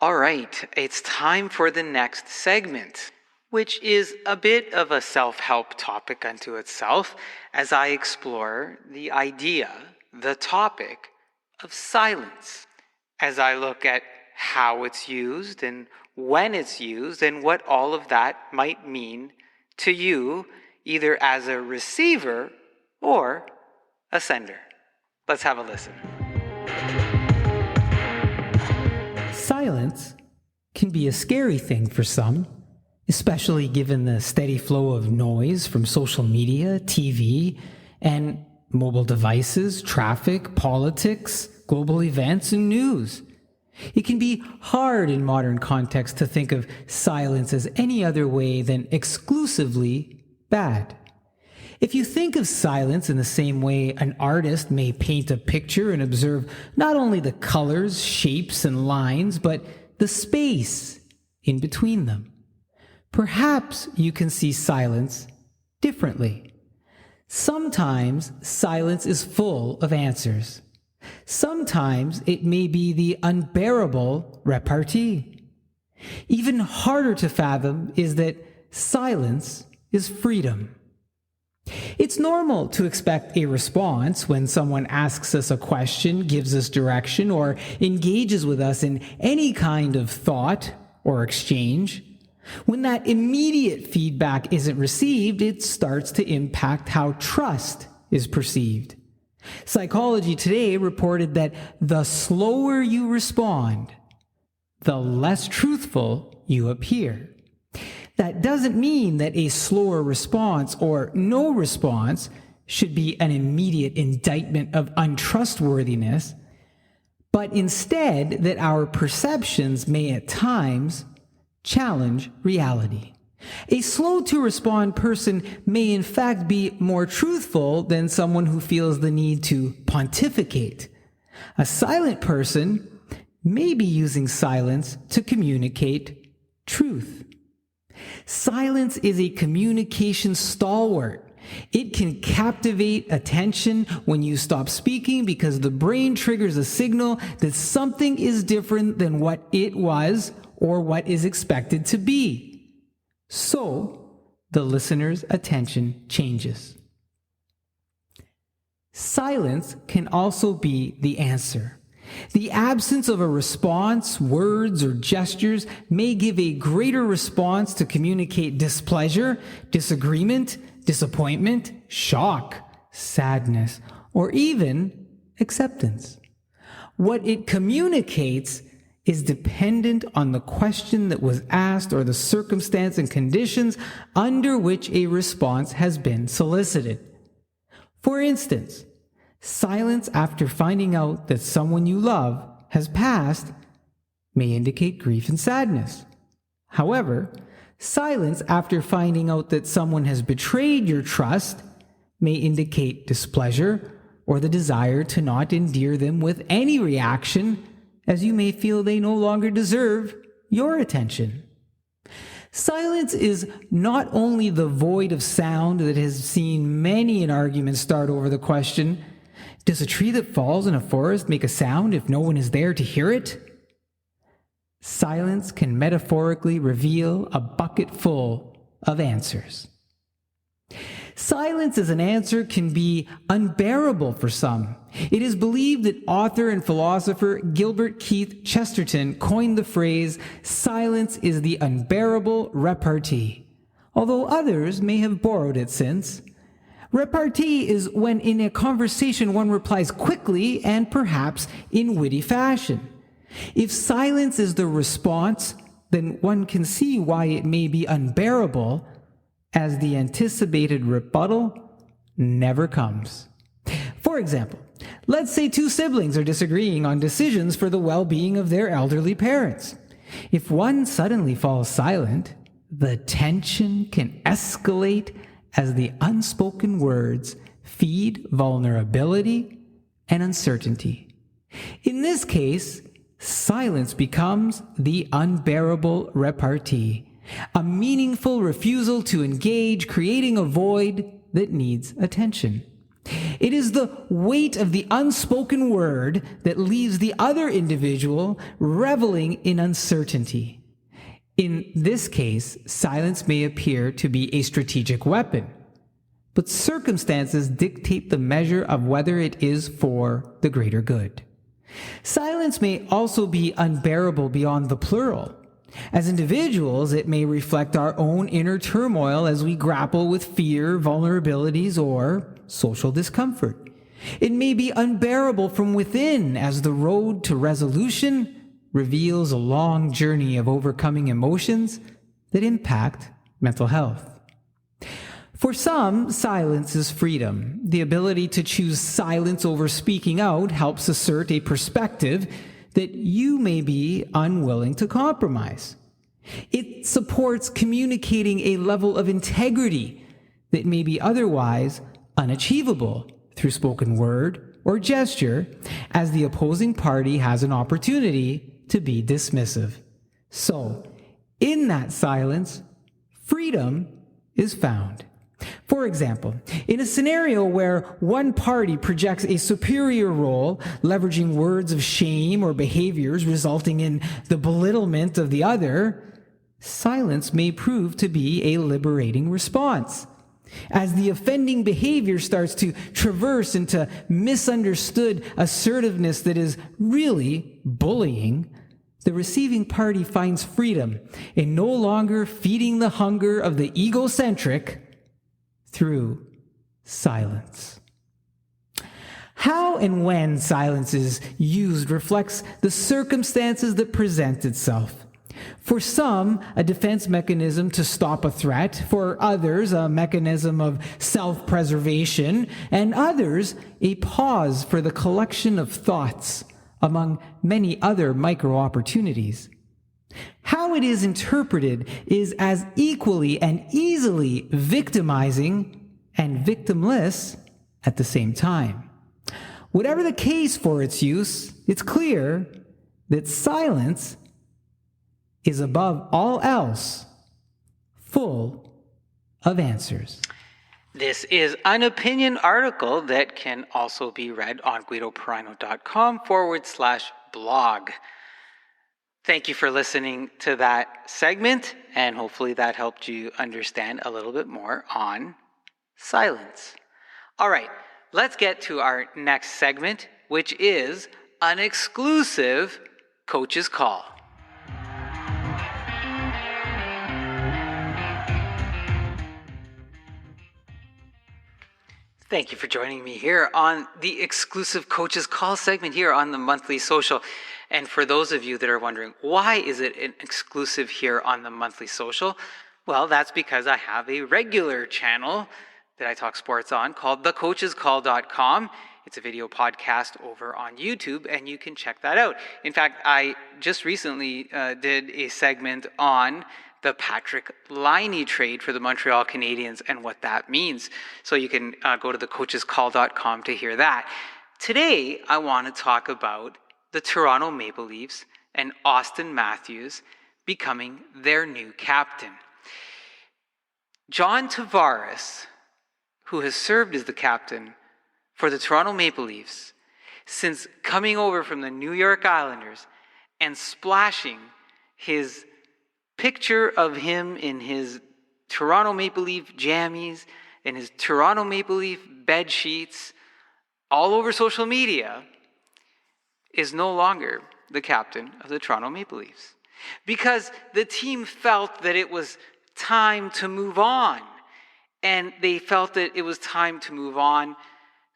All right, it's time for the next segment, which is a bit of a self-help topic unto itself as I explore the idea, the topic of silence, as I look at how it's used and when it's used and what all of that might mean to you either as a receiver or a sender. Let's have a listen. Silence can be a scary thing for some, especially given the steady flow of noise from social media, TV, and mobile devices, traffic, politics, global events, and news. It can be hard in modern context to think of silence as any other way than exclusively bad. If you think of silence in the same way an artist may paint a picture and observe not only the colors, shapes, and lines, but the space in between them, perhaps you can see silence differently. Sometimes silence is full of answers. Sometimes it may be the unbearable repartee. Even harder to fathom is that silence is freedom. It's normal to expect a response when someone asks us a question, gives us direction, or engages with us in any kind of thought or exchange. When that immediate feedback isn't received, it starts to impact how trust is perceived. Psychology Today reported that the slower you respond, the less truthful you appear. That doesn't mean that a slower response or no response should be an immediate indictment of untrustworthiness, but instead that our perceptions may at times challenge reality. A slow to respond person may in fact be more truthful than someone who feels the need to pontificate. A silent person may be using silence to communicate truth. Silence is a communication stalwart. It can captivate attention when you stop speaking because the brain triggers a signal that something is different than what it was or what is expected to be. So, the listener's attention changes. Silence can also be the answer. The absence of a response, words, or gestures may give a greater response to communicate displeasure, disagreement, disappointment, shock, sadness, or even acceptance. What it communicates is dependent on the question that was asked or the circumstance and conditions under which a response has been solicited. For instance, silence after finding out that someone you love has passed may indicate grief and sadness. However, silence after finding out that someone has betrayed your trust may indicate displeasure or the desire to not endear them with any reaction, as you may feel they no longer deserve your attention. Silence is not only the void of sound that has seen many an argument start over the question, does a tree that falls in a forest make a sound if no one is there to hear it? Silence can metaphorically reveal a bucket full of answers. Silence as an answer can be unbearable for some. It is believed that author and philosopher Gilbert Keith Chesterton coined the phrase, "Silence is the unbearable repartee," although others may have borrowed it since. Repartee is when in a conversation one replies quickly and perhaps in witty fashion. If silence is the response, then one can see why it may be unbearable, as the anticipated rebuttal never comes. For example, let's say two siblings are disagreeing on decisions for the well-being of their elderly parents. If one suddenly falls silent, the tension can escalate as the unspoken words feed vulnerability and uncertainty. In this case, silence becomes the unbearable repartee, a meaningful refusal to engage, creating a void that needs attention. It is the weight of the unspoken word that leaves the other individual reveling in uncertainty. In this case, silence may appear to be a strategic weapon, but circumstances dictate the measure of whether it is for the greater good. Silence may also be unbearable beyond the plural. As individuals, it may reflect our own inner turmoil as we grapple with fear, vulnerabilities, or social discomfort. It may be unbearable from within as the road to resolution reveals a long journey of overcoming emotions that impact mental health. For some, silence is freedom. The ability to choose silence over speaking out helps assert a perspective that you may be unwilling to compromise. It supports communicating a level of integrity that may be otherwise unachievable through spoken word or gesture, as the opposing party has an opportunity to be dismissive. So, in that silence, freedom is found. For example, in a scenario where one party projects a superior role, leveraging words of shame or behaviors resulting in the belittlement of the other, silence may prove to be a liberating response. As the offending behavior starts to traverse into misunderstood assertiveness that is really bullying, the receiving party finds freedom in no longer feeding the hunger of the egocentric through silence. How and when silence is used reflects the circumstances that present itself. For some, a defense mechanism to stop a threat. For others, a mechanism of self-preservation. And others, a pause for the collection of thoughts, among many other micro-opportunities. How it is interpreted is as equally and easily victimizing and victimless at the same time. Whatever the case for its use, it's clear that silence is above all else full of answers. This is an opinion article that can also be read on guidoperino.com/blog. Thank you for listening to that segment, and hopefully that helped you understand a little bit more on silence. All right, let's get to our next segment, which is an exclusive Coach's Call. Thank you for joining me here on the exclusive Coach's Call segment here on the Monthly Social. And for those of you that are wondering, why is it an exclusive here on the Monthly Social? Well, that's because I have a regular channel that I talk sports on called thecoachescall.com. It's a video podcast over on YouTube, and you can check that out. In fact, I just recently did a segment on the Patrick Laine trade for the Montreal Canadiens and what that means. So you can go to thecoachescall.com to hear that. Today, I want to talk about the Toronto Maple Leafs and Austin Matthews becoming their new captain. John Tavares, who has served as the captain for the Toronto Maple Leafs since coming over from the New York Islanders and splashing his picture of him in his Toronto Maple Leaf jammies and his Toronto Maple Leaf bed sheets all over social media, is no longer the captain of the Toronto Maple Leafs, because the team felt that it was time to move on, and they felt that it was time to move on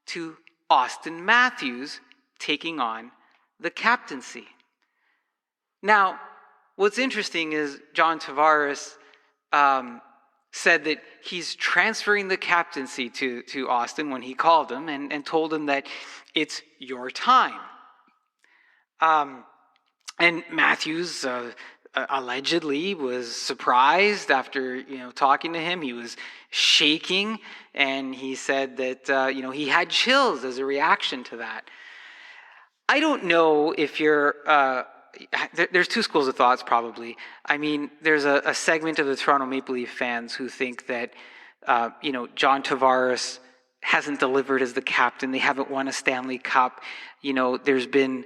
to Austin Matthews taking on the captaincy. Now, what's interesting is John Tavares said that he's transferring the captaincy to Austin when he called him and told him that it's your time. And Matthews allegedly was surprised after talking to him. He was shaking, and he said that he had chills as a reaction to that. I don't know if you're. There's two schools of thoughts, probably. I mean, there's a segment of the Toronto Maple Leaf fans who think that John Tavares hasn't delivered as the captain. They haven't won a Stanley Cup. There's been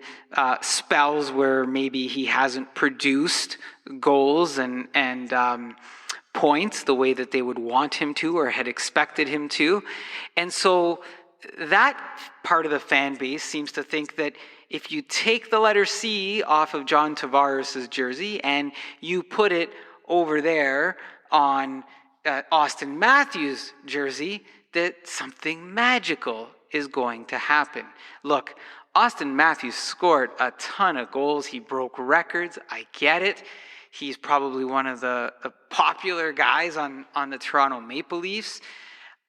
spells where maybe he hasn't produced goals and points the way that they would want him to or had expected him to. And so that part of the fan base seems to think that if you take the letter C off of John Tavares' jersey and you put it over there on Austin Matthews' jersey, that something magical is going to happen. Look, Austin Matthews scored a ton of goals. He broke records. I get it. He's probably one of the popular guys on the Toronto Maple Leafs.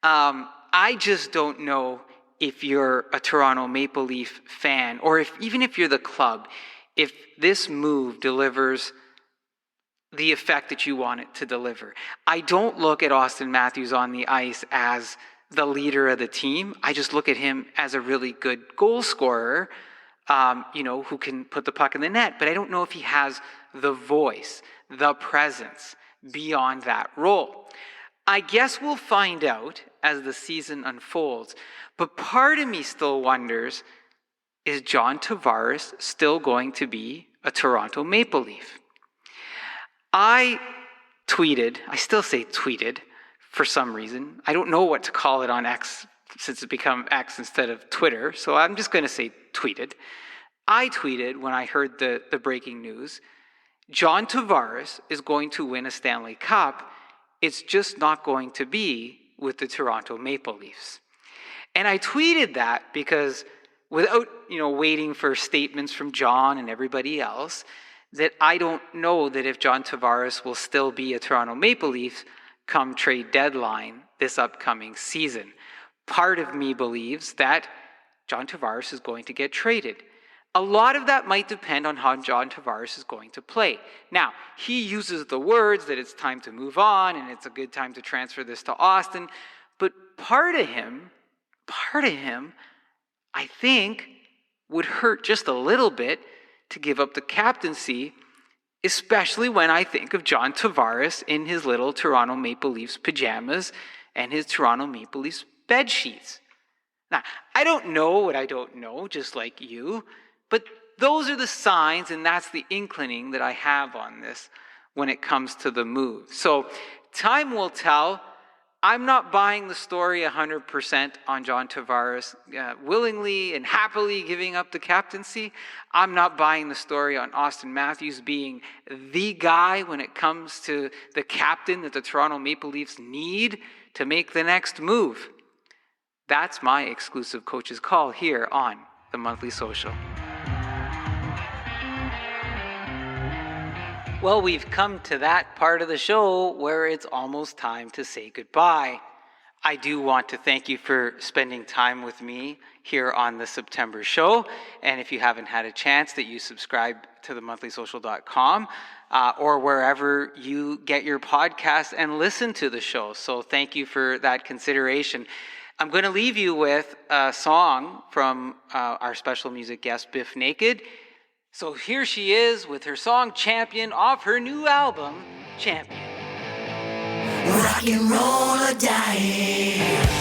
I just don't know if you're a Toronto Maple Leaf fan, or even if you're the club, if this move delivers the effect that you want it to deliver. I don't look at Austin Matthews on the ice as the leader of the team. I just look at him as a really good goal scorer, who can put the puck in the net. But I don't know if he has the voice, the presence beyond that role. I guess we'll find out as the season unfolds. But part of me still wonders, is John Tavares still going to be a Toronto Maple Leaf? I still say tweeted for some reason. I don't know what to call it on X since it's become X instead of Twitter, so I'm just going to say tweeted. I tweeted when I heard the breaking news, John Tavares is going to win a Stanley Cup. It's just not going to be with the Toronto Maple Leafs. And I tweeted that because without, waiting for statements from John and everybody else, that I don't know that if John Tavares will still be a Toronto Maple Leaf come trade deadline this upcoming season. Part of me believes that John Tavares is going to get traded. A lot of that might depend on how John Tavares is going to play. Now, he uses the words that it's time to move on and it's a good time to transfer this to Austin, but part of him, I think, would hurt just a little bit to give up the captaincy, especially when I think of John Tavares in his little Toronto Maple Leafs pajamas and his Toronto Maple Leafs bed sheets. Now, I don't know what I don't know, just like you, but those are the signs and that's the inclining that I have on this when it comes to the move. So time will tell. I'm not buying the story 100% on John Tavares willingly and happily giving up the captaincy. I'm not buying the story on Austin Matthews being the guy when it comes to the captain that the Toronto Maple Leafs need to make the next move. That's my exclusive coach's call here on the Monthly Social. Well, we've come to that part of the show where it's almost time to say goodbye. I do want to thank you for spending time with me here on the September show. And if you haven't had a chance, that you subscribe to themonthlysocial.com or wherever you get your podcasts and listen to the show. So thank you for that consideration. I'm going to leave you with a song from our special music guest, Biff Naked. So here she is with her song Champion off her new album, Champion. Rock and roll or die.